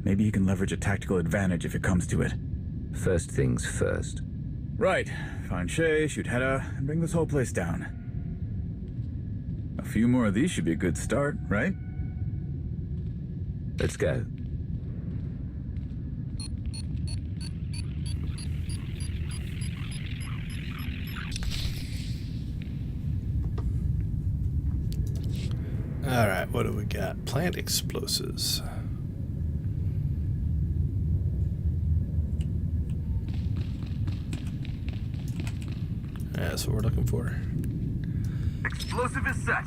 Maybe you can leverage a tactical advantage if it comes to it. First things first. Right. Find Shay, shoot Hedda, and bring this whole place down. A few more of these should be a good start, right? Let's go. Alright, what do we got? Plant explosives. That's what we're looking for. Explosive is set.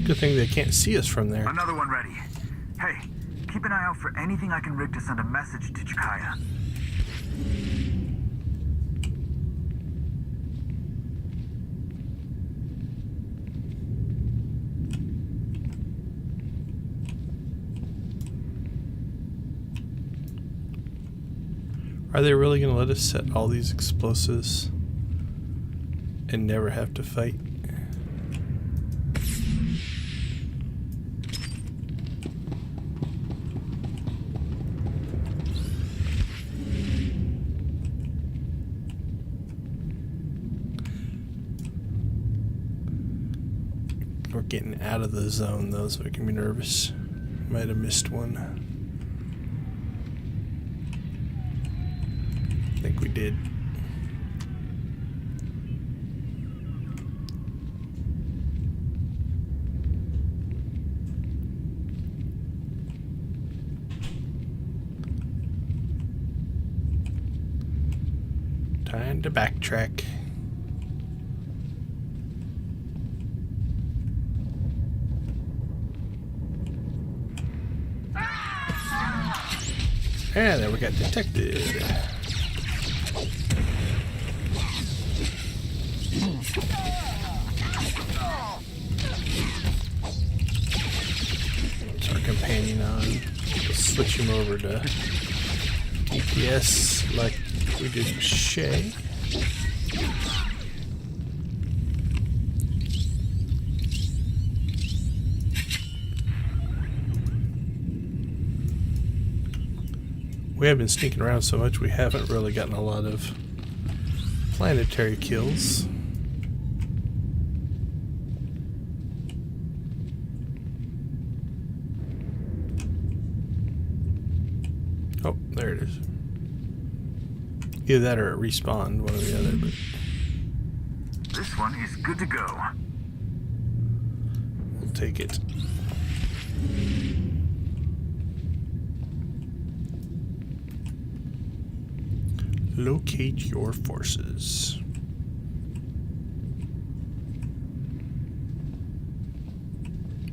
Good thing they can't see us from there. Another one ready. Hey, keep an eye out for anything I can rig to send a message to Jakaya. Are they really going to let us set all these explosives and never have to fight? getting out of the zone, though, so it can be nervous. Might have missed one. I think we did. Time to backtrack. And there we got detected. It's our companion on. We'll switch him over to DPS like we did with Shay. We have been sneaking around so much we haven't really gotten a lot of planetary kills. Oh, there it is. Either that or it respawned, one or the other, but this one is good to go. We'll take it. Locate your forces.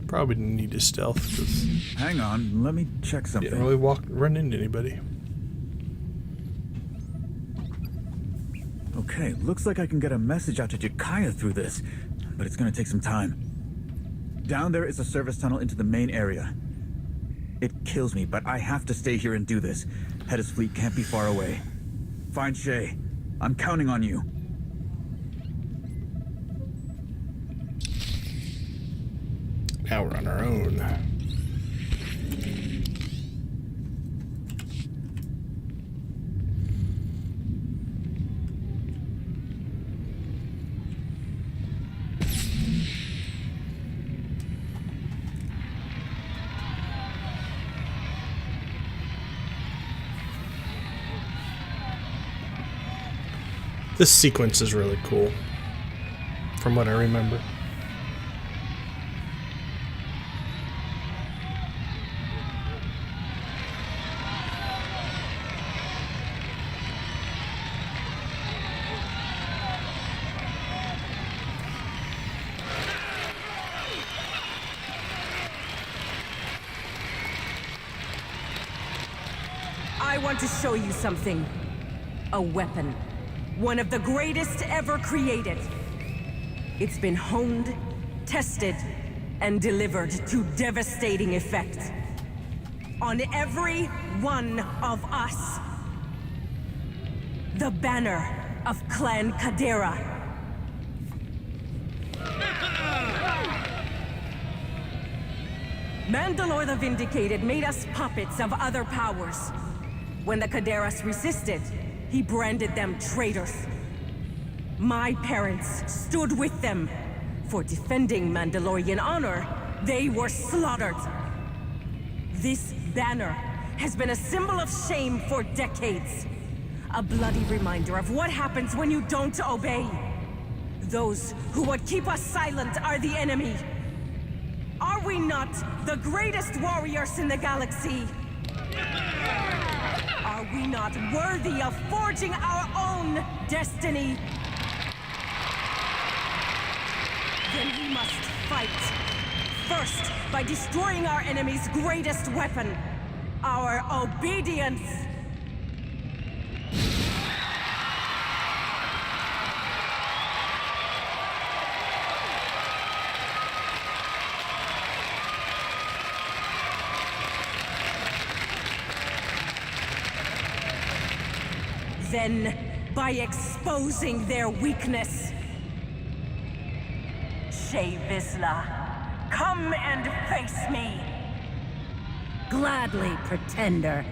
Probably didn't need to stealth. Hang on, let me check something. Didn't really run into anybody. Okay, looks like I can get a message out to Jakaya through this, but it's gonna take some time. Down there is a service tunnel into the main area. It kills me, but I have to stay here and do this. Hedda's fleet can't be far away. Find Shay. I'm counting on you. Now we're on our own. This sequence is really cool, from what I remember. I want to show you something. A weapon. One of the greatest ever created. It's been honed, tested, and delivered to devastating effect. On every one of us. The banner of Clan Kadera. Mandalore the Vindicated made us puppets of other powers. When the Kaderas resisted, he branded them traitors. My parents stood with them. For defending Mandalorian honor, they were slaughtered. This banner has been a symbol of shame for decades. A bloody reminder of what happens when you don't obey. Those who would keep us silent are the enemy. Are we not the greatest warriors in the galaxy? Are we not worthy of forging our own destiny? Then we must fight. First, by destroying our enemy's greatest weapon, our obedience. Then, by exposing their weakness. Shay Vizsla, come and face me. Gladly, Pretender.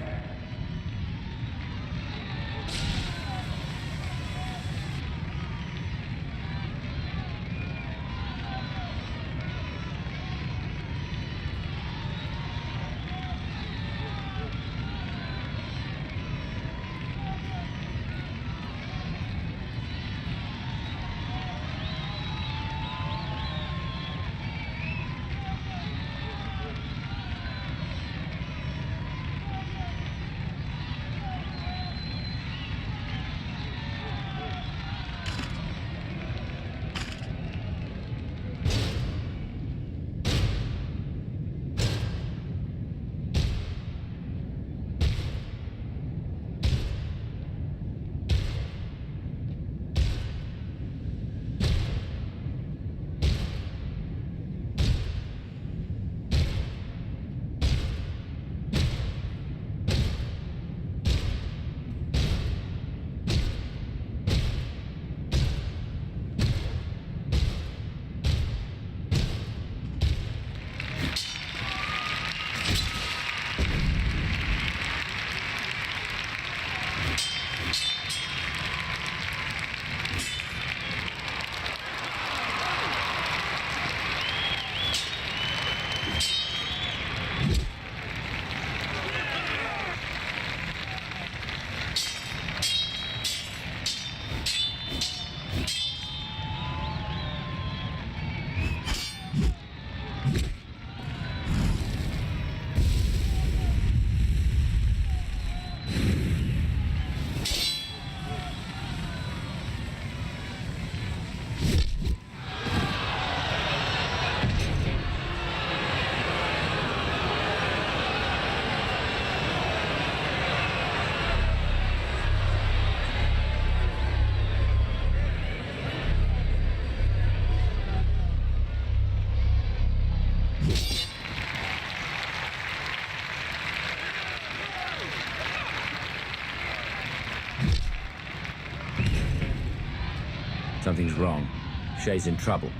Something's wrong. Shay's in trouble.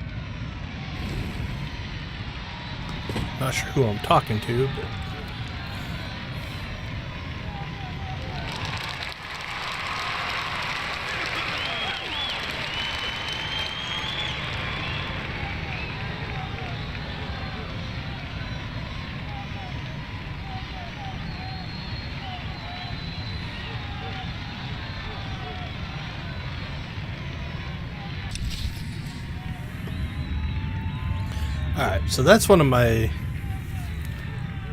Not sure who I'm talking to, but... Alright, so that's one of my...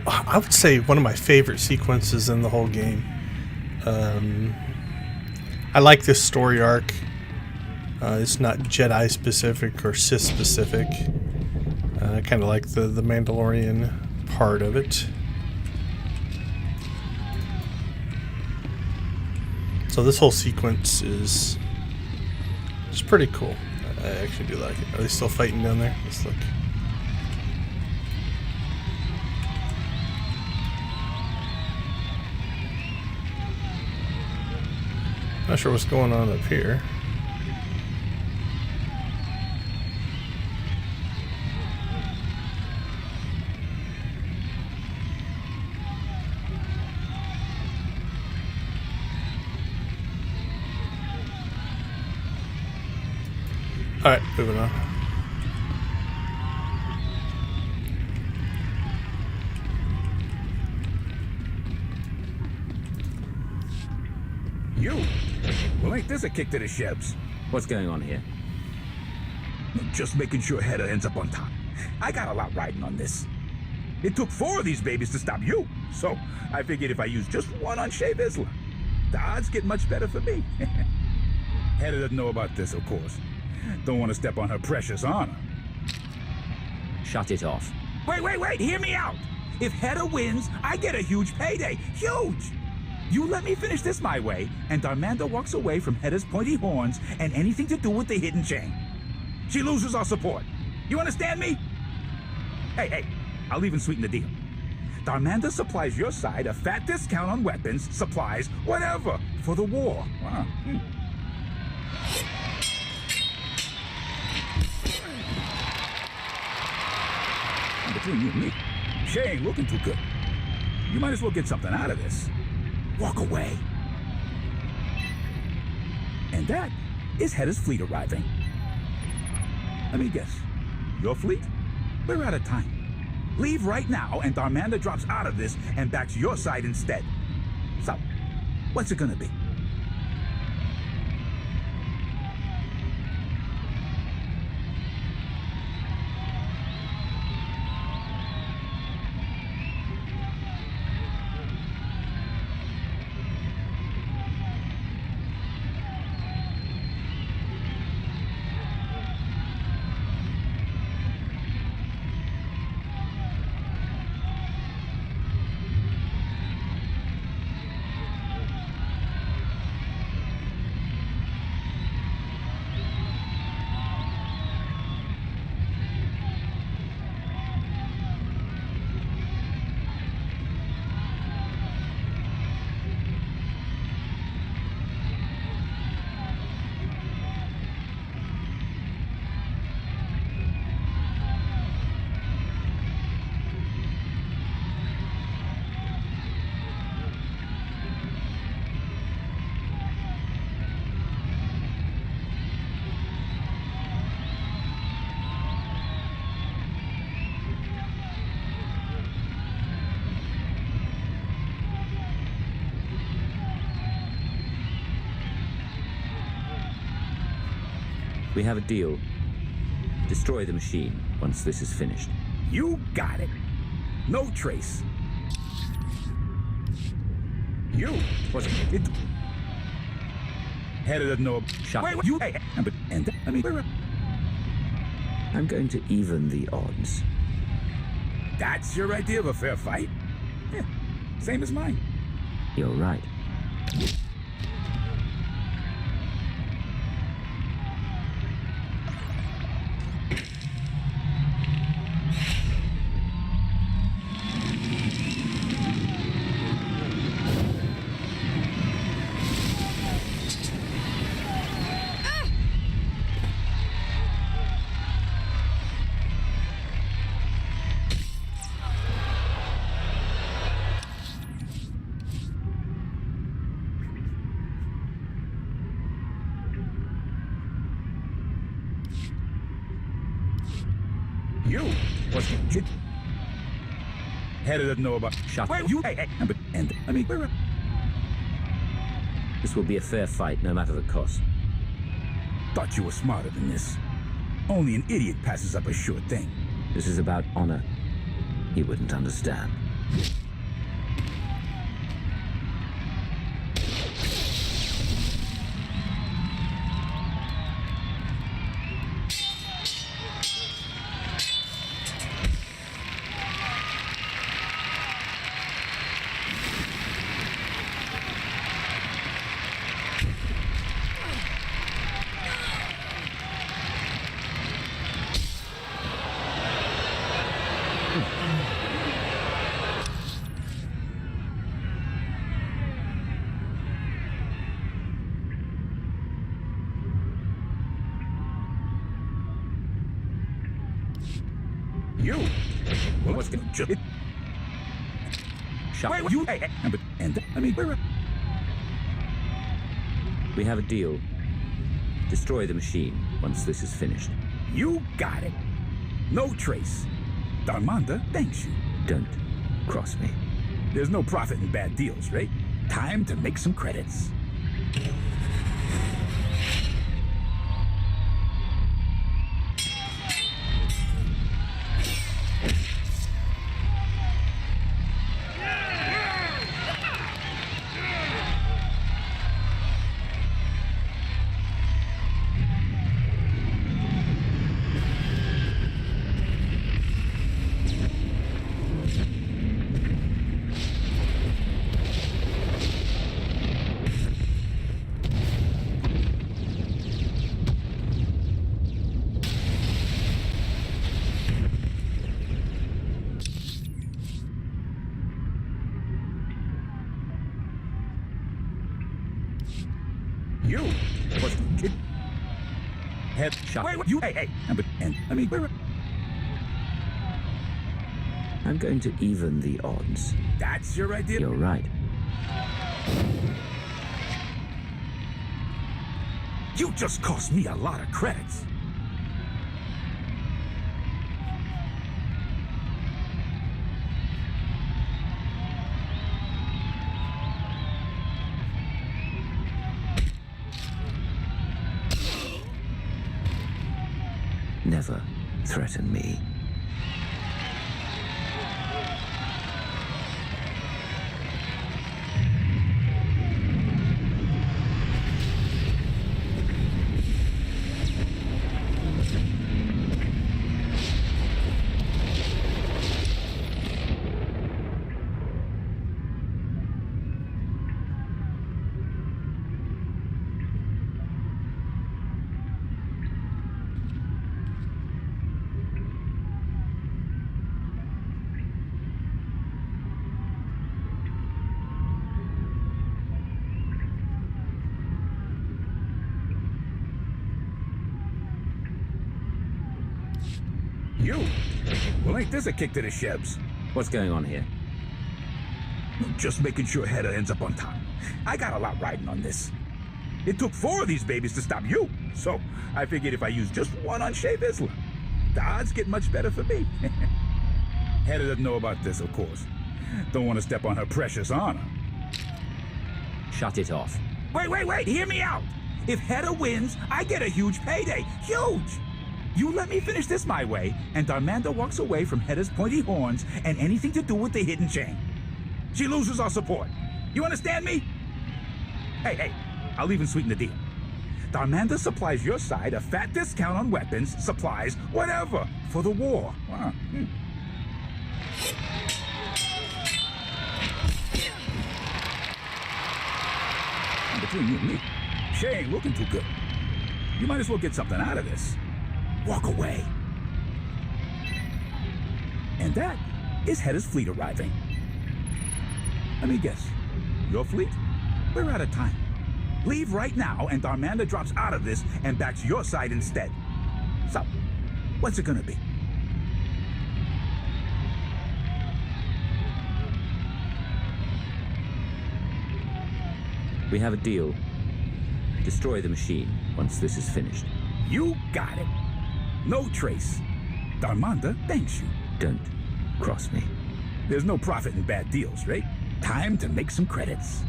I would say one of my favorite sequences in the whole game. I like this story arc. It's not Jedi specific or Sith specific. I kind of like the Mandalorian part of it. So this whole sequence is pretty cool. I actually do like it. Are they still fighting down there? Let's look. Not sure what's going on up here. Alright, moving on. You? Well, ain't this a kick to the shibs? What's going on here? Just making sure Hedda ends up on top. I got a lot riding on this. It took 4 of these babies to stop you, so I figured if I use just one on Shae Vizsla, the odds get much better for me. Hedda doesn't know about this, of course. Don't want to step on her precious honor. Shut it off. Wait, hear me out! If Hedda wins, I get a huge payday. Huge! You let me finish this my way, and Darmanda walks away from Hedda's pointy horns and anything to do with the hidden chain. She loses our support. You understand me? Hey, I'll even sweeten the deal. Darmanda supplies your side a fat discount on weapons, supplies, whatever, for the war. Between you and me, Shae ain't looking too good. You might as well get something out of this. Walk away. And that is Hedda's fleet arriving. Let me guess. Your fleet? We're out of time. Leave right now, and Darmanda drops out of this and backs your side instead. So, what's it gonna be? We have a deal. Destroy the machine once this is finished. You got it. No trace. You? What's it? Hedda doesn't know. Shut Wait, up. you. Hey, I'm going to even the odds. That's your idea of a fair fight? Yeah, same as mine. You're right. You? What's the shit? Header doesn't know about. Shut Wait, you. Hey, and I mean, where? This will be a fair fight, no matter the cost. Thought you were smarter than this. Only an idiot passes up a sure thing. This is about honor. He wouldn't understand. You? Well, what's going to... Shut Wait, you... Hey, and I mean, where... We have a deal. Destroy the machine once this is finished. You got it. No trace. Darmanda thanks you. Don't cross me. There's no profit in bad deals, right? Time to make some credits. You? What's the kid? Head shot. Wait, you? Hey, and I mean, where? I'm going to even the odds. That's your idea? You're right. You just cost me a lot of credits. Never threaten me. You? Well, ain't this a kick to the shebs? What's going on here? Just making sure Hedda ends up on top. I got a lot riding on this. It took 4 of these babies to stop you, so I figured if I use just one on Shea Vizsla, the odds get much better for me. Hedda doesn't know about this, of course. Don't want to step on her precious honor. Shut it off. Wait, hear me out! If Hedda wins, I get a huge payday. Huge! You let me finish this my way, and Darmanda walks away from Hedda's pointy horns and anything to do with the hidden chain. She loses our support. You understand me? Hey, I'll even sweeten the deal. Darmanda supplies your side a fat discount on weapons, supplies, whatever, for the war. Wow. Between you and me, Shay ain't looking too good. You might as well get something out of this. Walk away. And that is Hedda's fleet arriving. Let me guess. Your fleet? We're out of time. Leave right now, and Darmanda drops out of this and backs your side instead. So, what's it gonna be? We have a deal. Destroy the machine once this is finished. You got it. No trace. Darmanda thanks you. Don't cross me. There's no profit in bad deals, right? Time to make some credits.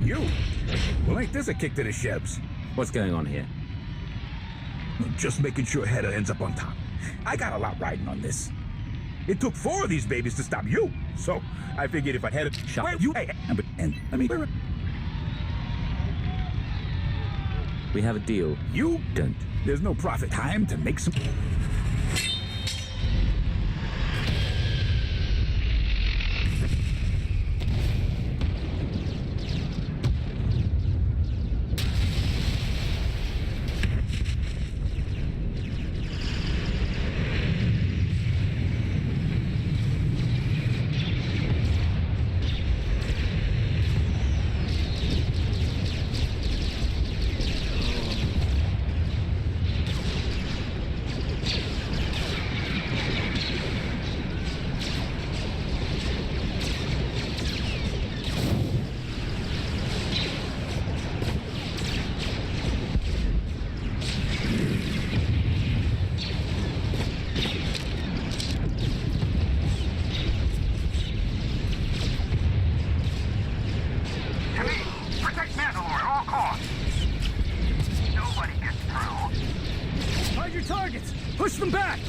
You? Well, ain't this a kick to the shebs? What's going on here? Just making sure Hedda ends up on top. I got a lot riding on this. It took 4 of these babies to stop you, so I figured if I had a shot, you. We have a deal. You don't. There's no profit. Time to make some. Push them back!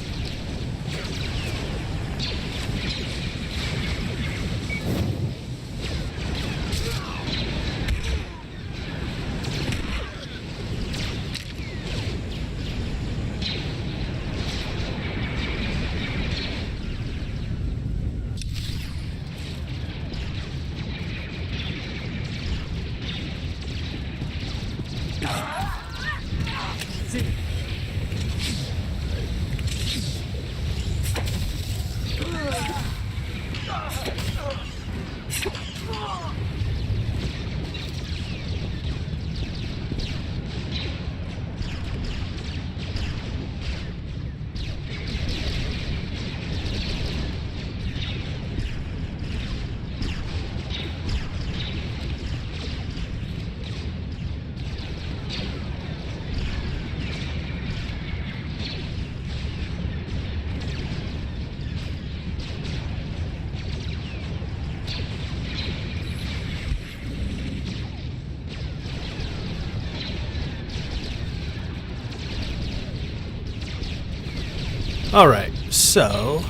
Alright, so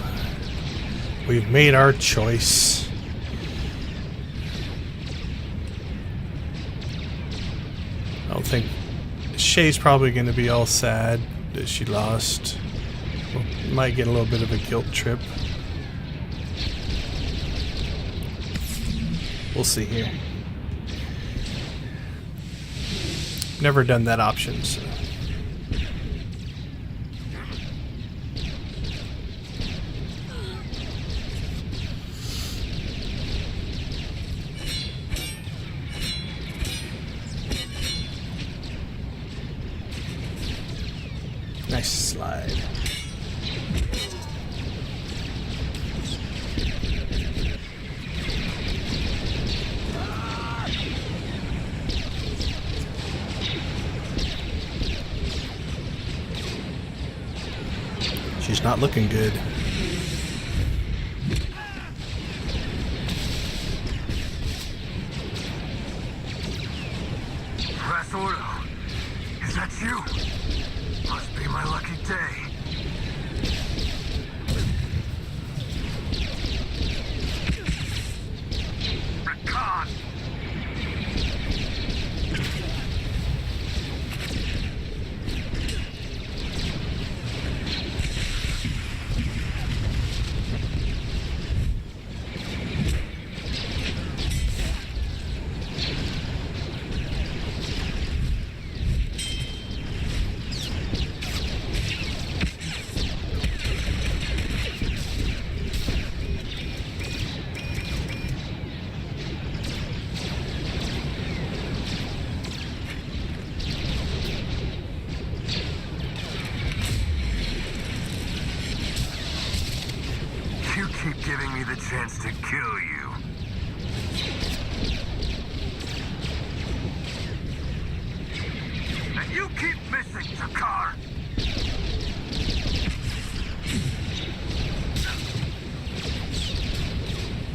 we've made our choice. I don't think Shay's probably going to be all sad that she lost. Might get a little bit of a guilt trip. We'll see here. Never done that option, so. Nice slide. Emperor's not looking good. Ordo, is that you? Must be my lucky day. Recon! Keep giving me the chance to kill you. And you keep missing, Takar!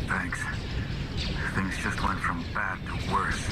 Thanks. Things just went from bad to worse.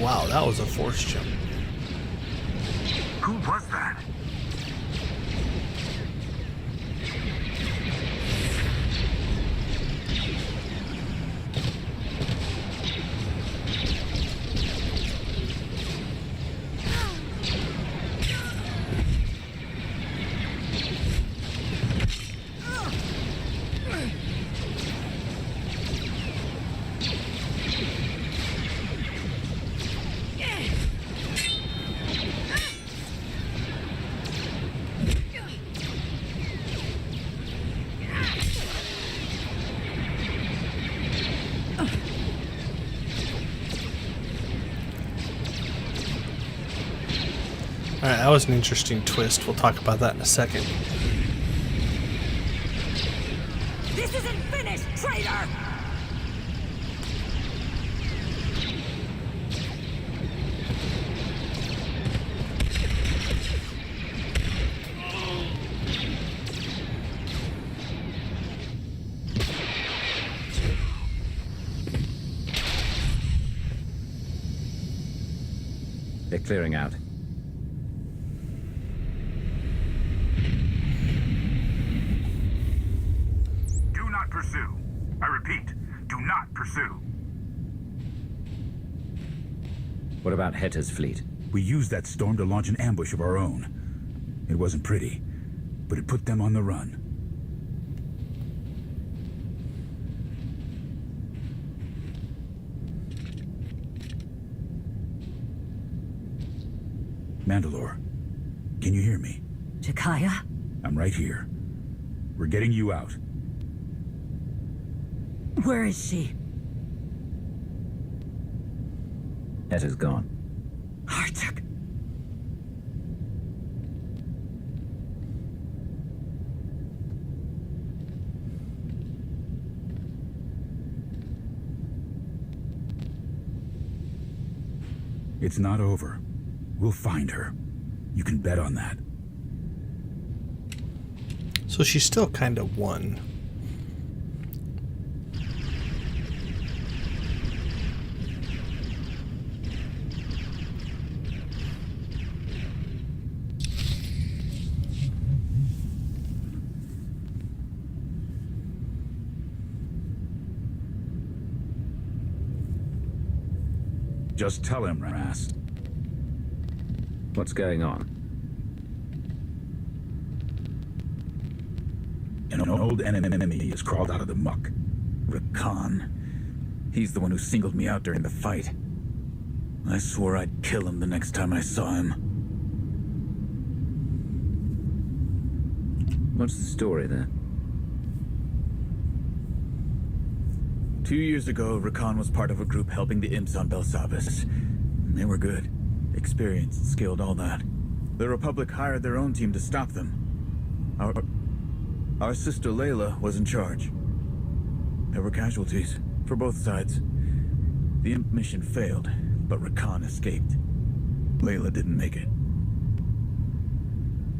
Wow, that was a force jump. Who was that? Alright, that was an interesting twist. We'll talk about that in a second. This isn't finished, traitor! They're clearing out. Do not pursue. I repeat, do not pursue. What about Hetter's fleet? We used that storm to launch an ambush of our own. It wasn't pretty, but it put them on the run. Mandalore, can you hear me? Jakaya? I'm right here. We're getting you out. Where is she? Hetter's gone. Artuk. It's not over. We'll find her. You can bet on that. So she's still kind of won. Just tell him, Rast. What's going on? An old enemy has crawled out of the muck. Rakan. He's the one who singled me out during the fight. I swore I'd kill him the next time I saw him. What's the story there? 2 years ago, Rakan was part of a group helping the imps on Belsavis. They were good. Experienced, skilled, all that. The Republic hired their own team to stop them. Our sister Layla was in charge. There were casualties, for both sides. The imp mission failed, but Rakan escaped. Layla didn't make it.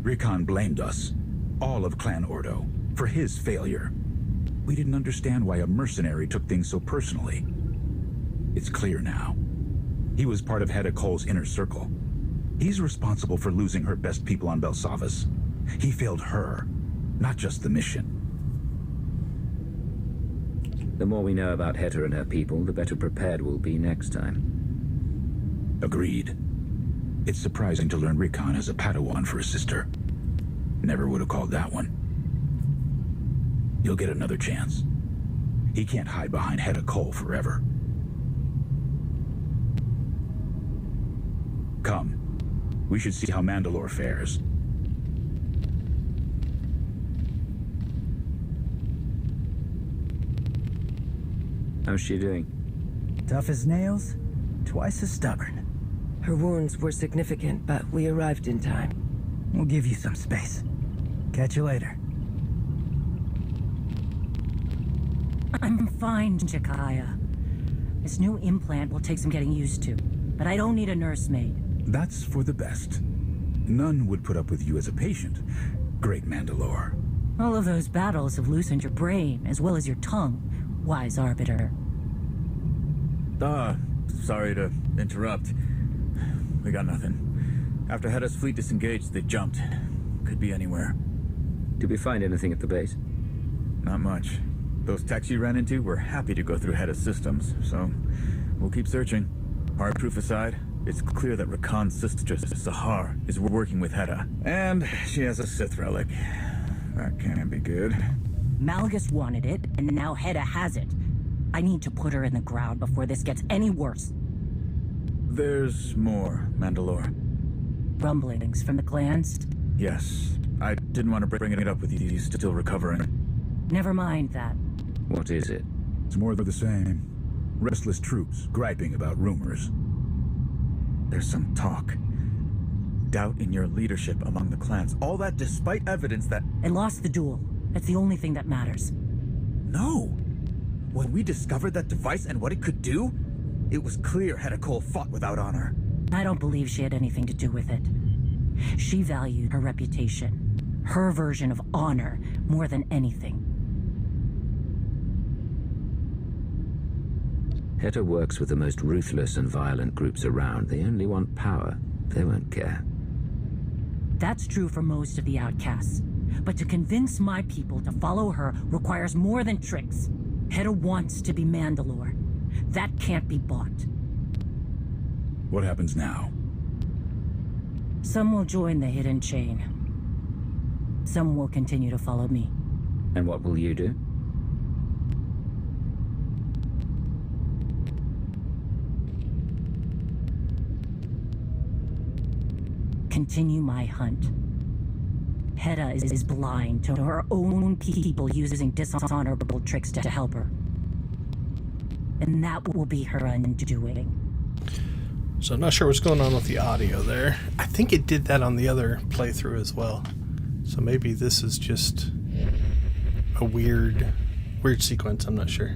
Rakan blamed us, all of Clan Ordo, for his failure. We didn't understand why a mercenary took things so personally. It's clear now. He was part of Hedda Cole's inner circle. He's responsible for losing her best people on Belsavis. He failed her, not just the mission. The more we know about Hedda and her people, the better prepared we'll be next time. Agreed. It's surprising to learn Rakan has a Padawan for a sister. Never would have called that one. You'll get another chance. He can't hide behind Hedda Cole forever. Come. We should see how Mandalore fares. How's she doing? Tough as nails, twice as stubborn. Her wounds were significant, but we arrived in time. We'll give you some space. Catch you later. I'm fine, Jakaya. This new implant will take some getting used to, but I don't need a nursemaid. That's for the best. None would put up with you as a patient, great Mandalore. All of those battles have loosened your brain, as well as your tongue, wise arbiter. Sorry to interrupt. We got nothing. After Hedda's fleet disengaged, they jumped. Could be anywhere. Did we find anything at the base? Not much. Those techs you ran into were happy to go through Hedda's systems, so we'll keep searching. Hard proof aside, it's clear that Rakan's sister, Sahar, is working with Hedda. And she has a Sith relic. That can't be good. Malgus wanted it, and now Hedda has it. I need to put her in the ground before this gets any worse. There's more, Mandalore. Rumblings from the clans? Yes. I didn't want to bring it up with you. He's still recovering. Never mind that. What is it? It's more of the same. Restless troops griping about rumors. There's some talk. Doubt in your leadership among the clans. All that despite evidence that... I lost the duel. That's the only thing that matters. No! When we discovered that device and what it could do, it was clear Hedda Cole fought without honor. I don't believe she had anything to do with it. She valued her reputation, her version of honor, more than anything. Hedda works with the most ruthless and violent groups around. They only want power. They won't care. That's true for most of the outcasts. But to convince my people to follow her requires more than tricks. Hedda wants to be Mandalore. That can't be bought. What happens now? Some will join the hidden chain. Some will continue to follow me. And what will you do? Continue my hunt. Hedda is blind to her own people using dishonorable tricks to help her. And that will be her undoing. So I'm not sure what's going on with the audio there. I think it did that on the other playthrough as well. So maybe this is just a weird sequence. I'm not sure.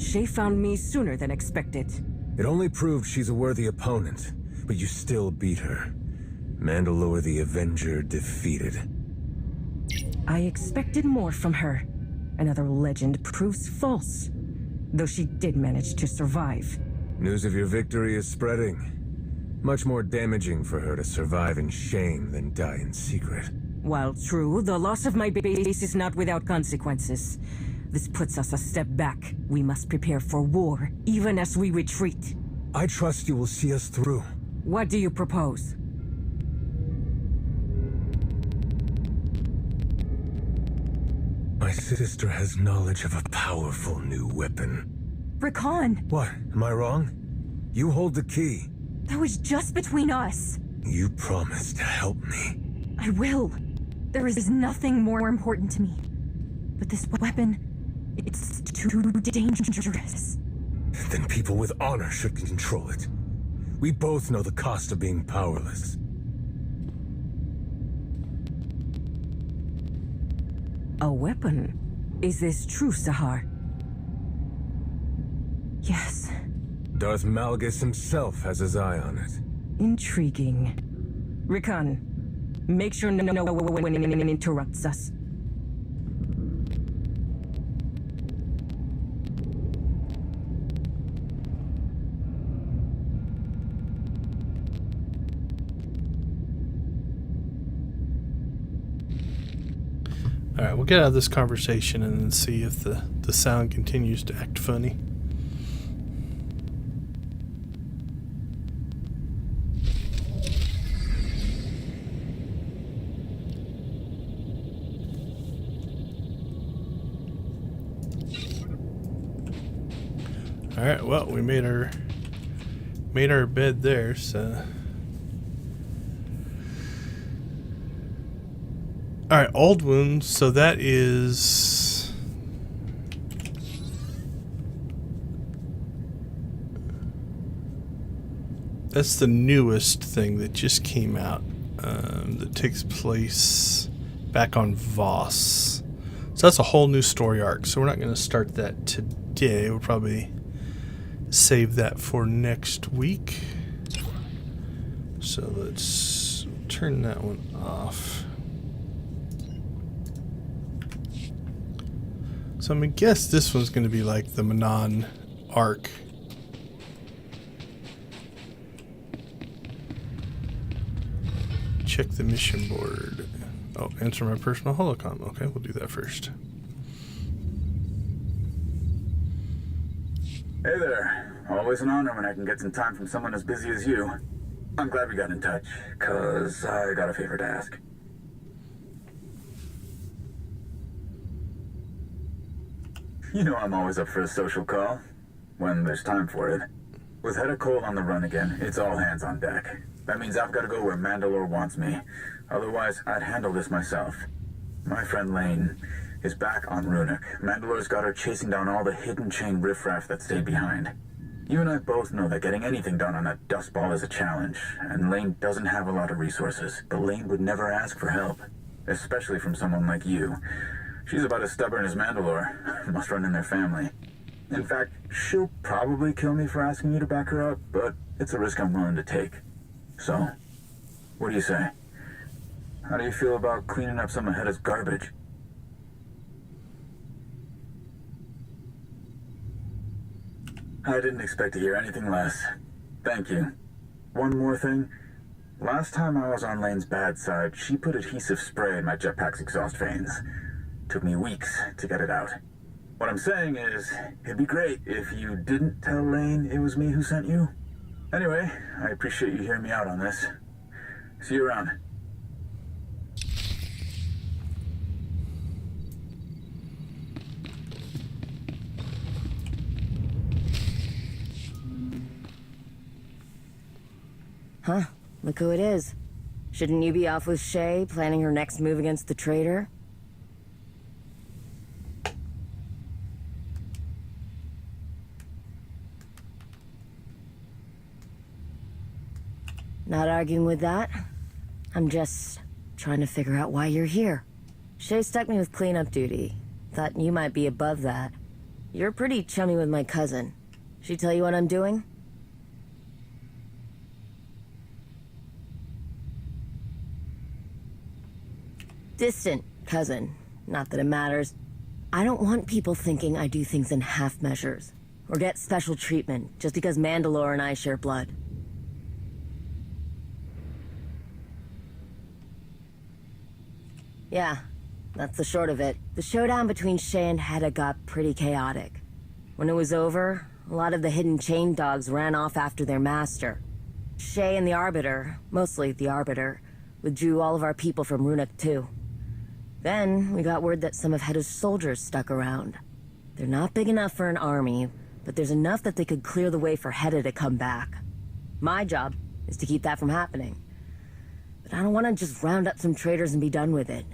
Shay found me sooner than expected. It only proved she's a worthy opponent, but you still beat her. Mandalore the Avenger defeated. I expected more from her. Another legend proves false, though she did manage to survive. News of your victory is spreading. Much more damaging for her to survive in shame than die in secret. While true, the loss of my base is not without consequences. This puts us a step back. We must prepare for war, even as we retreat. I trust you will see us through. What do you propose? My sister has knowledge of a powerful new weapon. Rakan! What? Am I wrong? You hold the key. That was just between us. You promised to help me. I will. There is nothing more important to me. But this weapon, it's too dangerous. Then people with honor should control it. We both know the cost of being powerless. A weapon? Is this true, Sahar? Yes. Darth Malgus himself has his eye on it. Intriguing. Rakan, make sure no one interrupts us. Alright, we'll get out of this conversation and then see if the sound continues to act funny. Alright, well, we made our bed there, so... Alright, old wounds, so that is... That's the newest thing that just came out, that takes place back on Voss. So that's a whole new story arc, so we're not going to start that today. We'll probably save that for next week. So let's turn that one off. So I'm going to guess this one's going to be like the Manon arc. Check the mission board. Oh, answer my personal holocom. Okay, we'll do that first. Hey there. Always an honor when I can get some time from someone as busy as you. I'm glad we got in touch, cause I got a favor to ask. You know I'm always up for a social call, when there's time for it. With Hedda Cole on the run again, it's all hands on deck. That means I've got to go where Mandalore wants me. Otherwise, I'd handle this myself. My friend Lane is back on Runic. Mandalore's got her chasing down all the hidden chain riffraff that stayed behind. You and I both know that getting anything done on that dust ball is a challenge, and Lane doesn't have a lot of resources. But Lane would never ask for help, especially from someone like you. She's about as stubborn as Mandalore. Must run in their family. In fact, she'll probably kill me for asking you to back her up, but it's a risk I'm willing to take. So, what do you say? How do you feel about cleaning up some of Hedda's garbage? I didn't expect to hear anything less. Thank you. One more thing. Last time I was on Lane's bad side, she put adhesive spray in my jetpack's exhaust vanes. Took me weeks to get it out. What I'm saying is, it'd be great if you didn't tell Lane it was me who sent you. Anyway, I appreciate you hearing me out on this. See you around. Huh? Look who it is. Shouldn't you be off with Shay, planning her next move against the traitor? Not arguing with that. I'm just trying to figure out why you're here. Shay stuck me with cleanup duty. Thought you might be above that. You're pretty chummy with my cousin. She tell you what I'm doing? Distant cousin. Not that it matters. I don't want people thinking I do things in half measures, or get special treatment just because Mandalore and I share blood. Yeah, that's the short of it. The showdown between Shay and Hedda got pretty chaotic. When it was over, a lot of the hidden chain dogs ran off after their master. Shay and the Arbiter, mostly the Arbiter, withdrew all of our people from Runic too. Then, we got word that some of Hedda's soldiers stuck around. They're not big enough for an army, but there's enough that they could clear the way for Hedda to come back. My job is to keep that from happening. But I don't want to just round up some traitors and be done with it.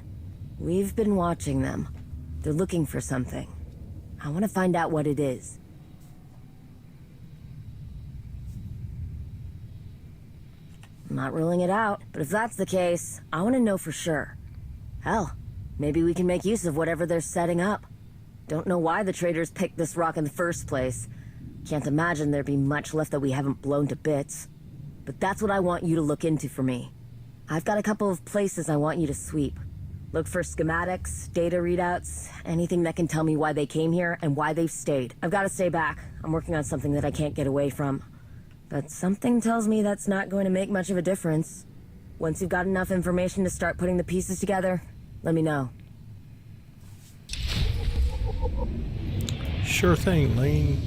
We've been watching them. They're looking for something. I want to find out what it is. I'm not ruling it out, but if that's the case, I want to know for sure. Hell, maybe we can make use of whatever they're setting up. Don't know why the traders picked this rock in the first place. Can't imagine there'd be much left that we haven't blown to bits. But that's what I want you to look into for me. I've got a couple of places I want you to sweep. Look for schematics, data readouts, anything that can tell me why they came here and why they've stayed. I've got to stay back. I'm working on something that I can't get away from. But something tells me that's not going to make much of a difference. Once you've got enough information to start putting the pieces together, let me know. Sure thing, Lane.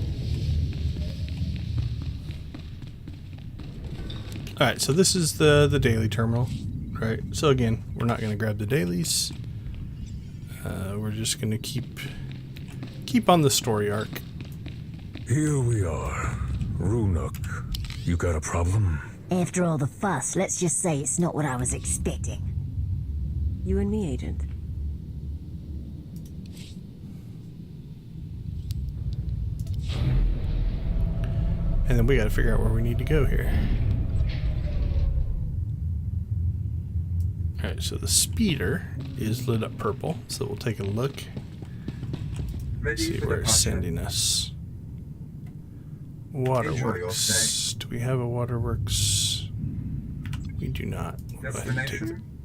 Alright, so this is the daily terminal. Right, so again, we're not going to grab the dailies. We're just going to keep on the story arc. Here we are. Runic. You got a problem? After all the fuss, let's just say it's not what I was expecting. You and me, Agent. And then we got to figure out where we need to go here. Alright, so the speeder is lit up purple, so we'll take a look. See where it's sending us. Waterworks. Do we have a waterworks? We do not.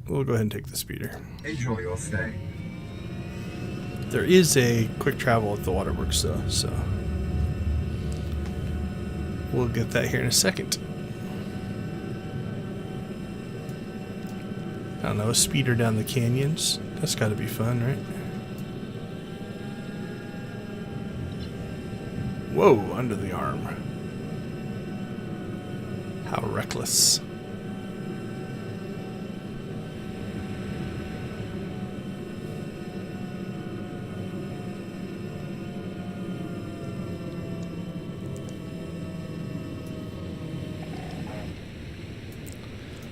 We'll go ahead and take the speeder. Enjoy your stay. There is a quick travel at the waterworks though, so we'll get that here in a second. I don't know, a speeder down the canyons. That's got to be fun, right? Whoa, under the arm. How reckless.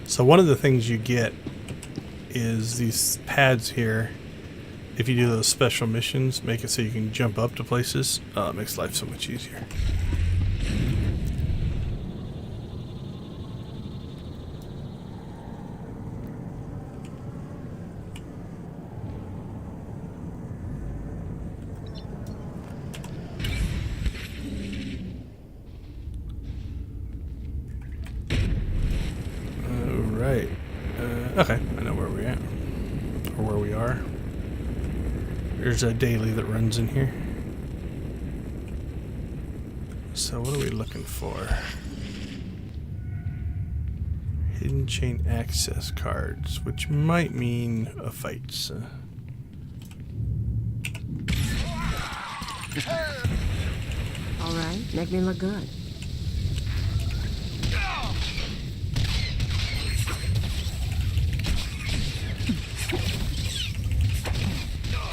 So one of the things you get is these pads here. If you do those special missions, make it so you can jump up to places. It makes life so much easier. Alright. Okay, I know where we're at. Or where we are. There's a daily that runs in here. So what are we looking for? Hidden chain access cards, which might mean a fight. So. Alright, make me look good.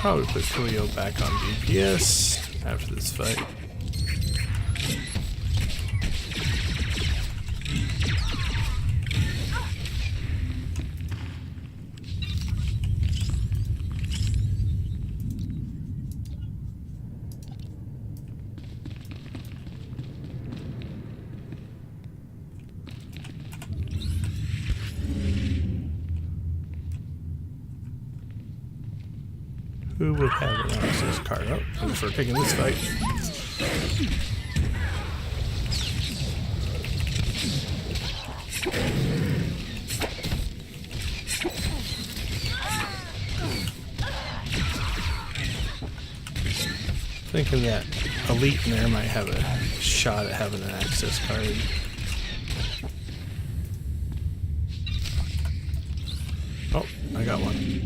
Probably put Cleo back on DPS after this fight. Who would have an access card? Oh, thanks for picking this fight. Thinking that Elite in there might have a shot at having an access card. Oh, I got one.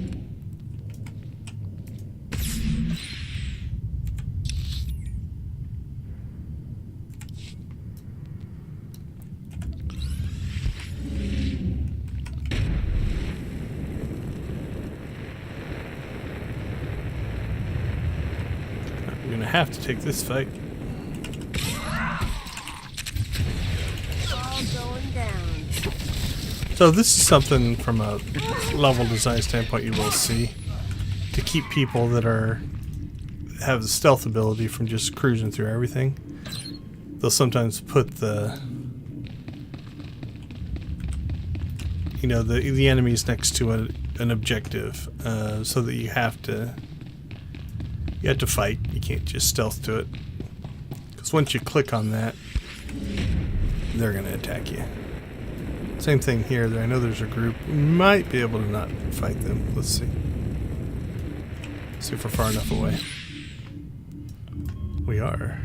We're gonna have to take this fight. All going down. So this is something from a level design standpoint you will see to keep people that have the stealth ability from just cruising through everything. They'll sometimes put the the enemies next to an objective, so that you have to fight. You can't just stealth to it, because once you click on that, they're gonna attack you. Same thing here. I know there's a group. We might be able to not fight them. Let's see. See if we're far enough away. We are.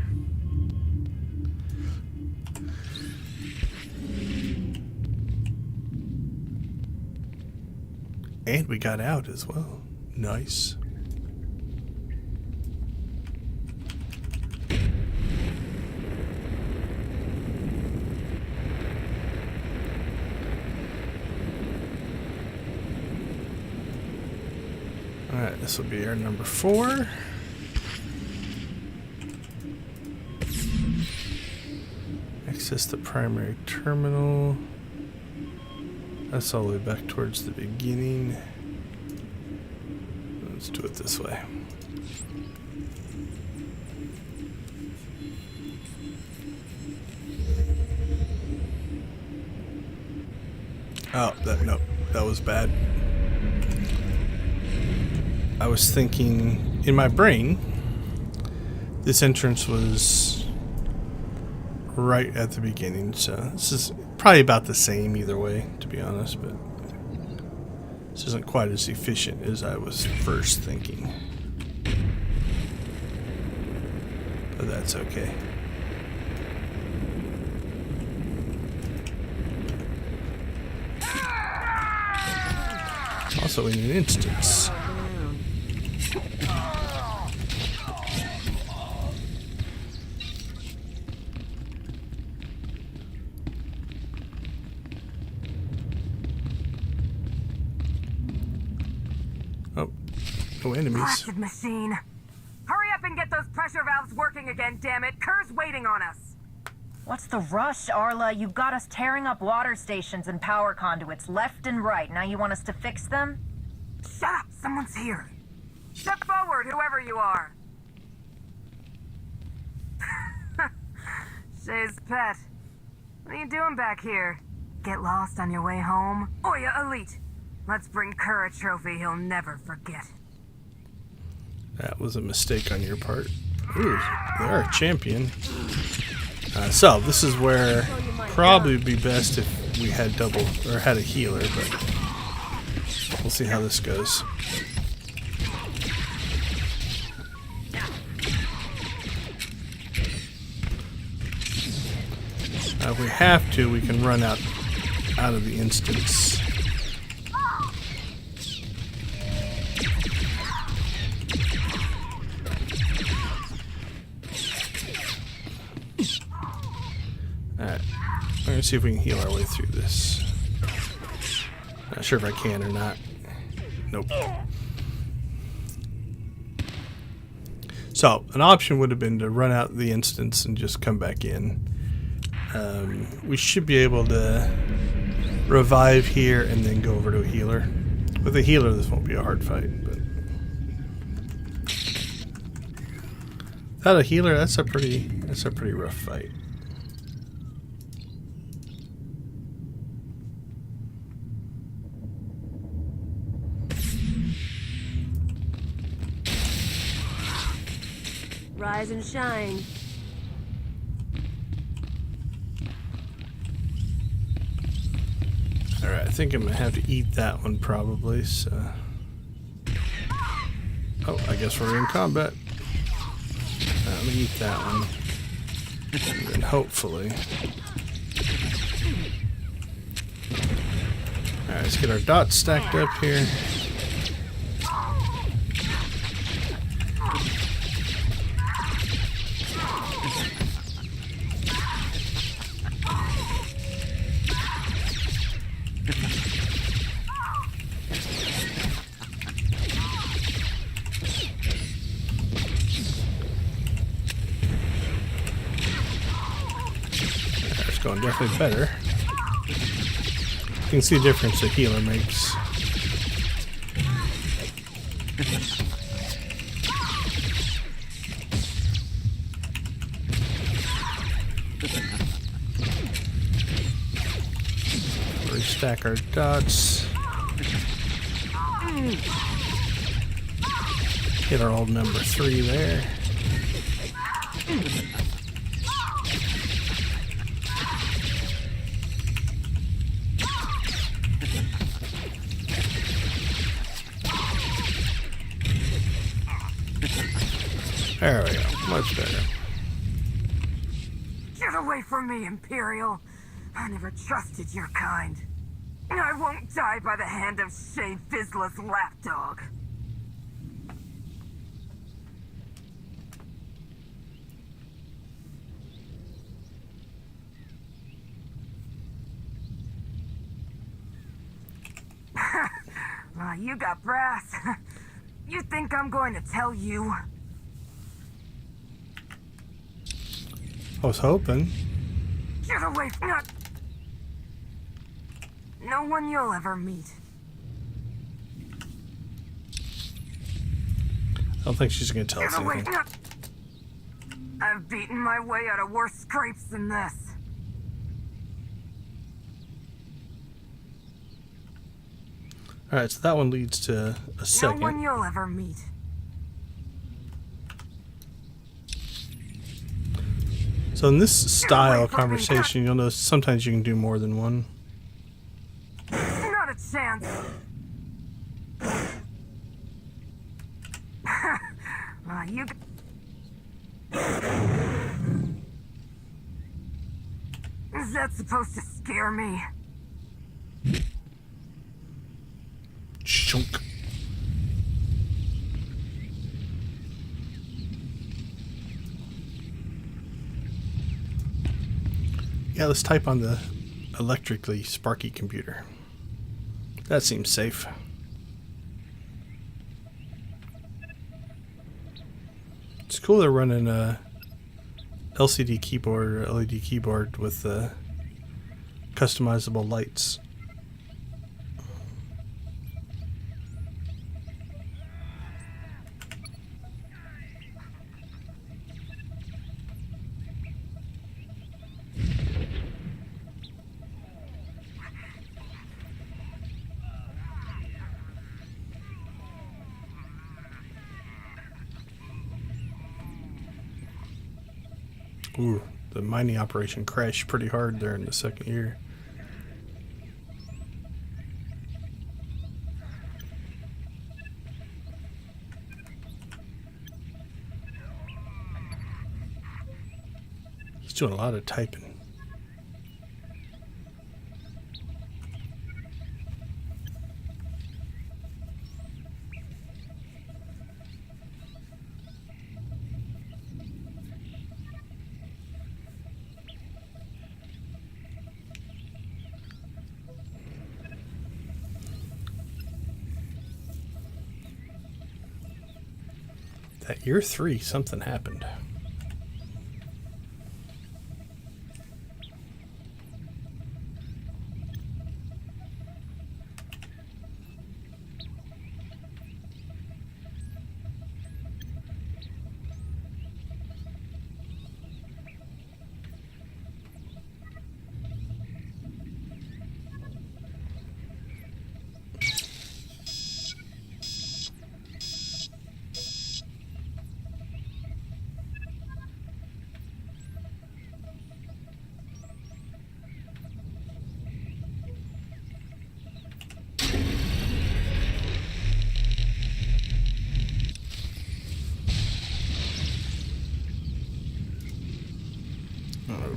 And we got out as well. Nice. Alright, this will be our number 4. Access the primary terminal. That's all the way back towards the beginning. Let's do it this way. Oh, that was bad. I was thinking in my brain, this entrance was right at the beginning, so this is probably about the same either way, to be honest, but this isn't quite as efficient as I was first thinking. But that's okay. Also in an instance. Oh, no enemies. Blasted machine. Hurry up and get those pressure valves working again, damn it. Kerr's waiting on us. What's the rush, Arla? You've got us tearing up water stations and power conduits left and right. Now you want us to fix them? Shut up! Someone's here. Step forward, whoever you are. Shay's pet. What are you doing back here? Get lost on your way home? Oya Elite. Let's bring Kerr a trophy he'll never forget. That was a mistake on your part. Ooh, they are a champion. So this is where probably would be best if we had had a healer, but we'll see how this goes. If we have to, we can run out of the instance. Alright, we're going to see if we can heal our way through this. Not sure if I can or not. Nope. So, an option would have been to run out the instance and just come back in. We should be able to revive here and then go over to a healer. With a healer, this won't be a hard fight, but without a healer, that's a pretty rough fight. Rise and shine. Alright, I think I'm gonna have to eat that one probably, so... Oh, I guess we're in combat. Let me eat that one. And then hopefully... Alright, let's get our dots stacked up here. Going definitely better. You can see the difference a healer makes. Restack our dots. Hit our old number 3 there. There we go. Much better. Get away from me, Imperial. I never trusted your kind. I won't die by the hand of Shane Fizzler's lapdog. You got brass. You think I'm going to tell you? I was hoping. Get away from that. No one you'll ever meet. I don't think she's gonna tell us anything. I've beaten my way out of worse scrapes than this. Alright, so that one leads to a second. No one you'll ever meet. So in this style of conversation, you'll notice sometimes you can do more than one. Not a chance. You. Is that supposed to scare me? Chunk. Yeah, let's type on the electrically sparky computer. That seems safe. It's cool they're running a LCD keyboard or LED keyboard with customizable lights. Ooh, the mining operation crashed pretty hard there in the second year. He's doing a lot of typing. At year 3, something happened.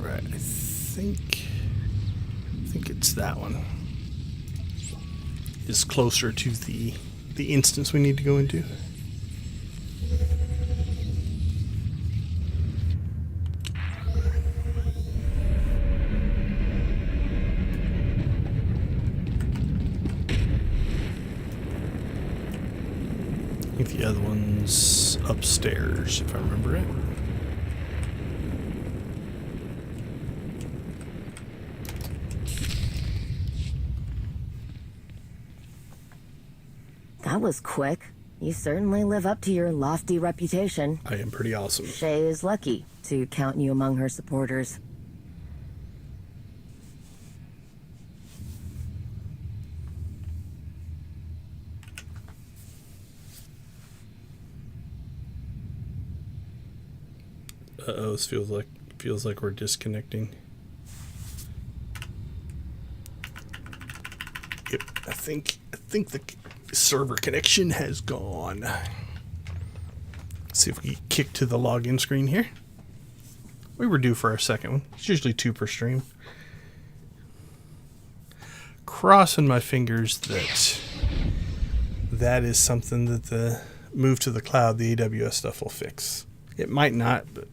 Right, I think it's that one. Is closer to the instance we need to go into. I think the other one's upstairs, if I remember it. That was quick. You certainly live up to your lofty reputation. I am pretty awesome. Shay is lucky to count you among her supporters. Uh-oh, this feels like we're disconnecting. Yep, I think the server connection has gone. Let's see if we can kick to the login screen here. We were due for our second one. It's usually 2 per stream. Crossing my fingers that is something that the move to the cloud, the AWS stuff, will fix. It might not, but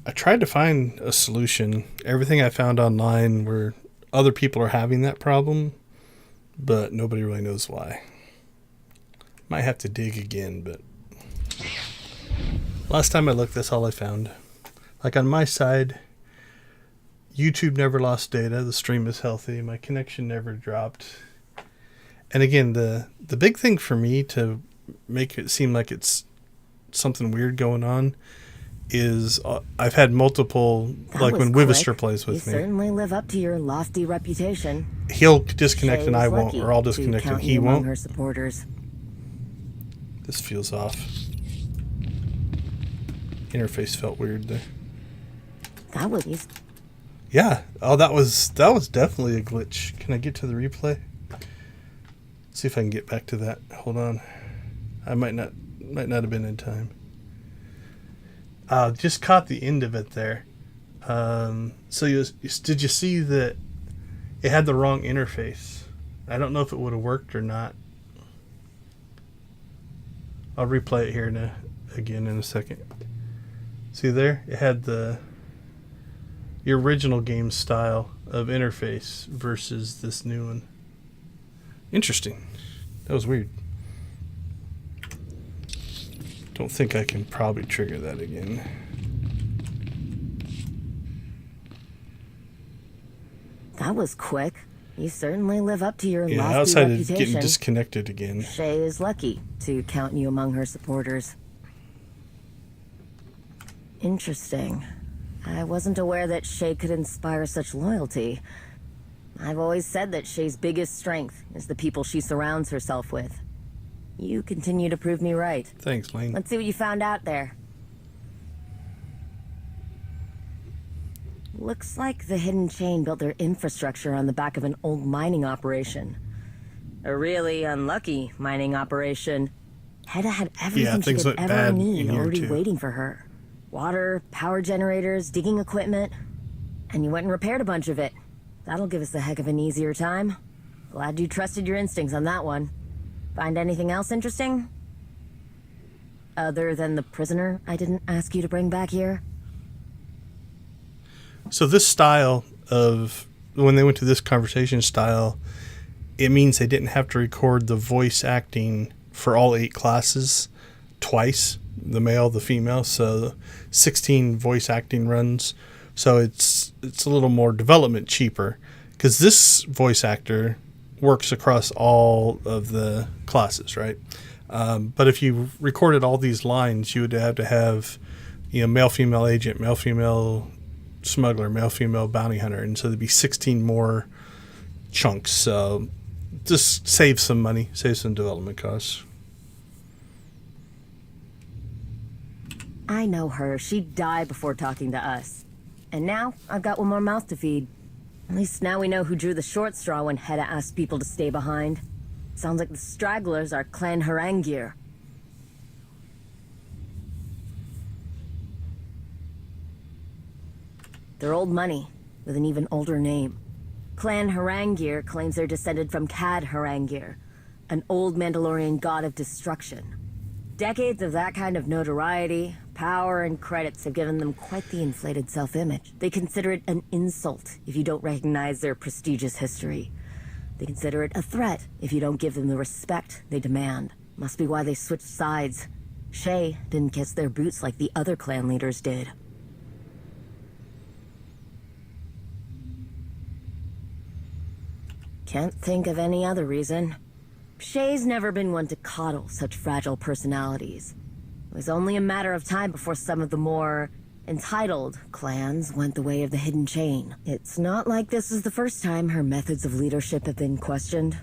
I tried to find a solution. Everything I found online where other people are having that problem, but nobody really knows why. Might have to dig again, but last time I looked, that's all I found. Like on my side, YouTube never lost data. The stream is healthy. My connection never dropped. And again, the big thing for me to make it seem like it's something weird going on is I've had multiple, like when Wivister plays with me. You certainly live up to your lofty reputation. He'll disconnect and I won't, or I'll disconnect and he won't. Her supporters. This feels off. Interface felt weird there. That was... Yeah. Oh, that was definitely a glitch. Can I get to the replay? See if I can get back to that. Hold on. I might not have been in time. Just caught the end of it there. So did you see that it had the wrong interface? I don't know if it would have worked or not. I'll replay it here again in a second. See there? It had your original game style of interface versus this new one. Interesting. That was weird. Don't think I can probably trigger that again. That was quick. You certainly live up to your lofty outside reputation. of getting disconnected again. Shay is lucky to count you among her supporters. Interesting. I wasn't aware that Shay could inspire such loyalty. I've always said that Shay's biggest strength is the people she surrounds herself with. You continue to prove me right. Thanks, Lane. Let's see what you found out there. Looks like the Hidden Chain built their infrastructure on the back of an old mining operation. A really unlucky mining operation. Hedda had everything she could ever need already waiting for her. Water, power generators, digging equipment. And you went and repaired a bunch of it. That'll give us a heck of an easier time. Glad you trusted your instincts on that one. Find anything else interesting? Other than the prisoner I didn't ask you to bring back here? So this style of, when they went to this conversation style, it means they didn't have to record the voice acting for all 8 classes twice, the male, the female, so 16 voice acting runs. So it's a little more development cheaper, because this voice actor works across all of the classes, right? But if you recorded all these lines, you would have to have, male, female agent, male, female smuggler, male, female bounty hunter, and so there'd be 16 more chunks. So just save some money, save some development costs. I know her. She'd die before talking to us. And now I've got one more mouth to feed. At least now we know who drew the short straw when Hedda asked people to stay behind. Sounds like the stragglers are Clan Harangir. They're old money, with an even older name. Clan Harangir claims they're descended from Cad Harangir, an old Mandalorian god of destruction. Decades of that kind of notoriety, power, and credits have given them quite the inflated self-image. They consider it an insult if you don't recognize their prestigious history. They consider it a threat if you don't give them the respect they demand. Must be why they switched sides. Shay didn't kiss their boots like the other clan leaders did. Can't think of any other reason. Shay's never been one to coddle such fragile personalities. It was only a matter of time before some of the more entitled clans went the way of the hidden chain. It's not like this is the first time her methods of leadership have been questioned.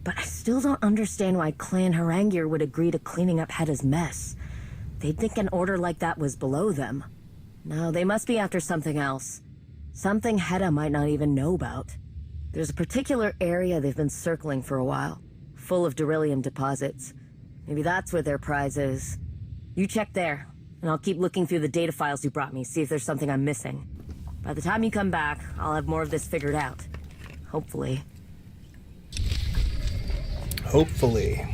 But I still don't understand why Clan Harangir would agree to cleaning up Hedda's mess. They'd think an order like that was below them. No, they must be after something else. Something Hedda might not even know about. There's a particular area they've been circling for a while, full of beryllium deposits. Maybe that's where their prize is. You check there, and I'll keep looking through the data files you brought me, see if there's something I'm missing. By the time you come back, I'll have more of this figured out. Hopefully. Hopefully.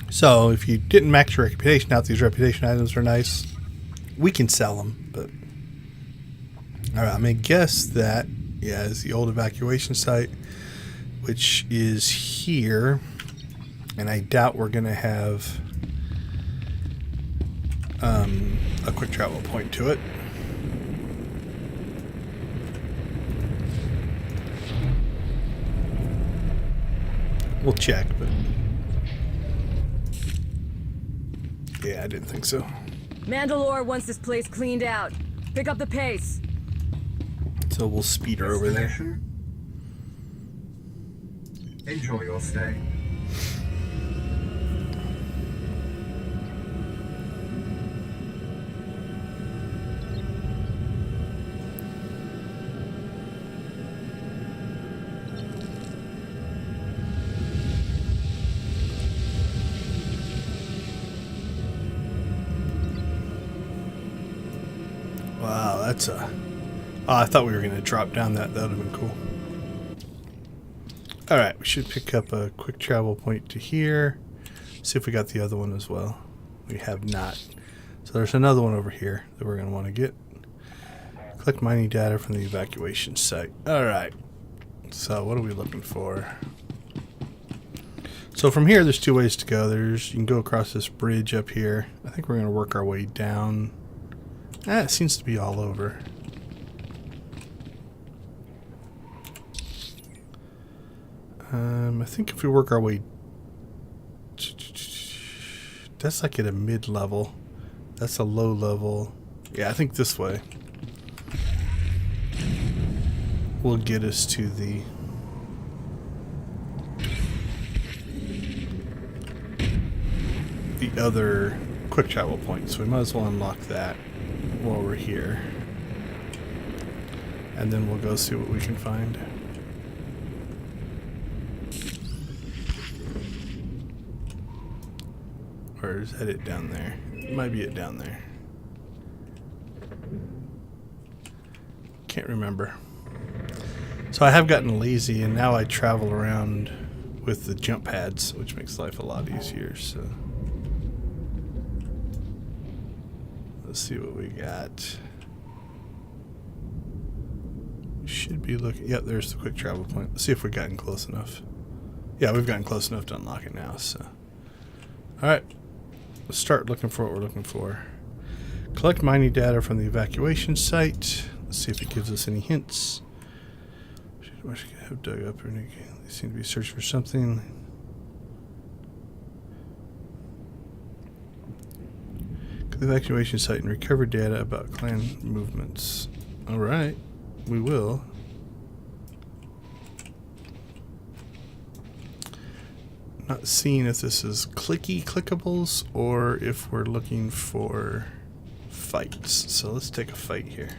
So, if you didn't max your reputation out, these reputation items are nice. We can sell them, but... Alright, I'm going to guess that, yeah, is the old evacuation site, which is here. And I doubt we're going to have a quick travel point to it. We'll check, but... yeah, I didn't think so. Mandalore wants this place cleaned out. Pick up the pace. So we'll speed her over there. Enjoy your stay. Wow, that's a... oh, I thought we were going to drop down that. That would have been cool. Alright, we should pick up a quick travel point to here. See if we got the other one as well. We have not. So there's another one over here that we're going to want to get. Collect mining data from the evacuation site. Alright. So what are we looking for? So from here, there's two ways to go. You can go across this bridge up here. I think we're going to work our way down. It seems to be all over. I think if we work our way... that's like at a mid-level. That's a low level. Yeah, I think this way will get us to the... other quick travel point. So we might as well unlock that while we're here. And then we'll go see what we can find. Or is that it down there? It might be it down there. Can't remember. So I have gotten lazy and now I travel around with the jump pads, which makes life a lot easier, so... let's see what we got. Should be looking... yep, there's the quick travel point. Let's see if we've gotten close enough. Yeah, we've gotten close enough to unlock it now, so... alright. Let's start looking for what we're looking for. Collect mining data from the evacuation site. Let's see if it gives us any hints. I should have dug up or anything. They seem to be searching for something. Go to the evacuation site and recover data about clan movements. Alright, we will. Not seeing if this is clickables or if we're looking for fights. So let's take a fight here.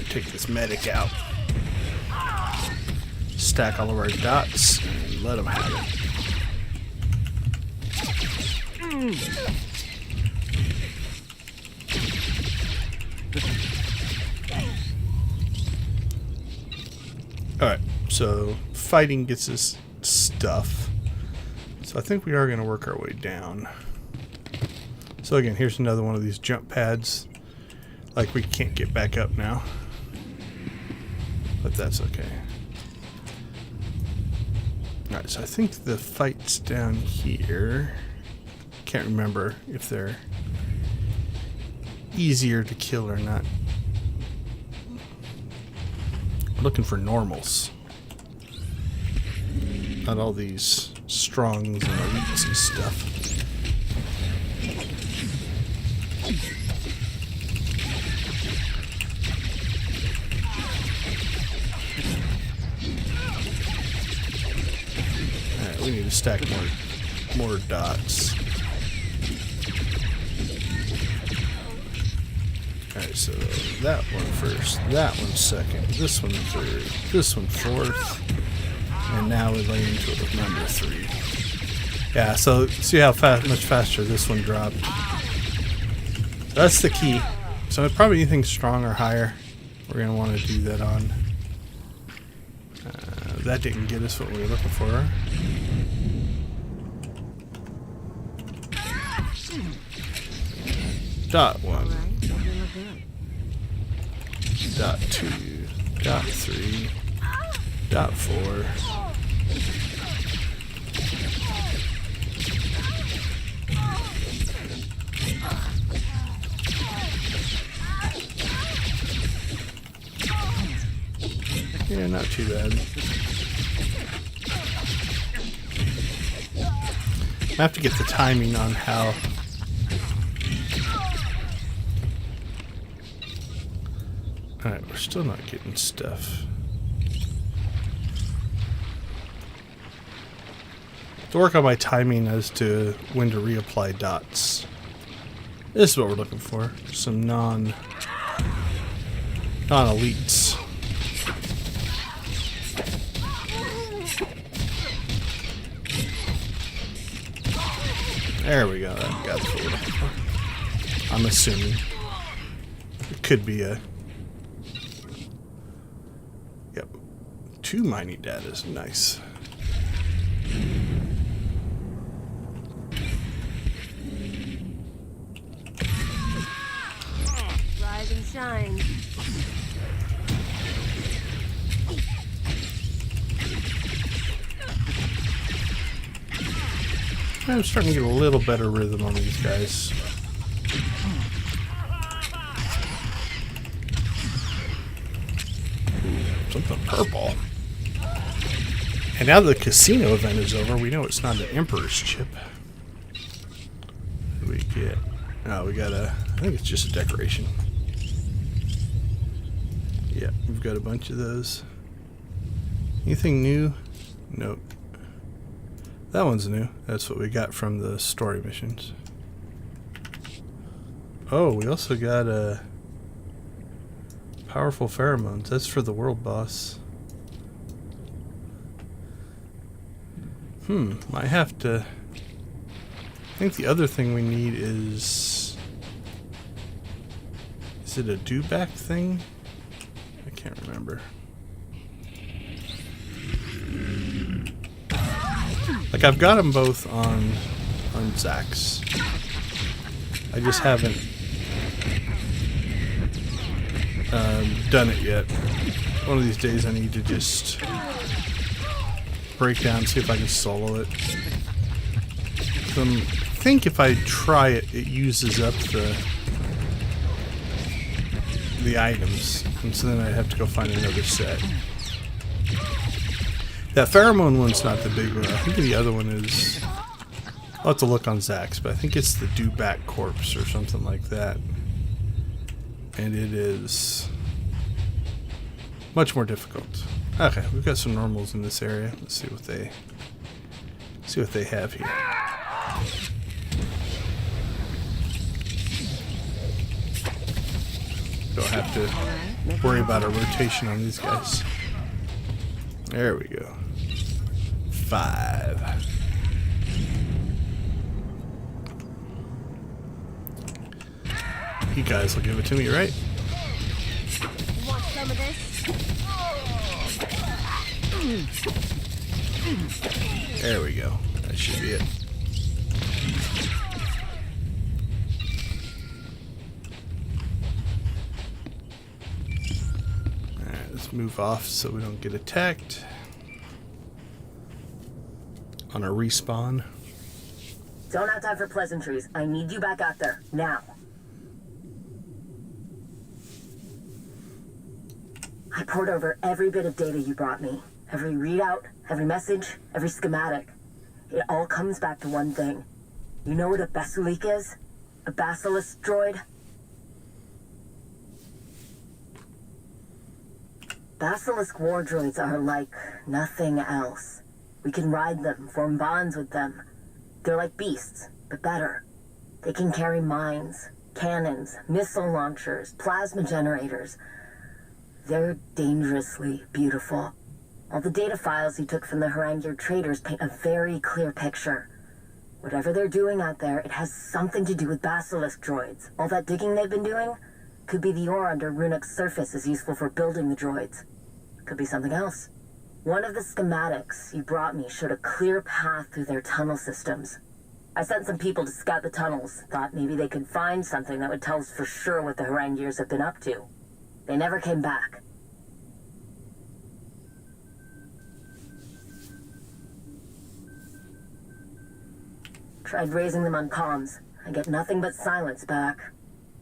take this medic out. Stack all of our dots and let them have it. Alright, so fighting gets us stuff. So I think we are going to work our way down. So again, here's another one of these jump pads. Like, we can't get back up now. But that's okay. Alright, so I think the fight's down here. Can't remember if they're easier to kill or not. I'm looking for normals. Not all these strongs and elites and stuff. Alright, we need to stack more dots. Alright, so that one first, that one second, this one third, this one fourth, and now we're laying into it with number 3. Yeah, so see how much faster this one dropped. That's the key. So probably anything strong or higher, we're going to want to do that on. That didn't get us what we were looking for. Dot 1. Dot 2. Dot 3. Dot 4. Yeah, not too bad. I have to get the timing on how. Alright, we're still not getting stuff. To work on my timing as to when to reapply dots. This is what we're looking for. Some non-elites. There we go. That got what we're looking for. I'm assuming it could be a. Yep. 2 mining data is nice. Rise and shine. I'm starting to get a little better rhythm on these guys. Ooh, something purple. And now the casino event is over, we know it's not an Emperor's chip. What do we get? Oh, we got I think it's just a decoration. Yeah, we've got a bunch of those. Anything new? Nope. That one's new. That's what we got from the story missions. Oh, we also got powerful pheromones. That's for the world boss. Might have to. I think the other thing we need is. Is it a do-back thing? I can't remember. Like, I've got them both on Zax. I just haven't done it yet. One of these days I need to just break down, see if I can solo it. I think if I try it, it uses up the items, and so then I have to go find another set. That pheromone one's not the big one. I think the other one is. I'll have to look on Zax, but I think it's the do-back corpse or something like that. And it is much more difficult. Okay, we've got some normals in this area. Let's see what they have here. Do don't have to worry about a rotation on these guys. There we go. 5. You guys will give it to me, right? Want some of this? There we go. That should be it. Alright, let's move off so we don't get attacked. On a respawn. Don't have time for pleasantries. I need you back out there, now. I poured over every bit of data you brought me. Every readout, every message, every schematic. It all comes back to one thing. You know what a Basilisk is? A basilisk droid? Basilisk war droids are like nothing else. We can ride them, form bonds with them. They're like beasts, but better. They can carry mines, cannons, missile launchers, plasma generators. They're dangerously beautiful. All the data files you took from the Haranguer traders paint a very clear picture. Whatever they're doing out there, it has something to do with Basilisk droids. All that digging they've been doing could be the ore under Runek's surface is useful for building the droids. Could be something else. One of the schematics you brought me showed a clear path through their tunnel systems. I sent some people to scout the tunnels, thought maybe they could find something that would tell us for sure what the Haranguers have been up to. They never came back. Tried raising them on comms. I get nothing but silence back.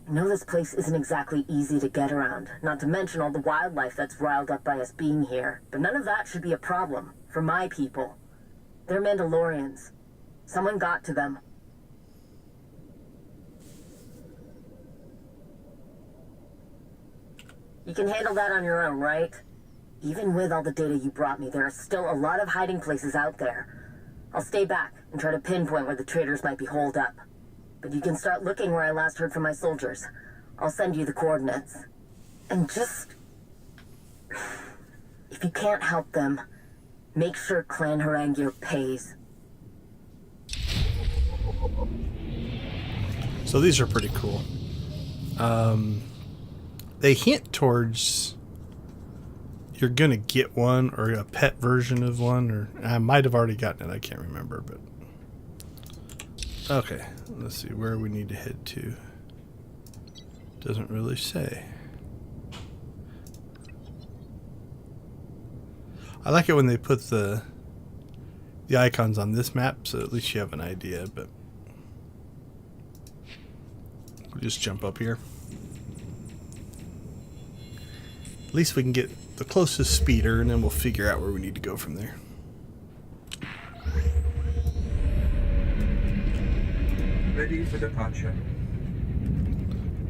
I know this place isn't exactly easy to get around, not to mention all the wildlife that's riled up by us being here. But none of that should be a problem for my people. They're Mandalorians. Someone got to them. You can handle that on your own, right? Even with all the data you brought me, there are still a lot of hiding places out there. I'll stay back and try to pinpoint where the traders might be holed up. But you can start looking where I last heard from my soldiers. I'll send you the coordinates. And just... if you can't help them, make sure Clan Haranguer pays. So these are pretty cool. They hint towards you're gonna get one or a pet version of one, or I might have already gotten it, I can't remember, but okay, let's see where we need to head to. Doesn't really say. I like it when they put the icons on this map, so at least you have an idea, but we'll just jump up here. At least we can get the closest speeder, and then we'll figure out where we need to go from there. Ready for departure.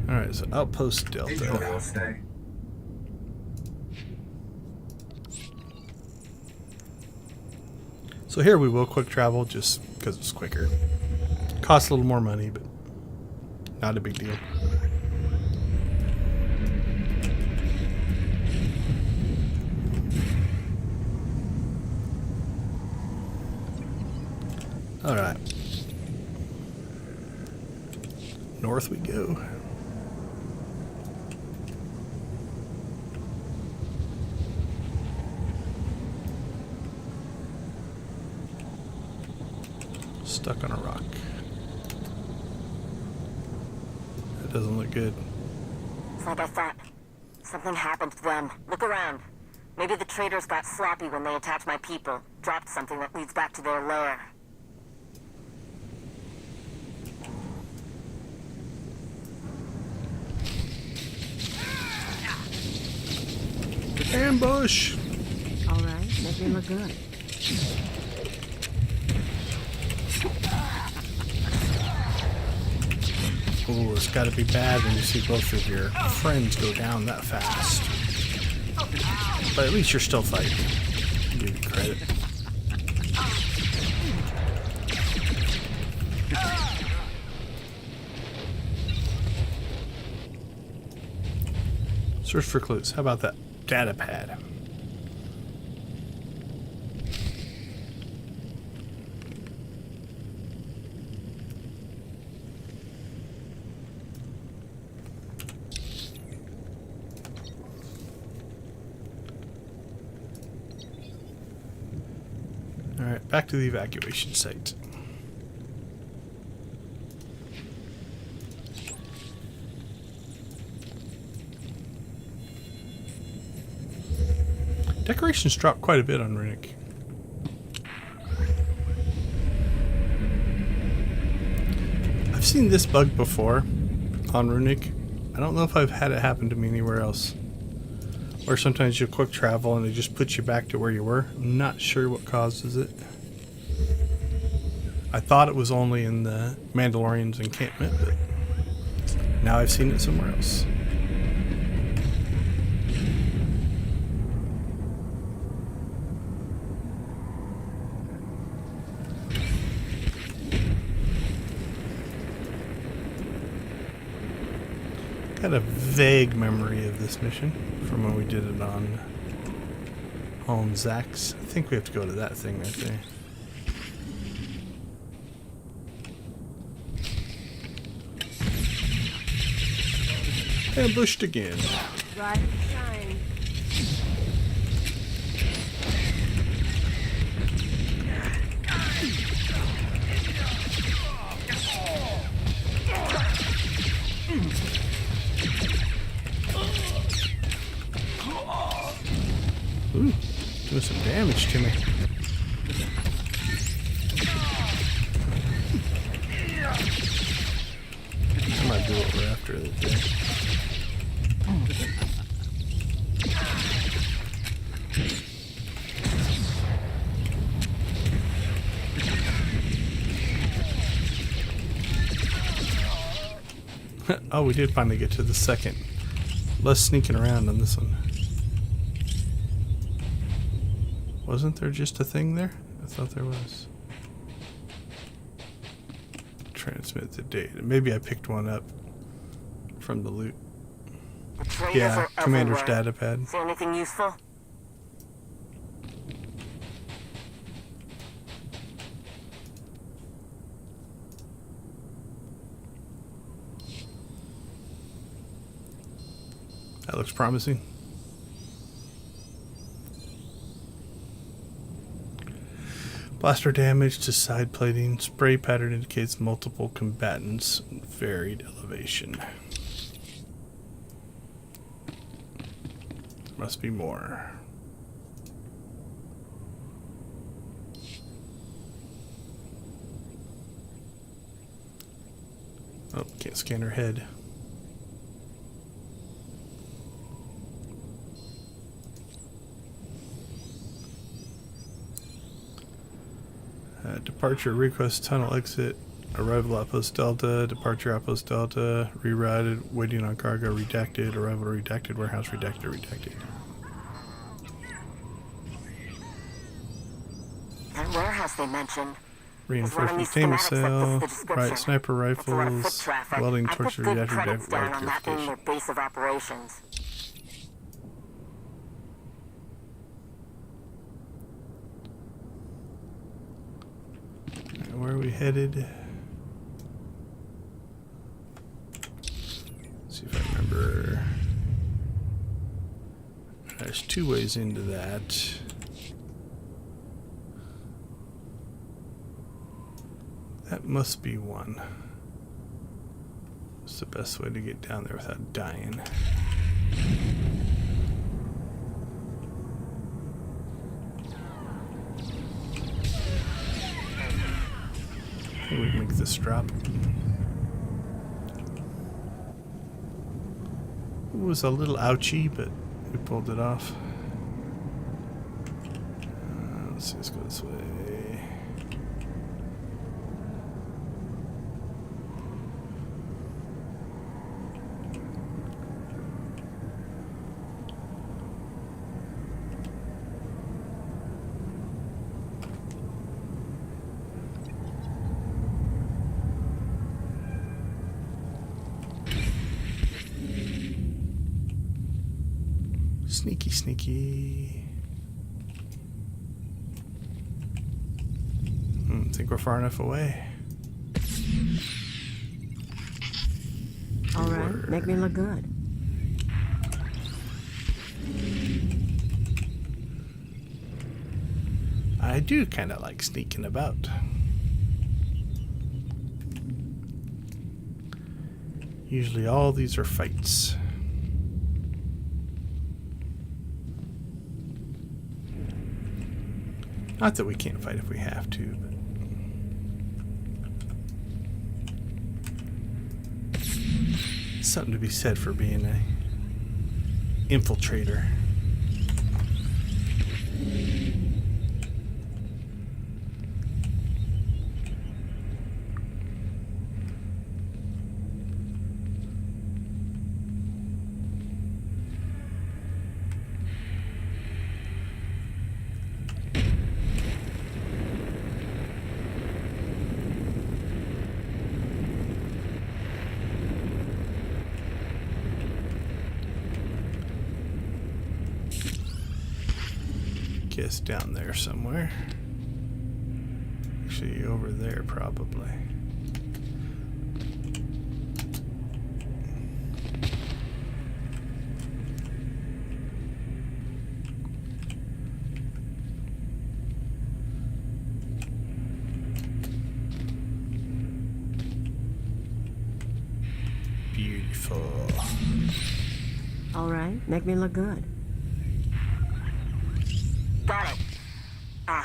Alright, so Outpost Delta. Enjoy your stay. So here we will quick travel just because it's quicker. Costs a little more money, but not a big deal. Alright. North we go. Stuck on a rock. That doesn't look good. It's like I thought. Something happened to them. Look around. Maybe the traders got sloppy when they attacked my people. Dropped something that leads back to their lair. Ambush! Alright, make me look good. Oh, it's gotta be bad when you see both of your friends go down that fast. But at least you're still fighting. I'll give you credit. Search for clues. How about that? Data pad. Alright, back to the evacuation site. Decorations dropped quite a bit on Runic. I've seen this bug before on Runic. I don't know if I've had it happen to me anywhere else. Or sometimes you'll quick travel and it just puts you back to where you were. I'm not sure what causes it. I thought it was only in the Mandalorian's encampment, but now I've seen it somewhere else. Got a vague memory of this mission from when we did it on Zax. I think we have to go to that thing right there. Ambushed again. Rise and shine. Ooh, doing some damage to me. I might do what we're after the thing. Oh, we did finally get to the second. Less sneaking around on this one. Wasn't there just a thing there? I thought there was. Transmit the data. Maybe I picked one up from the loot. Yeah, Commander's data pad. See anything useful? That looks promising. Blaster damage to side plating. Spray pattern indicates multiple combatants and varied elevation. Must be more. Oh, can't scan her head. Departure request tunnel exit. Arrival outpost Delta. Departure outpost Delta. Rerouted. Waiting on cargo. Redacted. Arrival redacted. Warehouse redacted. Redacted. That warehouse they mentioned. Reinforced containment cell. Right. Sniper rifles. Welding torture. Redacted. Down on that being their base of operations. Where are we headed? Let's see if I remember. There's two ways into that. That must be one. It's the best way to get down there without dying. I think we can make this drop. It was a little ouchy, but we pulled it off. Let's see, let's go this way. Sneaky, sneaky. Think we're far enough away. All right, make me look good. I do kind of like sneaking about. Usually all these are fights. Not that we can't fight if we have to, but... something to be said for being a infiltrator. Guess down there somewhere. Actually, over there probably. Beautiful. All right, make me look good. Got it. I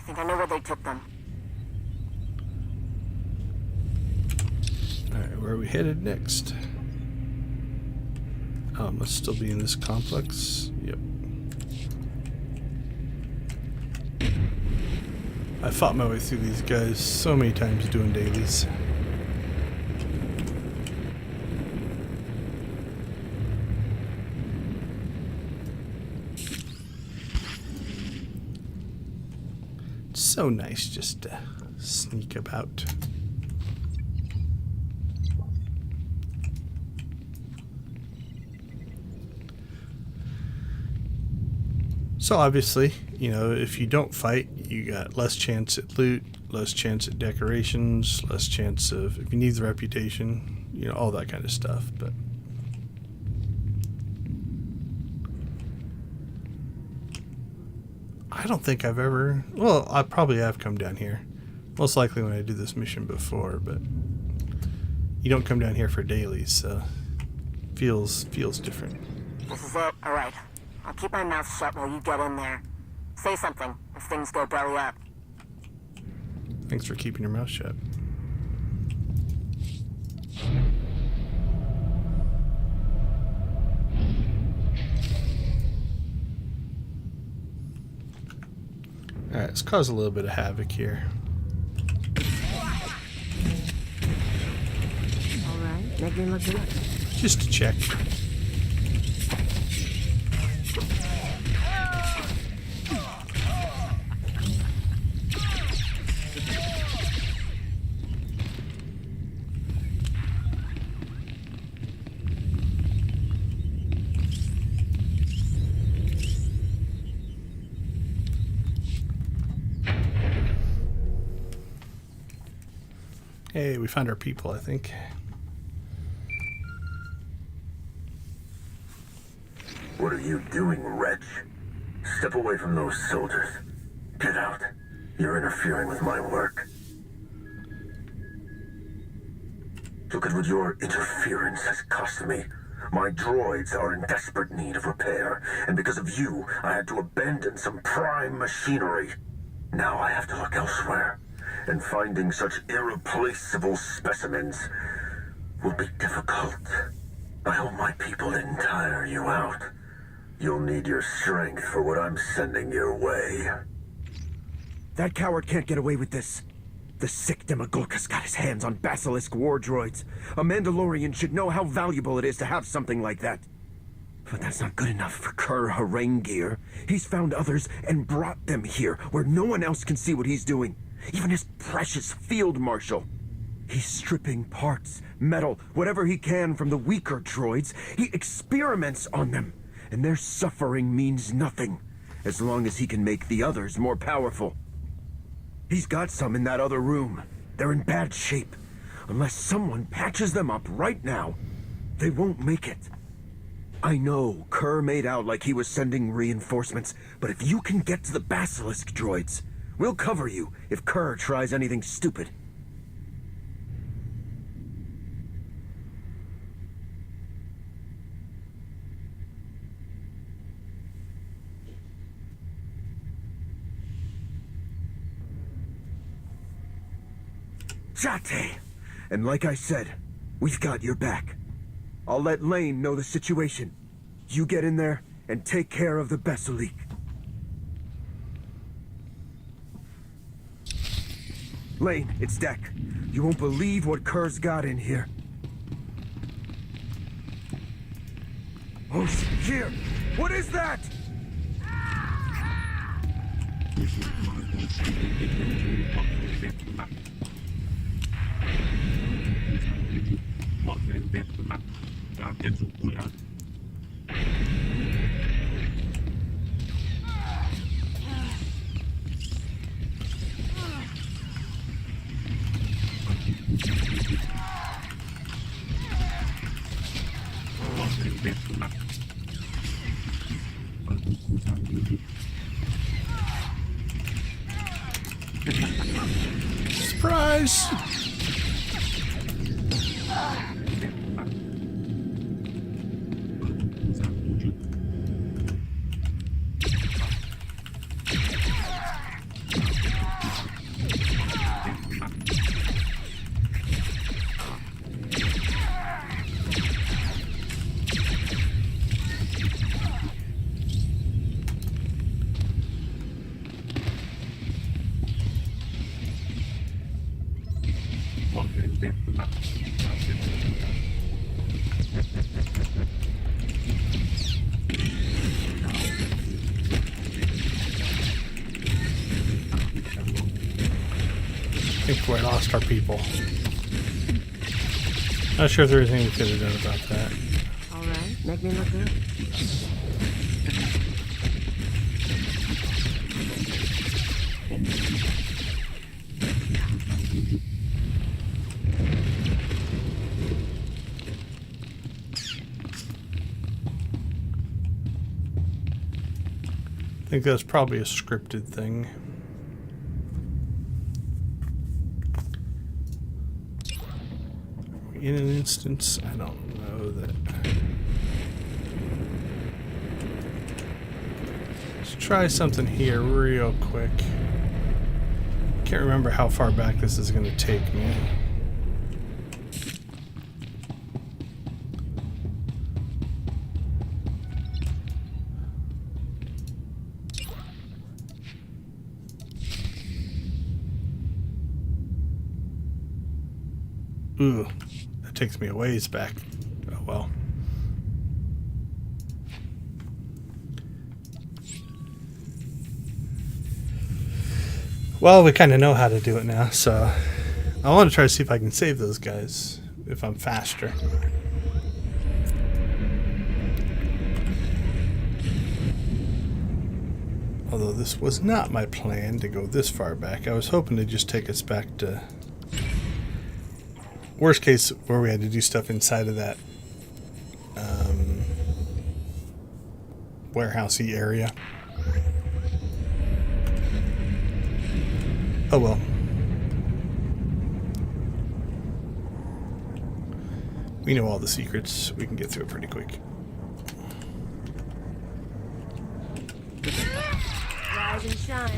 think I know where they took them. Alright, where are we headed next? Must still be in this complex. Yep. I fought my way through these guys so many times doing dailies. So nice just to sneak about. So obviously, you know, if you don't fight, you got less chance at loot, less chance at decorations, less chance of, if you need the reputation, you know, all that kind of stuff. But I don't think I've ever... Well, I probably have come down here. Most likely when I did this mission before, but... You don't come down here for dailies, so... Feels different. This is it? Alright. I'll keep my mouth shut while you get in there. Say something if things go belly up. Thanks for keeping your mouth shut. Alright, let's cause a little bit of havoc here. Alright, make me look good. Just to check. Hey, we found our people, I think. What are you doing, wretch? Step away from those soldiers. Get out. You're interfering with my work. Look at what your interference has cost me. My droids are in desperate need of repair, and because of you, I had to abandon some prime machinery. Now I have to look elsewhere, and finding such irreplaceable specimens will be difficult. I hope my people didn't tire you out. You'll need your strength for what I'm sending your way. That coward can't get away with this. The sick Demogorka's got his hands on Basilisk war droids. A Mandalorian should know how valuable it is to have something like that. But that's not good enough for Kur Harengir. He's found others and brought them here, where no one else can see what he's doing. Even his precious field marshal. He's stripping parts, metal, whatever he can from the weaker droids. He experiments on them. and their suffering means nothing, as long as he can make the others more powerful. He's got some in that other room. They're in bad shape. Unless someone patches them up right now, they won't make it. I know Kerr made out like he was sending reinforcements, but if you can get to the Basilisk droids, we'll cover you if Kerr tries anything stupid. Jate! And like I said, we've got your back. I'll let Lane know the situation. You get in there and take care of the Basilisk. Lane, it's Deck. You won't believe what Kerr's got in here. Oh, here! What is that? Surprise! I think we lost our people. Not sure if there's anything we could have done about that. Alright, make me look good. I think that's probably a scripted thing. In an instance, I don't know that. Let's try something here real quick. Can't remember how far back this is going to take me. Ooh, that takes me a ways back. Oh well. Well, we kind of know how to do it now, so I want to try to see if I can save those guys if I'm faster. Although this was not my plan to go this far back. I was hoping to just take us back to worst case where we had to do stuff inside of that warehousey area. Oh well. We know all the secrets. We can get through it pretty quick. Rise and shine.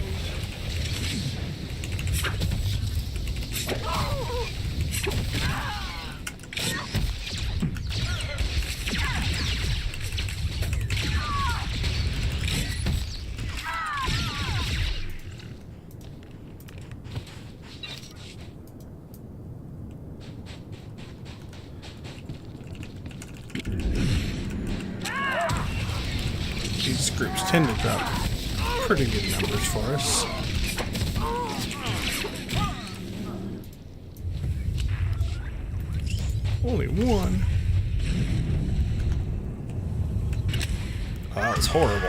These groups tend to drop pretty good numbers for us. Only one. Oh, that was horrible.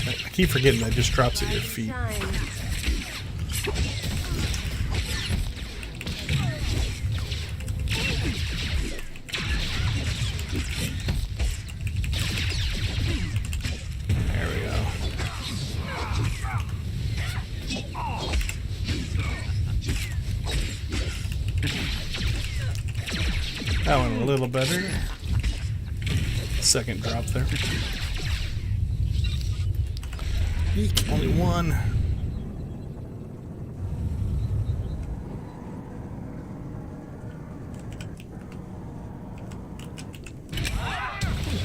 I keep forgetting that just drops at your feet. There we go. That went a little better. Second drop there. Eek, only one.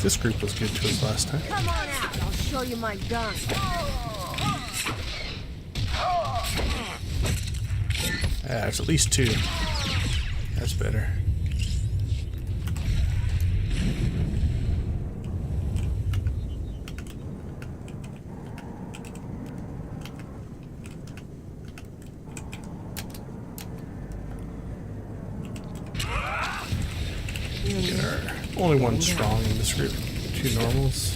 This group was good to us last time. Come on out, I'll show you my gun. Yeah, it's at least two. That's better. Only one strong in this group. Two normals.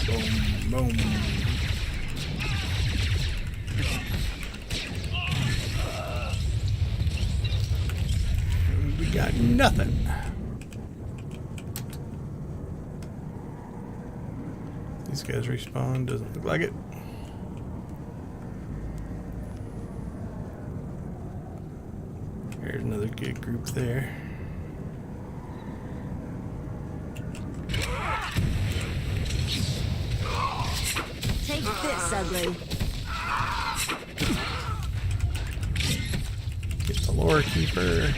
Boom, boom. We got nothing. These guys respawn, doesn't look like it. Here's another good group there. Take this, ugly. Get the lore keeper.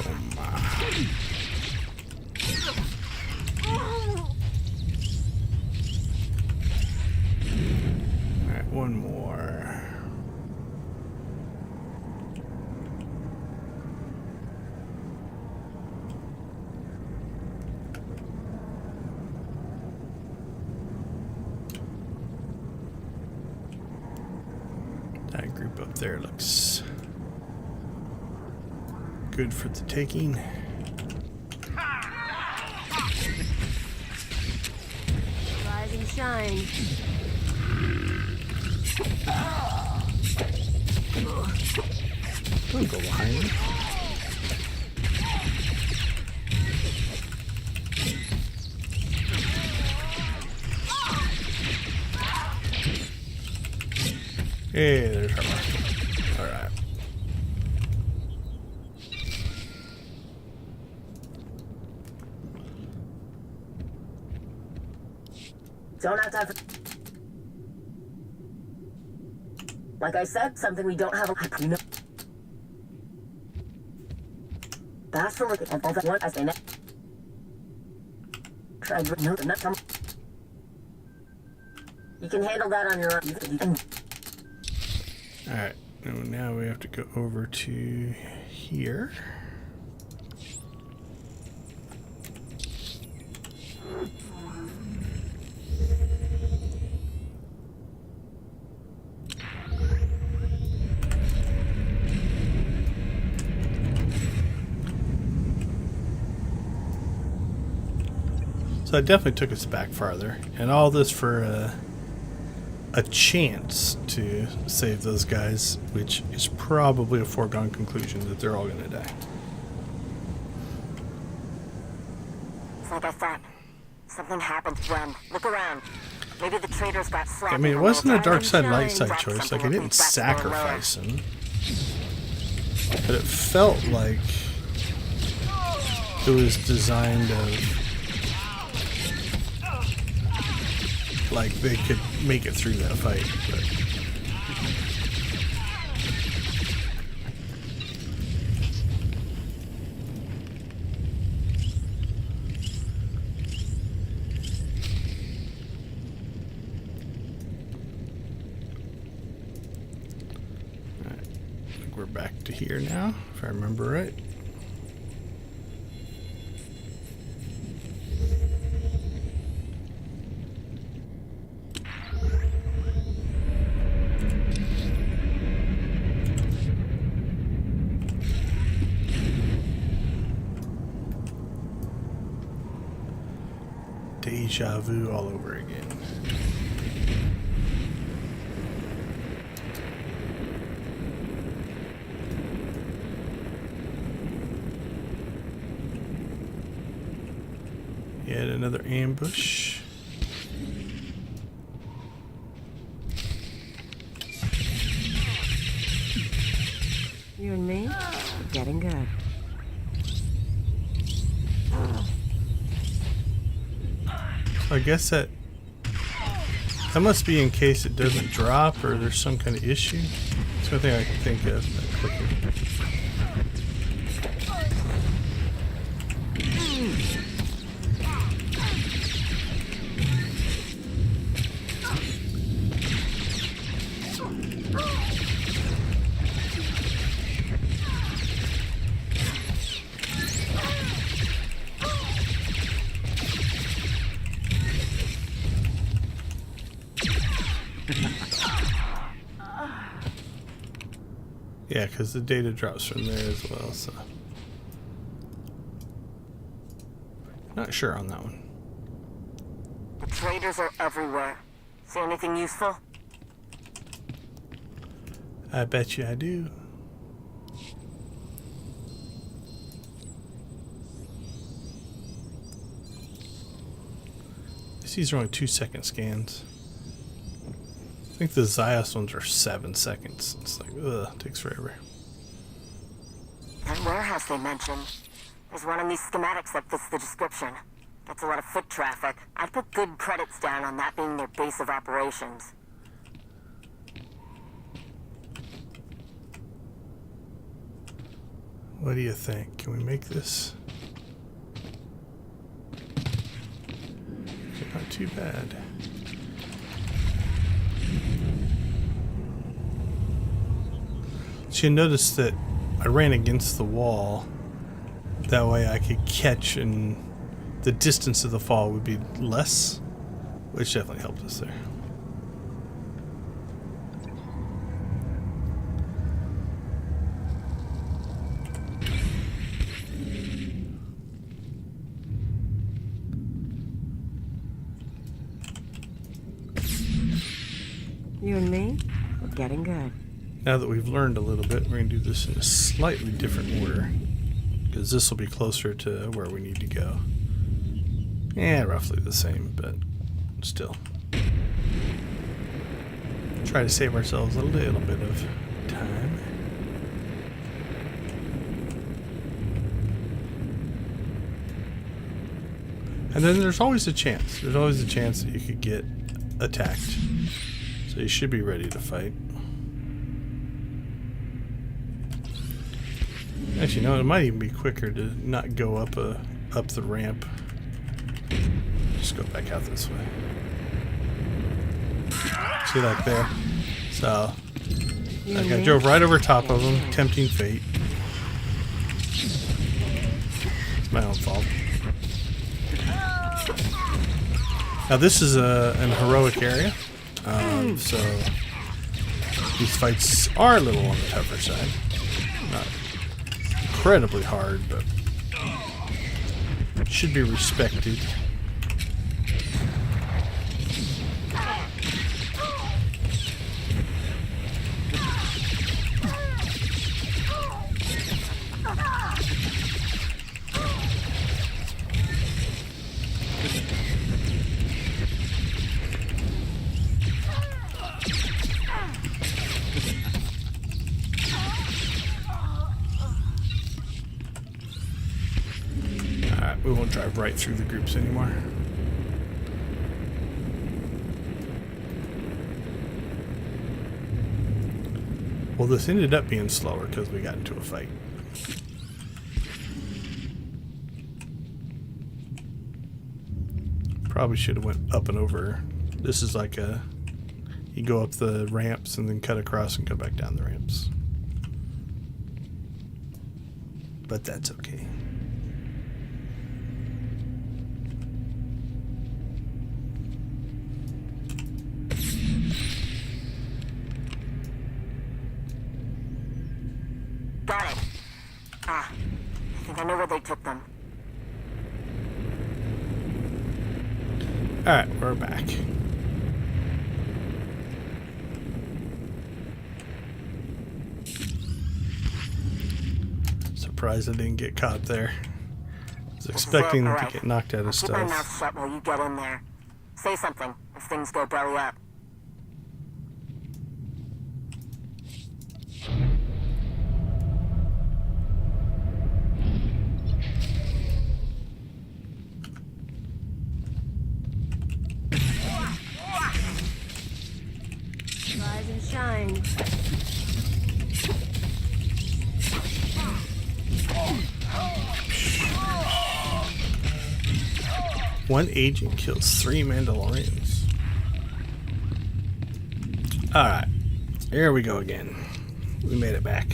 Boom. Alright, one more. That group up there looks good for the taking. Rise and shine. Don't go behind me. Hey, there's her mark. Alright. Don't have time for... Like I said, something we don't have a... You know... That's for looking at that one as they... Try to note the nut. You can handle that on your own. You can... Alright, now we have to go over to here. So it definitely took us back farther, and all this for a chance to save those guys, which is probably a foregone conclusion that they're all going to die. It's like I thought. Something happened when. Look around. Maybe the traitors got slapped. I mean, it wasn't a dark side, light side choice. Like, I didn't sacrifice him. But it felt like it was designed of... like they could make it through that fight, but... Alright, I think we're back to here now, if I remember right. Deja vu all over again. Yet another ambush. You and me, we're getting good. I guess that must be in case it doesn't drop or there's some kind of issue. It's the only thing I can think of. Yeah, because the data drops from there as well, so. Not sure on that one. The traders are everywhere. See anything useful? I bet you I do. These are only 2-second scans. I think the Zios ones are 7 seconds. It's like, ugh, it takes forever. That warehouse they mentioned. There's one in these schematics that fits the description. Gets a lot of foot traffic. I'd put good credits down on that being their base of operations. What do you think? Can we make this? Not too bad. So you notice that I ran against the wall. That way I could catch, and the distance of the fall would be less, which definitely helped us there. You and me, we're getting good. Now that we've learned a little bit, we're going to do this in a slightly different order, because this will be closer to where we need to go. Yeah, roughly the same, but still. Try to save ourselves a little bit of time. And then there's always a chance. There's always a chance that you could get attacked. So you should be ready to fight. Actually, no, it might even be quicker to not go up the ramp. Just go back out this way. See, like there. So, I drove right over top of them. Tempting fate. It's my own fault. Now this is an heroic area. So these fights are a little on the tougher side. Not incredibly hard, but should be respected. We won't drive right through the groups anymore. Well, this ended up being slower because we got into a fight. Probably should have went up and over. This is like you go up the ramps and then cut across and come back down the ramps. But that's okay. Got it. I think I know where they took them. Alright, we're back. Surprised I didn't get caught there. I was expecting them to get knocked out of Keep my mouth stuff. shut while you get in there. Say something if things go belly up. Rise and shine. One agent kills 3 Mandalorians. Alright, here we go again. We made it back.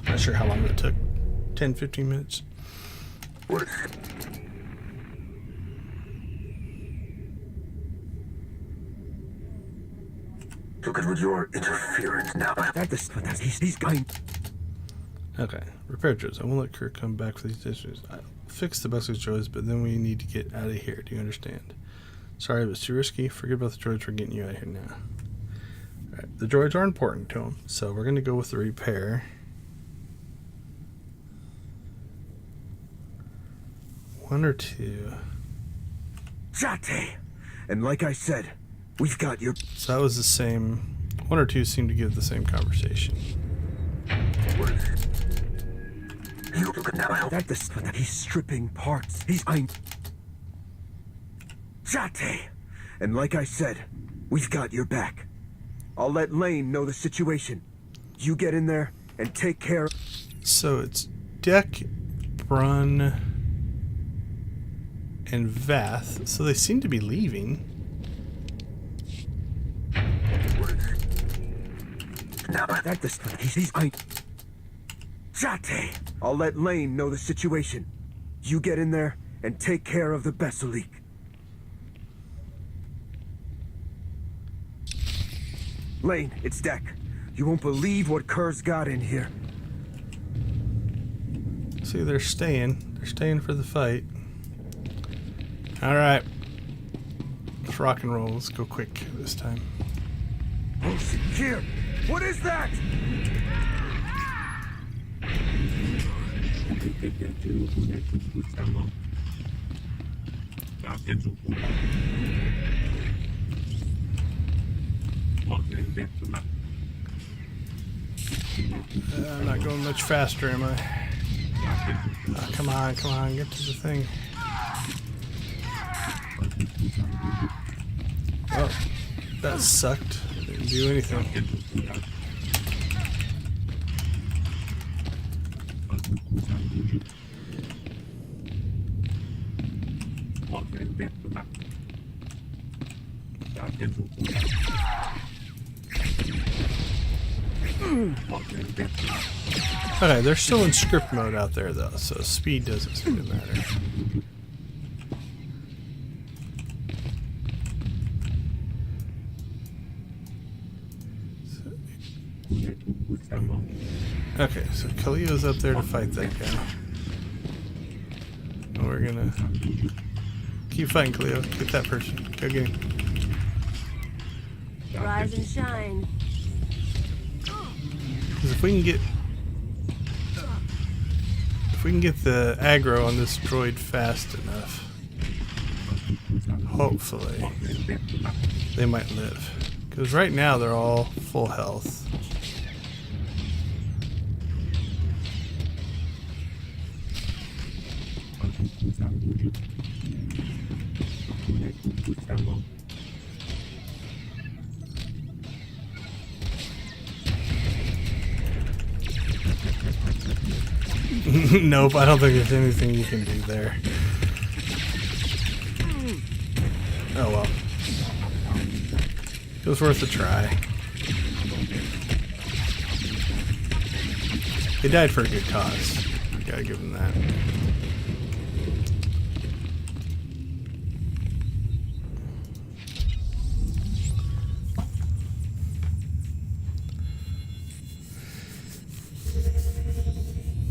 Not sure how long it took. 10-15 minutes. Look at what your interference now. He's going. Okay, repair droids. I won't let Kirk come back for these issues. I'll fix the bus droids, but then we need to get out of here. Do you understand? Sorry, but it's too risky. Forget about the droids. We're getting you out of here now. Alright, the droids are important to him, so we're going to go with the repair. 1 or 2. Jate! And like I said, we've got your... So that was the same... 1 or 2 seemed to give the same conversation. You look at now. He's stripping parts. I'm... Jate! And like I said, we've got your back. I'll let Lane know the situation. You get in there and take care... So it's Deck, Brun, and Vath. So they seem to be leaving. Now Jate! I'll let Lane know the situation. You get in there and take care of the Basilique. Lane, it's Deck. You won't believe what Kerr's got in here. See, they're staying. They're staying for the fight. Alright. Let's rock and roll. Let's go quick this time. Oh, secure! What is that? I'm not going much faster, am I? Oh, come on, get to the thing. Oh, that sucked. Didn't do anything. Okay, they're still in script mode out there though, so speed doesn't seem to matter. Okay, so Khalil's up there to fight that guy. And we're gonna keep fighting Khalil. Get that person. Go get him. Rise and shine. Because if we can get the aggro on this droid fast enough, hopefully they might live. Because right now they're all full health. Nope, I don't think there's anything you can do there. Oh well. It was worth a try. They died for a good cause. Gotta give them that.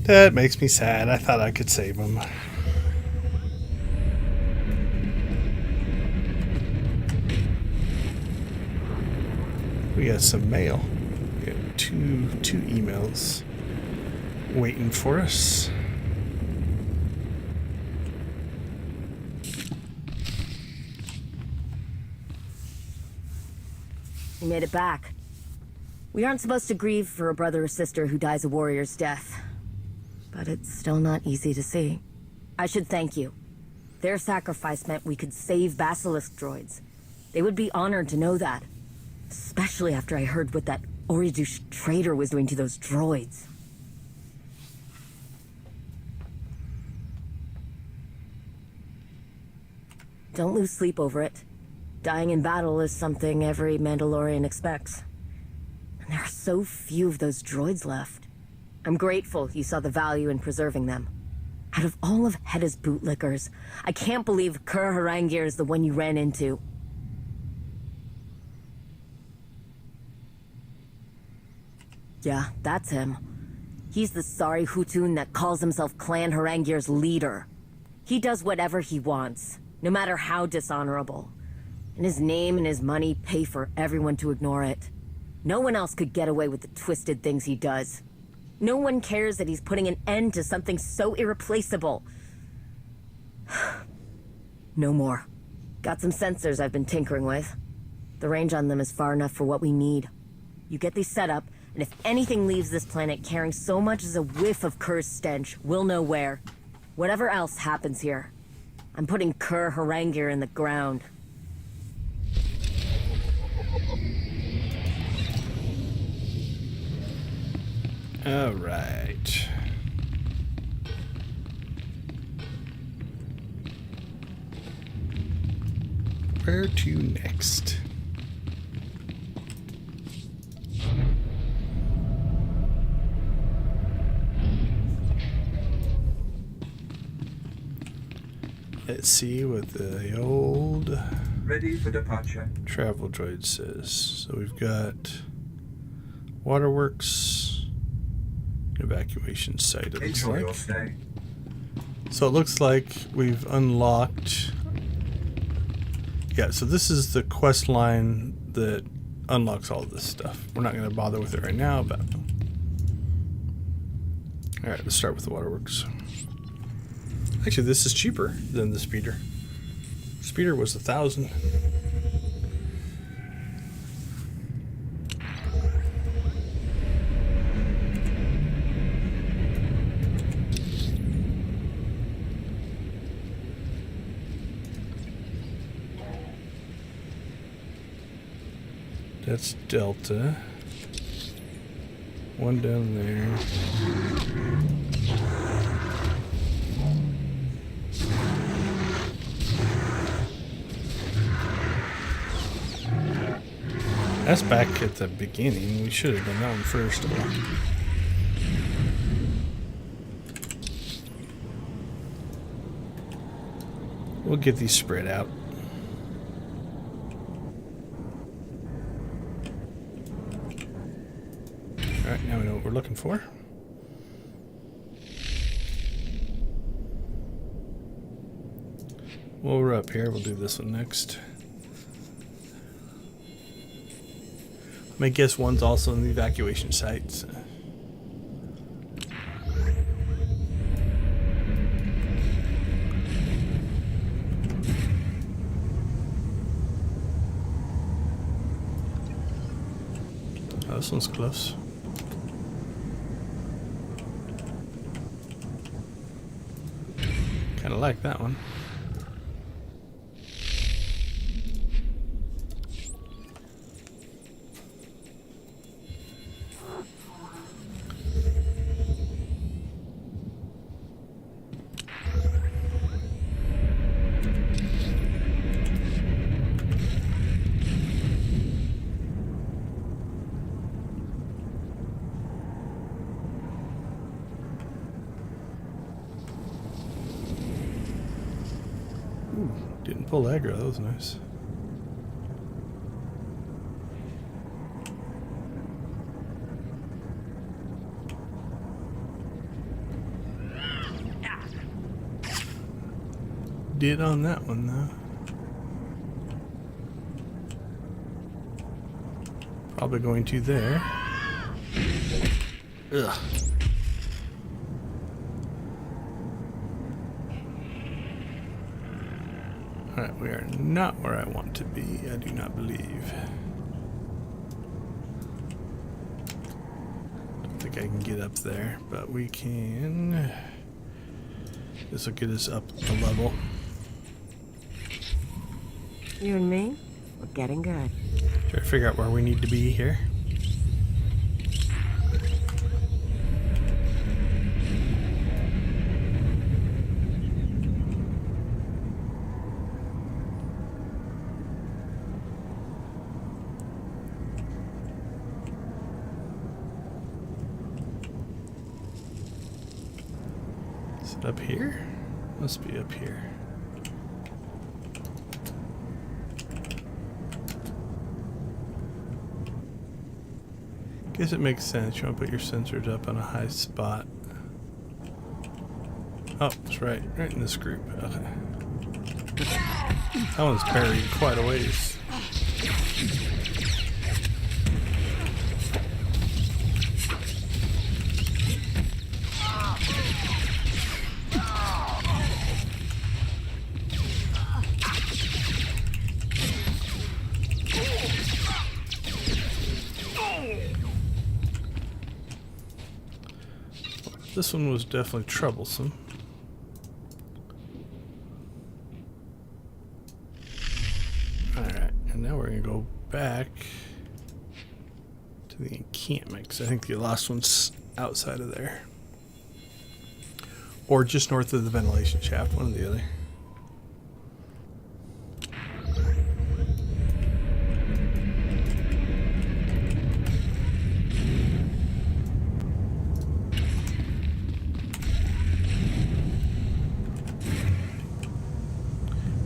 That makes me sad. I thought I could save him. We got some mail. We got two emails waiting for us. You made it back. We aren't supposed to grieve for a brother or sister who dies a warrior's death. But it's still not easy to see. I should thank you. Their sacrifice meant we could save basilisk droids. They would be honored to know that. Especially after I heard what that Oridush traitor was doing to those droids. Don't lose sleep over it. Dying in battle is something every Mandalorian expects. And there are so few of those droids left. I'm grateful you saw the value in preserving them. Out of all of Hedda's bootlickers, I can't believe Kur Harangir is the one you ran into. Yeah, that's him. He's the sorry Hutun that calls himself Clan Harangir's leader. He does whatever he wants, no matter how dishonorable. And his name and his money pay for everyone to ignore it. No one else could get away with the twisted things he does. No one cares that he's putting an end to something so irreplaceable. No more. Got some sensors I've been tinkering with. The range on them is far enough for what we need. You get these set up, and if anything leaves this planet carrying so much as a whiff of Kur's stench, we'll know where. Whatever else happens here. I'm putting Kur Harangir in the ground. All right. Where to next? Let's see what the old Ready for departure. travel droid says. So we've got waterworks, evacuation site. It looks Enjoy your like. stay. So it looks like we've unlocked. Yeah, so this is the quest line that unlocks all this stuff. We're not going to bother with it right now, but all right, let's start with the waterworks. Actually, this is cheaper than the speeder. Speeder was 1,000. That's Delta. One down there. That's back at the beginning. We should have done that one first. We'll get these spread out. Alright, now we know what we're looking for. While we're up here, we'll do this one next. I guess one's also in the evacuation sites. Oh, this one's close. Kind of like that one. Didn't pull aggro, that was nice. Did on that one though. Probably going to there. Ugh. Alright, we are not where I want to be, I do not believe. Don't think I can get up there, but we can. This will get us up a level. You and me, we're getting good. Try to figure out where we need to be here. Is it up here? Must be up here. Guess it makes sense. You want to put your sensors up on a high spot. Oh, that's right. Right in this group. Okay. That one's buried quite a ways. This one was definitely troublesome. Alright, and now we're going to go back to the encampment, because I think the last one's outside of there. Or just north of the ventilation shaft, one or the other.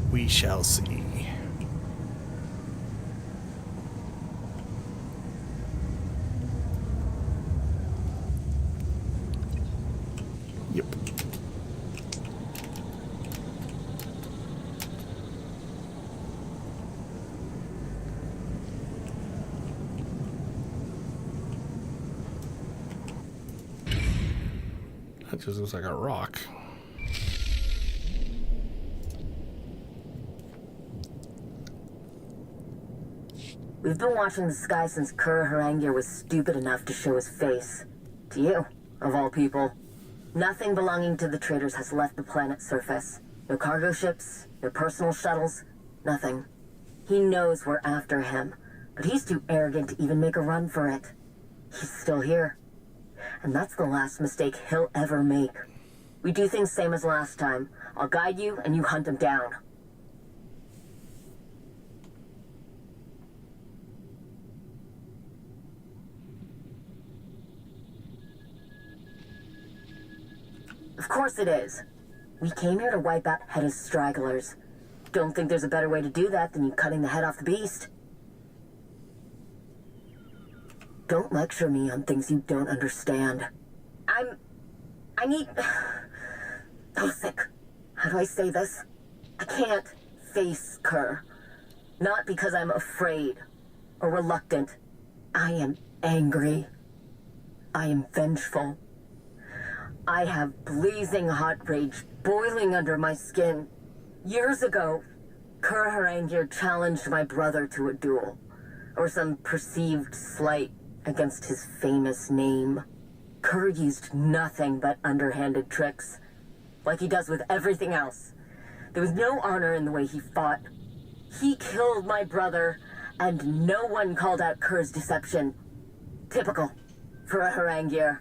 We shall see. Yep. That just looks like a rock. We've been watching the sky since Kur Harangir was stupid enough to show his face. To you, of all people. Nothing belonging to the traders has left the planet's surface. No cargo ships, no personal shuttles, nothing. He knows we're after him, but he's too arrogant to even make a run for it. He's still here. And that's the last mistake he'll ever make. We do things same as last time. I'll guide you and you hunt him down. Of course it is. We came here to wipe out Hedda's stragglers. Don't think there's a better way to do that than you cutting the head off the beast. Don't lecture me on things you don't understand. I need... Sick. How do I say this? I can't face Kur. Not because I'm afraid or reluctant. I am angry. I am vengeful. I have blazing hot rage boiling under my skin. Years ago, Kur Harangir challenged my brother to a duel, or some perceived slight against his famous name. Kur used nothing but underhanded tricks, like he does with everything else. There was no honor in the way he fought. He killed my brother, and no one called out Kur's deception. Typical for a Harangir.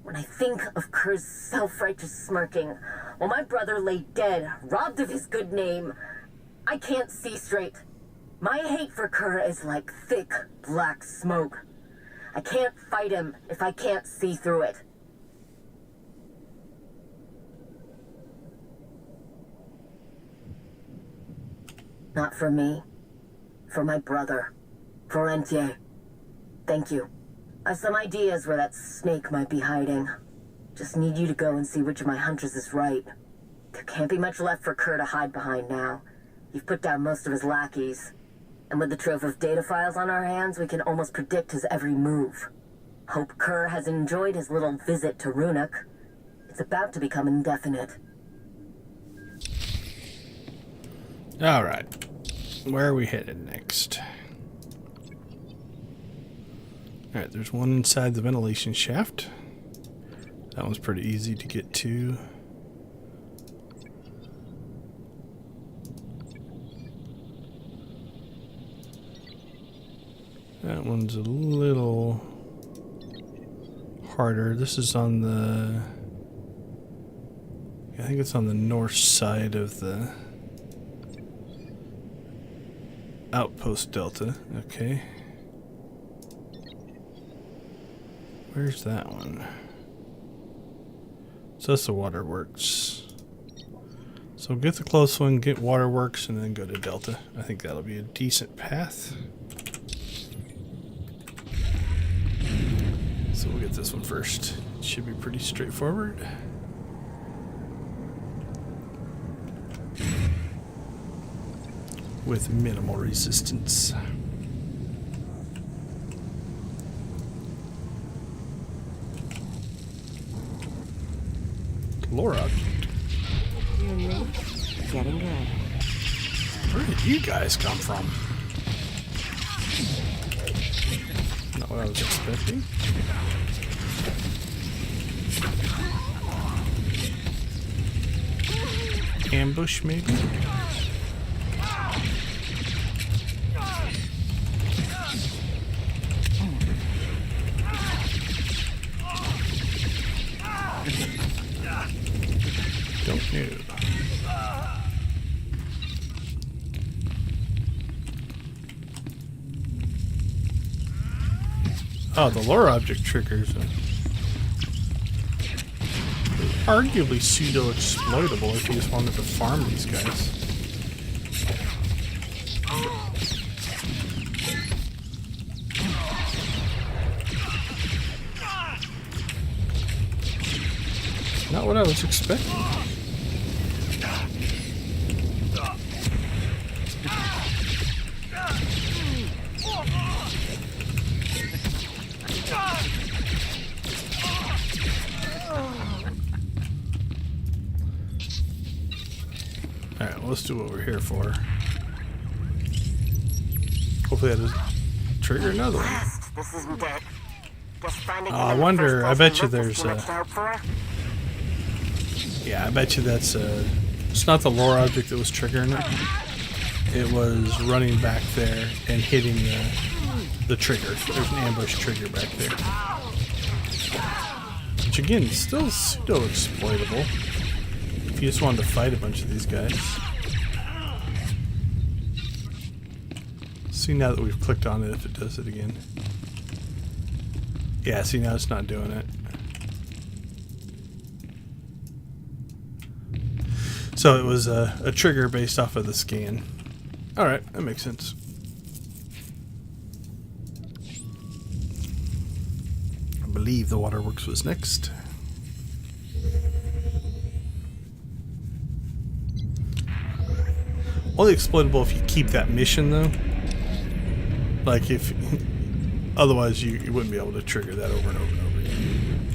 When I think of Kur's self-righteous smirking, while my brother lay dead, robbed of his good name, I can't see straight. My hate for Kur is like thick, black smoke. I can't fight him if I can't see through it. Not for me. For my brother. For Entier. Thank you. I've some ideas where that snake might be hiding. Just need you to go and see which of my hunches is right. There can't be much left for Kur to hide behind now. You've put down most of his lackeys. And with the trove of data files on our hands, we can almost predict his every move. Hope Kerr has enjoyed his little visit to Runuk. It's about to become indefinite. Alright. Where are we headed next? Alright, there's one inside the ventilation shaft. That one's pretty easy to get to. That one's a little harder. This is on the... I think it's on the north side of the outpost delta. Okay. Where's that one? So that's the waterworks. So get the close one, get waterworks, and then go to delta. I think that'll be a decent path. So we'll get this one first. It should be pretty straightforward. With minimal resistance. Lore object. Getting good. Where did you guys come from? Not what I was expecting. Ambush, maybe? Don't know. Oh, the lore object triggers. Arguably pseudo-exploitable if you just wanted to farm these guys. Not what I was expecting. Alright, well, let's do what we're here for. Hopefully that doesn't trigger another one. This isn't it. Just finding I wonder, I bet you there's a... Yeah, I bet you that's a... It's not the lore object that was triggering it. It was running back there and hitting the trigger. There's an ambush trigger back there. Which again, still pseudo-exploitable. If you just wanted to fight a bunch of these guys. See now that we've clicked on it if it does it again. Yeah, see now it's not doing it. So it was a trigger based off of the scan. Alright, that makes sense. I believe the waterworks was next. Only exploitable if you keep that mission though. Like if... Otherwise you wouldn't be able to trigger that over and over and over again.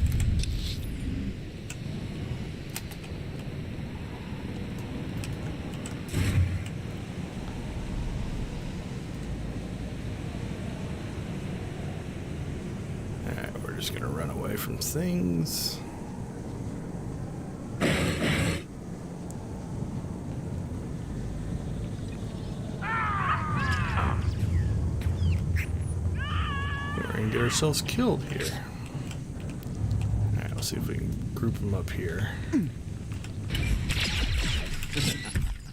Alright, we're just gonna run away from things. Get ourselves killed here. Alright, let's see if we can group them up here.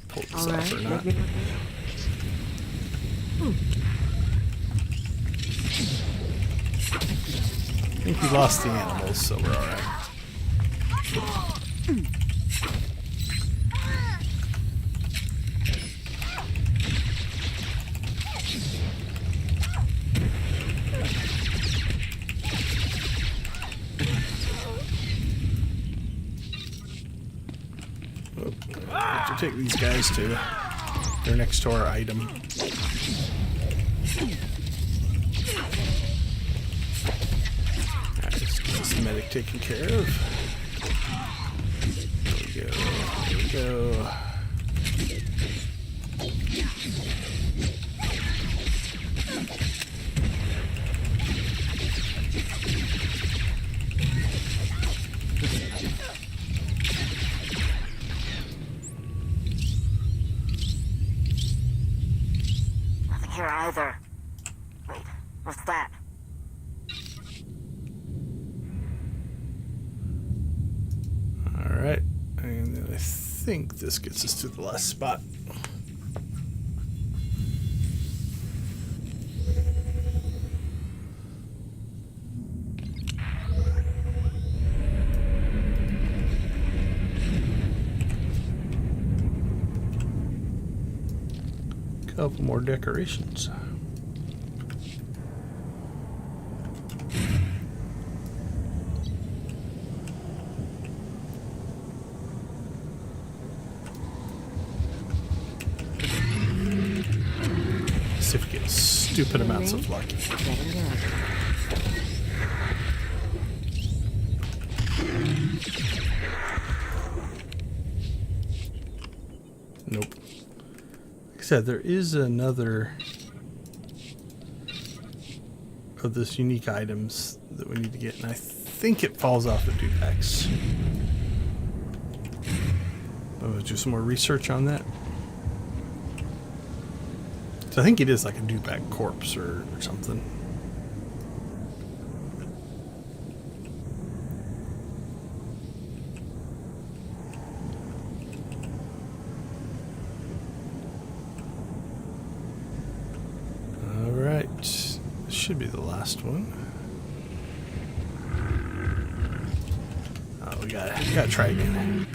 Pull this off or not. I think we lost the animals, so we're alright. Take these guys to. They're next to our item. taken care of. There we go. Nothing here either. Wait, what's that? Alright, and then I think this gets us to the last spot. Couple more decorations. See if we get stupid amounts of luck. Nope. Like I said, there is another of this unique items that we need to get, and I think it falls off the duplex. I'll do some more research on that. So I think it is like a dewback corpse or something. Alright, this should be the last one. Oh, we gotta try again.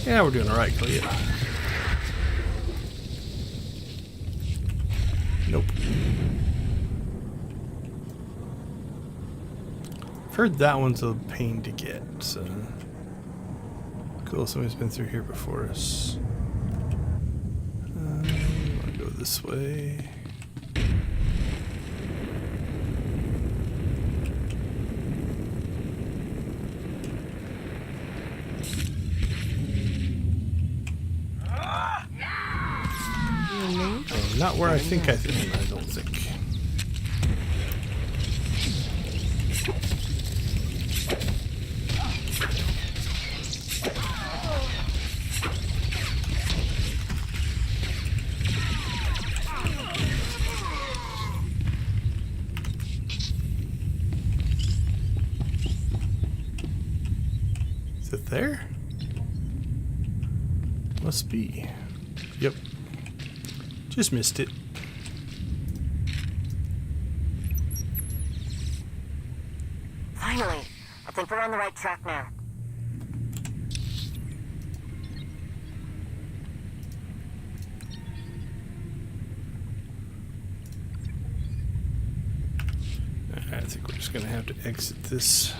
Yeah, we're doing alright, Clea. Nope. I've heard that one's a pain to get, so. Cool, somebody's been through here before us. I want to go this way. Not where I think I don't think. Is it there? Must be. Yep. Just missed it. Finally, I think we're on the right track now. I think we're just gonna have to exit this.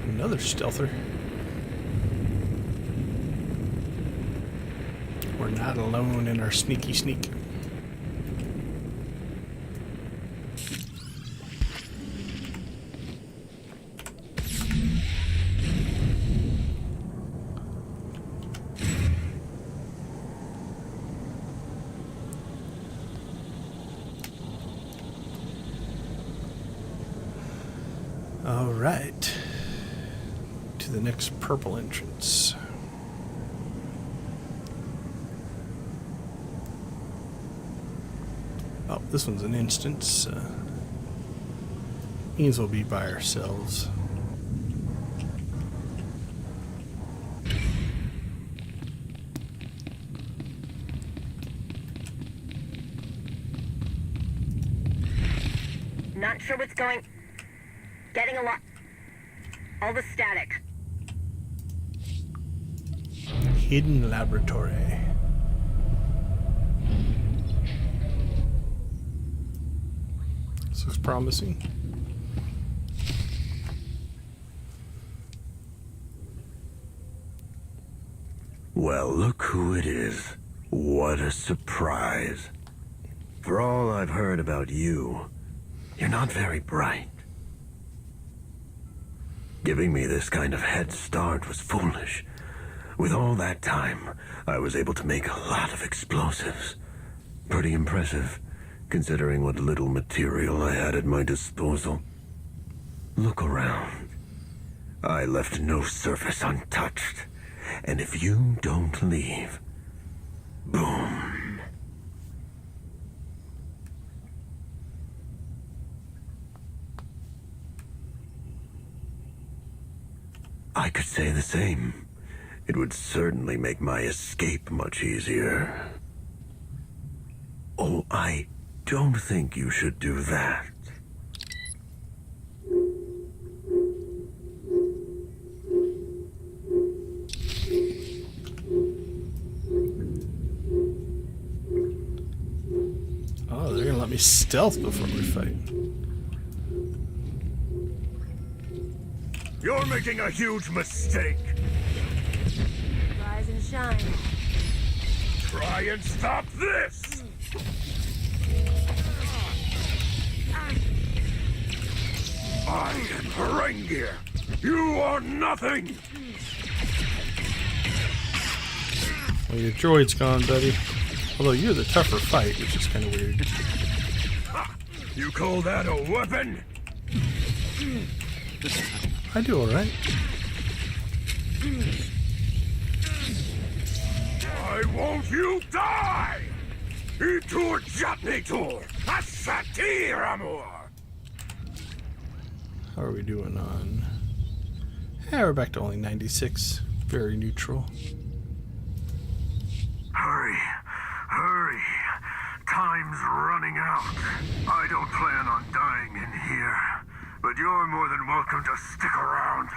Another stealther. We're not alone in our sneaky sneak. All right. To the next purple entrance. Oh, this one's an instance. Means we'll be by ourselves. Not sure what's going... Getting a lot... All the static. Hidden laboratory. This looks promising. Well, look who it is. What a surprise. For all I've heard about you, you're not very bright. Giving me this kind of head start was foolish. With all that time, I was able to make a lot of explosives. Pretty impressive, considering what little material I had at my disposal. Look around. I left no surface untouched. And if you don't leave, boom. I could say the same. It would certainly make my escape much easier. Oh, I don't think you should do that. Oh, they're gonna let me stealth before we fight. You're making a huge mistake. Rise and shine. Try and stop this! I am Harengir. You are nothing! Well, your droid's gone, buddy. Although you're the tougher fight, which is kind of weird. You call that a weapon? I do alright. Why won't you die? Itur Jatnitur! Asatir Amor! How are we doing on... Yeah, we're back to only 96. Very neutral. Hurry. Hurry. Time's running out. I don't plan on dying in here, but you're more than welcome to stick around.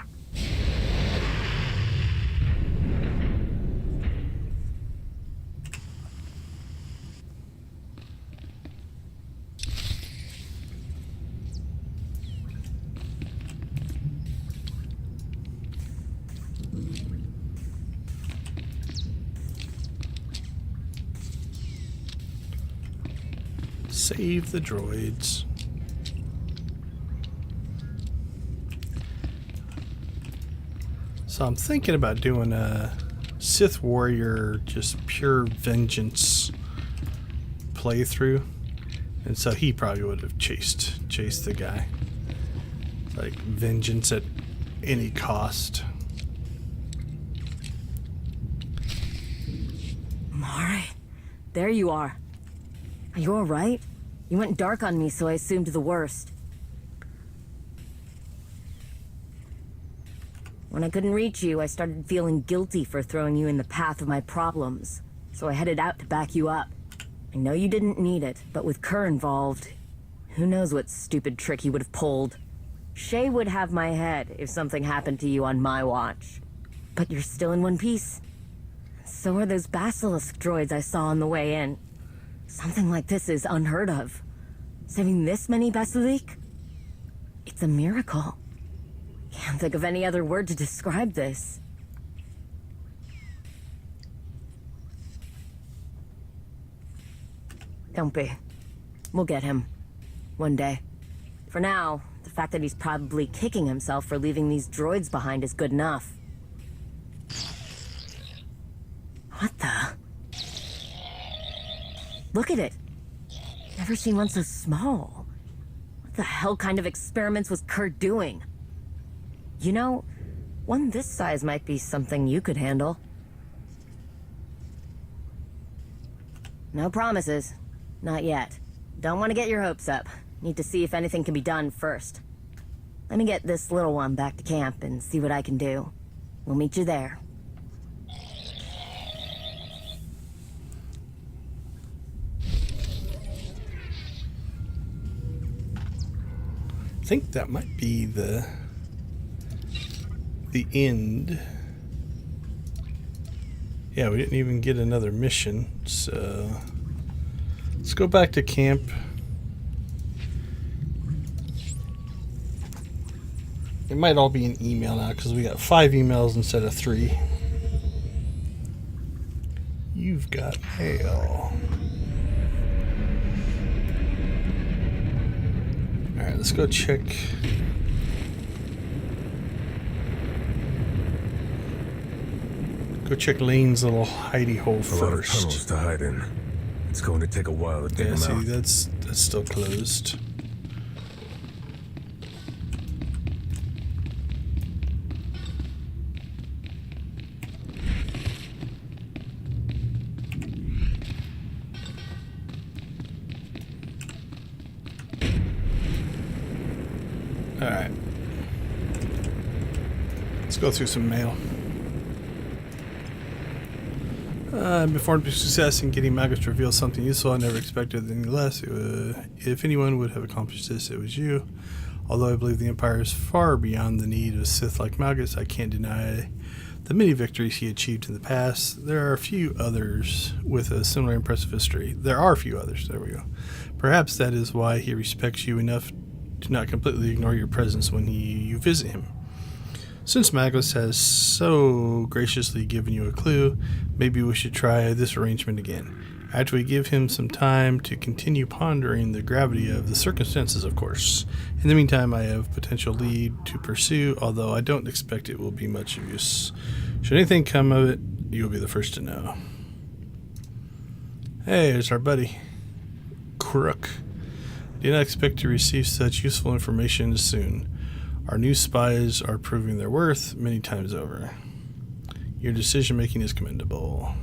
Save the droids. So I'm thinking about doing a Sith Warrior, just pure vengeance playthrough. And so he probably would have chased the guy. Like vengeance at any cost. Mari, there you are. Are you alright? You went dark on me, so I assumed the worst. When I couldn't reach you, I started feeling guilty for throwing you in the path of my problems. So I headed out to back you up. I know you didn't need it, but with Kerr involved, who knows what stupid trick he would have pulled. Shay would have my head if something happened to you on my watch. But you're still in one piece. So are those basilisk droids I saw on the way in. Something like this is unheard of. Saving this many basilisk? It's a miracle. Can't think of any other word to describe this. Don't be. We'll get him. One day. For now, the fact that he's probably kicking himself for leaving these droids behind is good enough. What the? Look at it. Never seen one so small. What the hell kind of experiments was Kurt doing? You know, one this size might be something you could handle. No promises. Not yet. Don't want to get your hopes up. Need to see if anything can be done first. Let me get this little one back to camp and see what I can do. We'll meet you there. I think that might be the end. Yeah, we didn't even get another mission, so let's go back to camp. It might all be an email now because we got 5 emails instead of 3. You've got mail. Alright, let's go check. Go check Lane's little hidey hole first. A lot of tunnels to hide in. It's going to take a while to dig them out. That's still closed. Alright. Let's go through some mail. Before success in getting Magus to reveal something useful, I never expected any less. If anyone would have accomplished this, it was you. Although I believe the Empire is far beyond the need of Sith like Magus, I can't deny the many victories he achieved in the past. There are a few others with a similar impressive history. There we go. Perhaps that is why he respects you enough to not completely ignore your presence when you visit him. Since Magus has so graciously given you a clue, maybe we should try this arrangement again. After we give him some time to continue pondering the gravity of the circumstances, of course. In the meantime, I have potential lead to pursue, although I don't expect it will be much use. Should anything come of it, you'll be the first to know. Hey, there's our buddy. Crook. Did not expect to receive such useful information soon. Our new spies are proving their worth many times over. Your decision-making is commendable.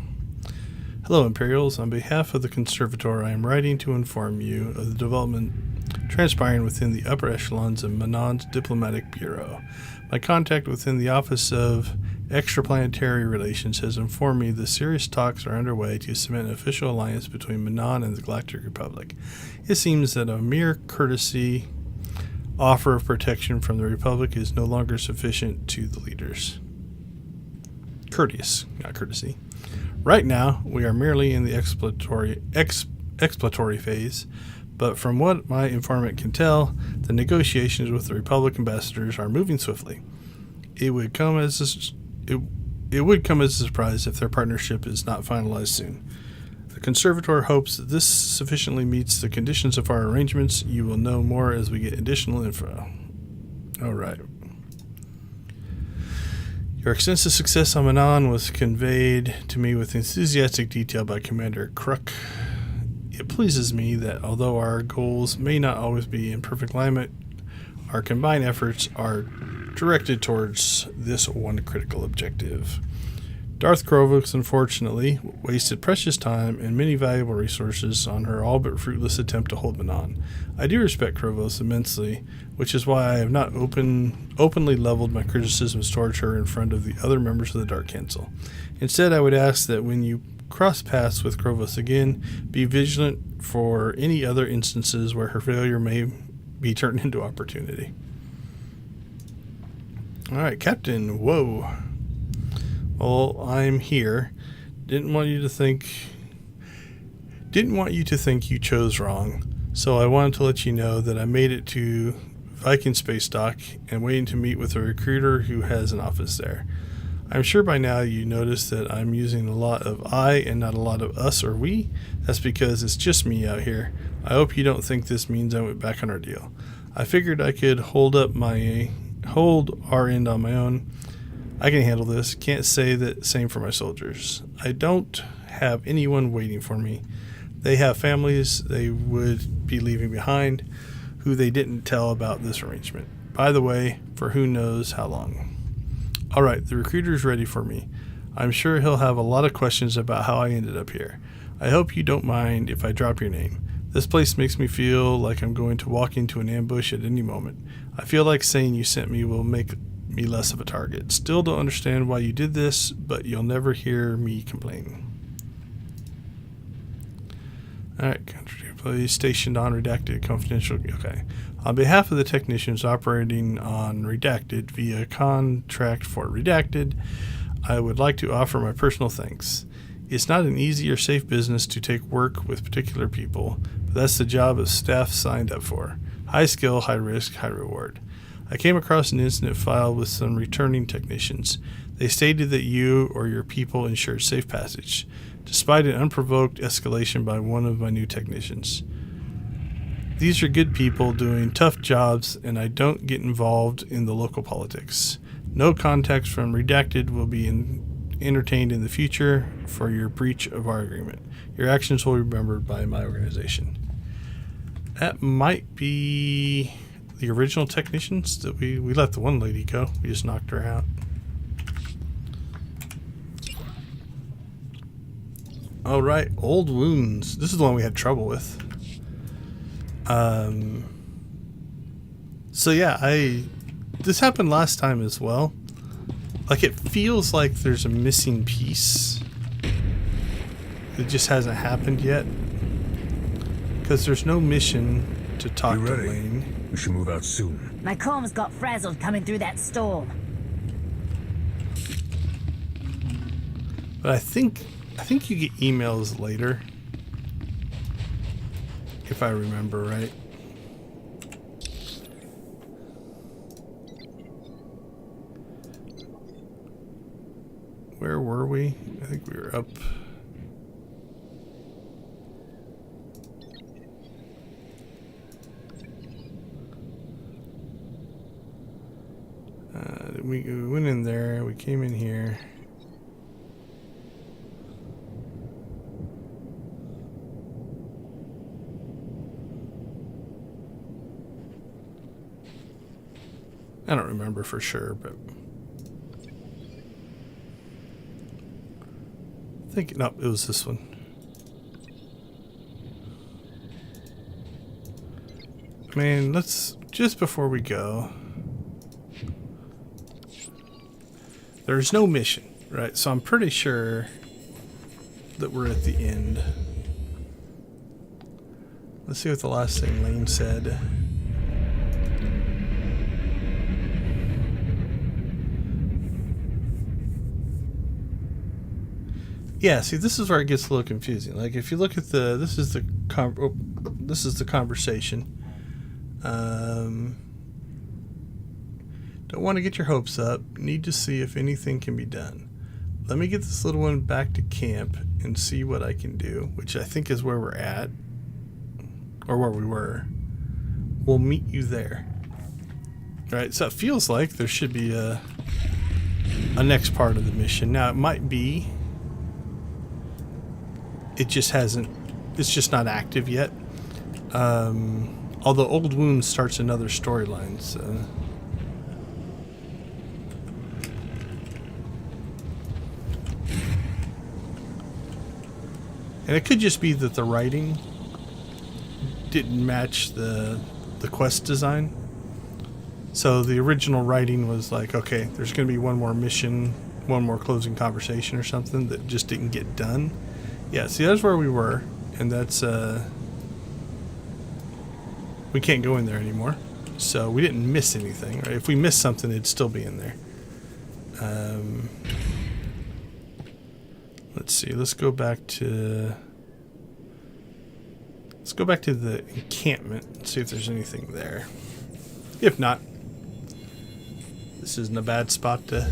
Hello, Imperials. On behalf of the Conservator, I am writing to inform you of the development transpiring within the upper echelons of Manon's diplomatic bureau. My contact within the Office of Extraplanetary Relations has informed me that serious talks are underway to cement an official alliance between Manon and the Galactic Republic. It seems that a mere courtesy offer of protection from the Republic is no longer sufficient to the leaders. Courteous, not courtesy. Right now, we are merely in the exploratory phase, but from what my informant can tell, the negotiations with the Republic ambassadors are moving swiftly. It would come as a surprise if their partnership is not finalized soon. The Conservator hopes that this sufficiently meets the conditions of our arrangements. You will know more as we get additional info. Alright. Your extensive success on Manon was conveyed to me with enthusiastic detail by Commander Crook. It pleases me that although our goals may not always be in perfect alignment, our combined efforts are directed towards this one critical objective. Darth Krovix, unfortunately, wasted precious time and many valuable resources on her all but fruitless attempt to hold Manon. I do respect Krovix immensely, which is why I have not openly leveled my criticisms towards her in front of the other members of the Dark Council. Instead, I would ask that when you cross paths with Krovix again, be vigilant for any other instances where her failure may be turned into opportunity. Alright, Captain, whoa. Well, I'm here. Didn't want you to think you chose wrong, so I wanted to let you know that I made it to Viking Space Dock and waiting to meet with a recruiter who has an office there. I'm sure by now you noticed that I'm using a lot of I and not a lot of us or we. That's because it's just me out here. I hope you don't think this means I went back on our deal. I figured I could hold our end on my own. I can handle this. Can't say the same for my soldiers. I don't have anyone waiting for me. They have families they would be leaving behind who they didn't tell about this arrangement. By the way, for who knows how long. Alright, the recruiter's ready for me. I'm sure he'll have a lot of questions about how I ended up here. I hope you don't mind if I drop your name. This place makes me feel like I'm going to walk into an ambush at any moment. I feel like saying you sent me will make me less of a target. Still don't understand why you did this, but you'll never hear me complain. Alright, country employees stationed on Redacted Confidential. Okay. On behalf of the technicians operating on Redacted via contract for Redacted, I would like to offer my personal thanks. It's not an easy or safe business to take work with particular people, but that's the job of staff signed up for. High skill, high risk, high reward. I came across an incident file with some returning technicians. They stated that you or your people ensured safe passage. despite an unprovoked escalation by one of my new technicians. These are good people doing tough jobs, and I don't get involved in the local politics. No context from Redacted will be entertained in the future for your breach of our agreement. Your actions will be remembered by my organization. That might be the original technicians that we let the one lady go. We just knocked her out. All right, old wounds. This is the one we had trouble with. So yeah, this happened last time as well. Like, it feels like there's a missing piece. It just hasn't happened yet. Because there's no mission to talk to Lane. We should move out soon. My comms got frazzled coming through that storm. But I think you get emails later. If I remember right. Where were we? I think we were up. We went in there. We came in here. I don't remember for sure, but I think, no, it was this one. Man, let's, just before we go, there's no mission, right? So I'm pretty sure that we're at the end. Let's see what the last thing Lane said. Yeah, see, this is where it gets a little confusing. Like, if you look at this is the conversation. Don't want to get your hopes up. Need to see if anything can be done. Let me get this little one back to camp and see what I can do, which I think is where we're at, or where we were. We'll meet you there. All right, so it feels like there should be a next part of the mission. Now, it might be. It just hasn't. It's just not active yet. Although Old Wound starts another storyline, so. And it could just be that the writing didn't match the quest design. So the original writing was like, okay, there's going to be one more mission, one more closing conversation or something that just didn't get done. Yeah, see, that's where we were, and that's, we can't go in there anymore, so we didn't miss anything, right? If we missed something, it'd still be in there. Let's see, let's go back to the encampment and see if there's anything there. If not, this isn't a bad spot to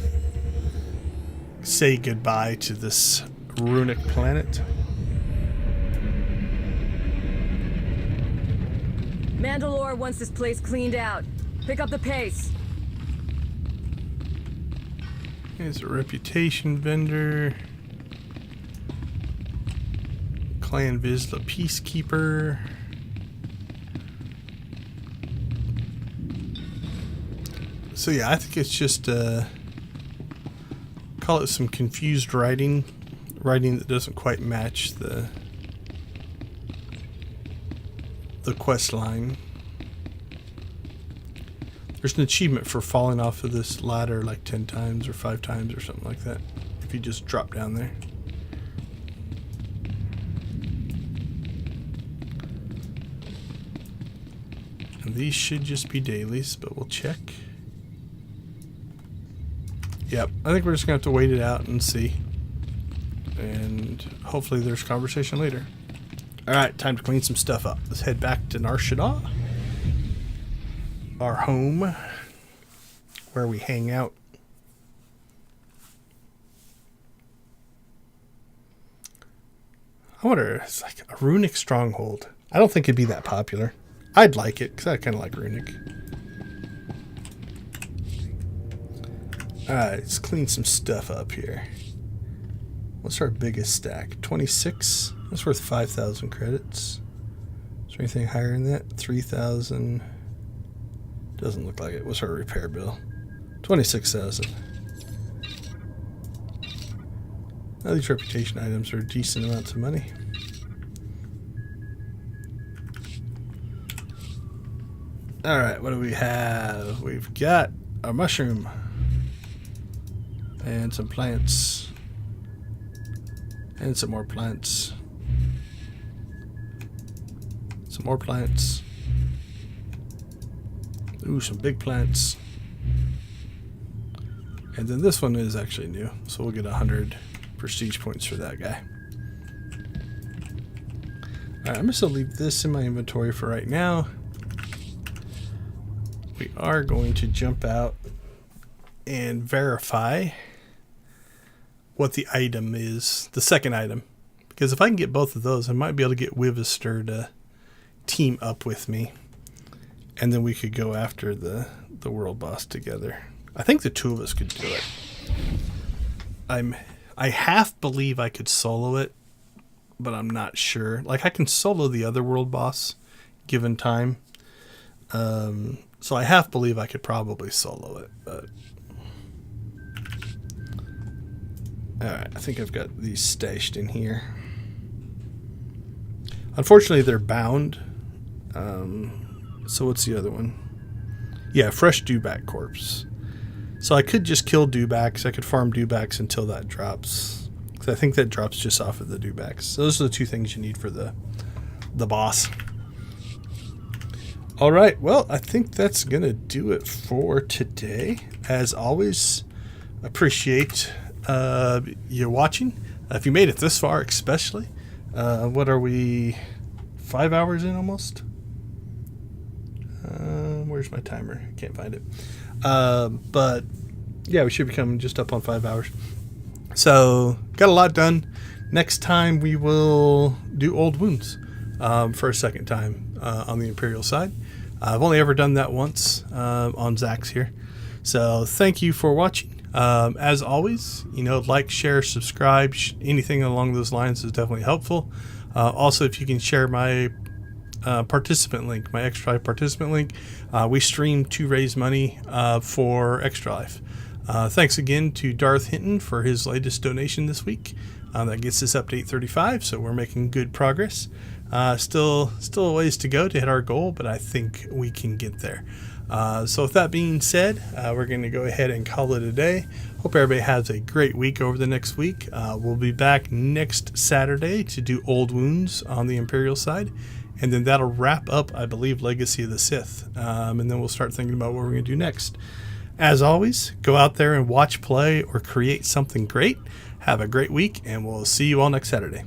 say goodbye to this runic planet. Mandalore wants this place cleaned out. Pick up the pace. Here's a reputation vendor. Clan Vizsla Peacekeeper. So yeah, I think it's just call it some confused writing that doesn't quite match the quest line. There's an achievement for falling off of this ladder like 10 times or 5 times or something like that if you just drop down there. And these should just be dailies, but we'll check. Yep, I think we're just gonna have to wait it out and see. And hopefully there's conversation later. Alright, time to clean some stuff up. Let's head back to Nar Shaddaa, our home, where we hang out. I wonder, it's like a runic stronghold. I don't think it'd be that popular. I'd like it, because I kind of like runic. Alright, let's clean some stuff up here. What's our biggest stack? 26? That's worth 5,000 credits. Is there anything higher than that? 3,000. Doesn't look like it. What's our repair bill? 26,000. Now these reputation items are decent amounts of money. Alright, what do we have? We've got a mushroom. And some plants. And some more plants. Some more plants. Ooh, some big plants. And then this one is actually new, so we'll get 100 prestige points for that guy. Alright, I'm just going to leave this in my inventory for right now. We are going to jump out and verify what the item is, the second item. Because if I can get both of those, I might be able to get Wivister to team up with me. And then we could go after the world boss together. I think the two of us could do it. I half believe I could solo it, but I'm not sure. Like, I can solo the other world boss, given time. So I half believe I could probably solo it, but... Alright, I think I've got these stashed in here. Unfortunately, they're bound. So what's the other one? Yeah, fresh dewback corpse. So I could just kill dewbacks. I could farm dewbacks until that drops. Because I think that drops just off of the dewbacks. So those are the two things you need for the boss. Alright, well, I think that's going to do it for today. As always, appreciate you watching. If you made it this far, especially. What are we? 5 hours in almost? Where's my timer? Can't find it. But yeah, we should be coming just up on 5 hours. So got a lot done. Next time we will do Old Wounds for a second time on the Imperial side. I've only ever done that once on Zach's here. So thank you for watching. As always, like, share, subscribe, anything along those lines is definitely helpful. Also, if you can share my participant link, my Extra Life participant link, we stream to raise money for Extra Life. Thanks again to Darth Hinton for his latest donation this week. That gets us up to 835, so we're making good progress. Still a ways to go to hit our goal, but I think we can get there. So with that being said, we're going to go ahead and call it a day. Hope everybody has a great week over the next week. We'll be back next Saturday to do Old Wounds on the Imperial side. And then that'll wrap up, I believe, Legacy of the Sith. And then we'll start thinking about what we're going to do next. As always, go out there and watch, play, or create something great. Have a great week, and we'll see you all next Saturday.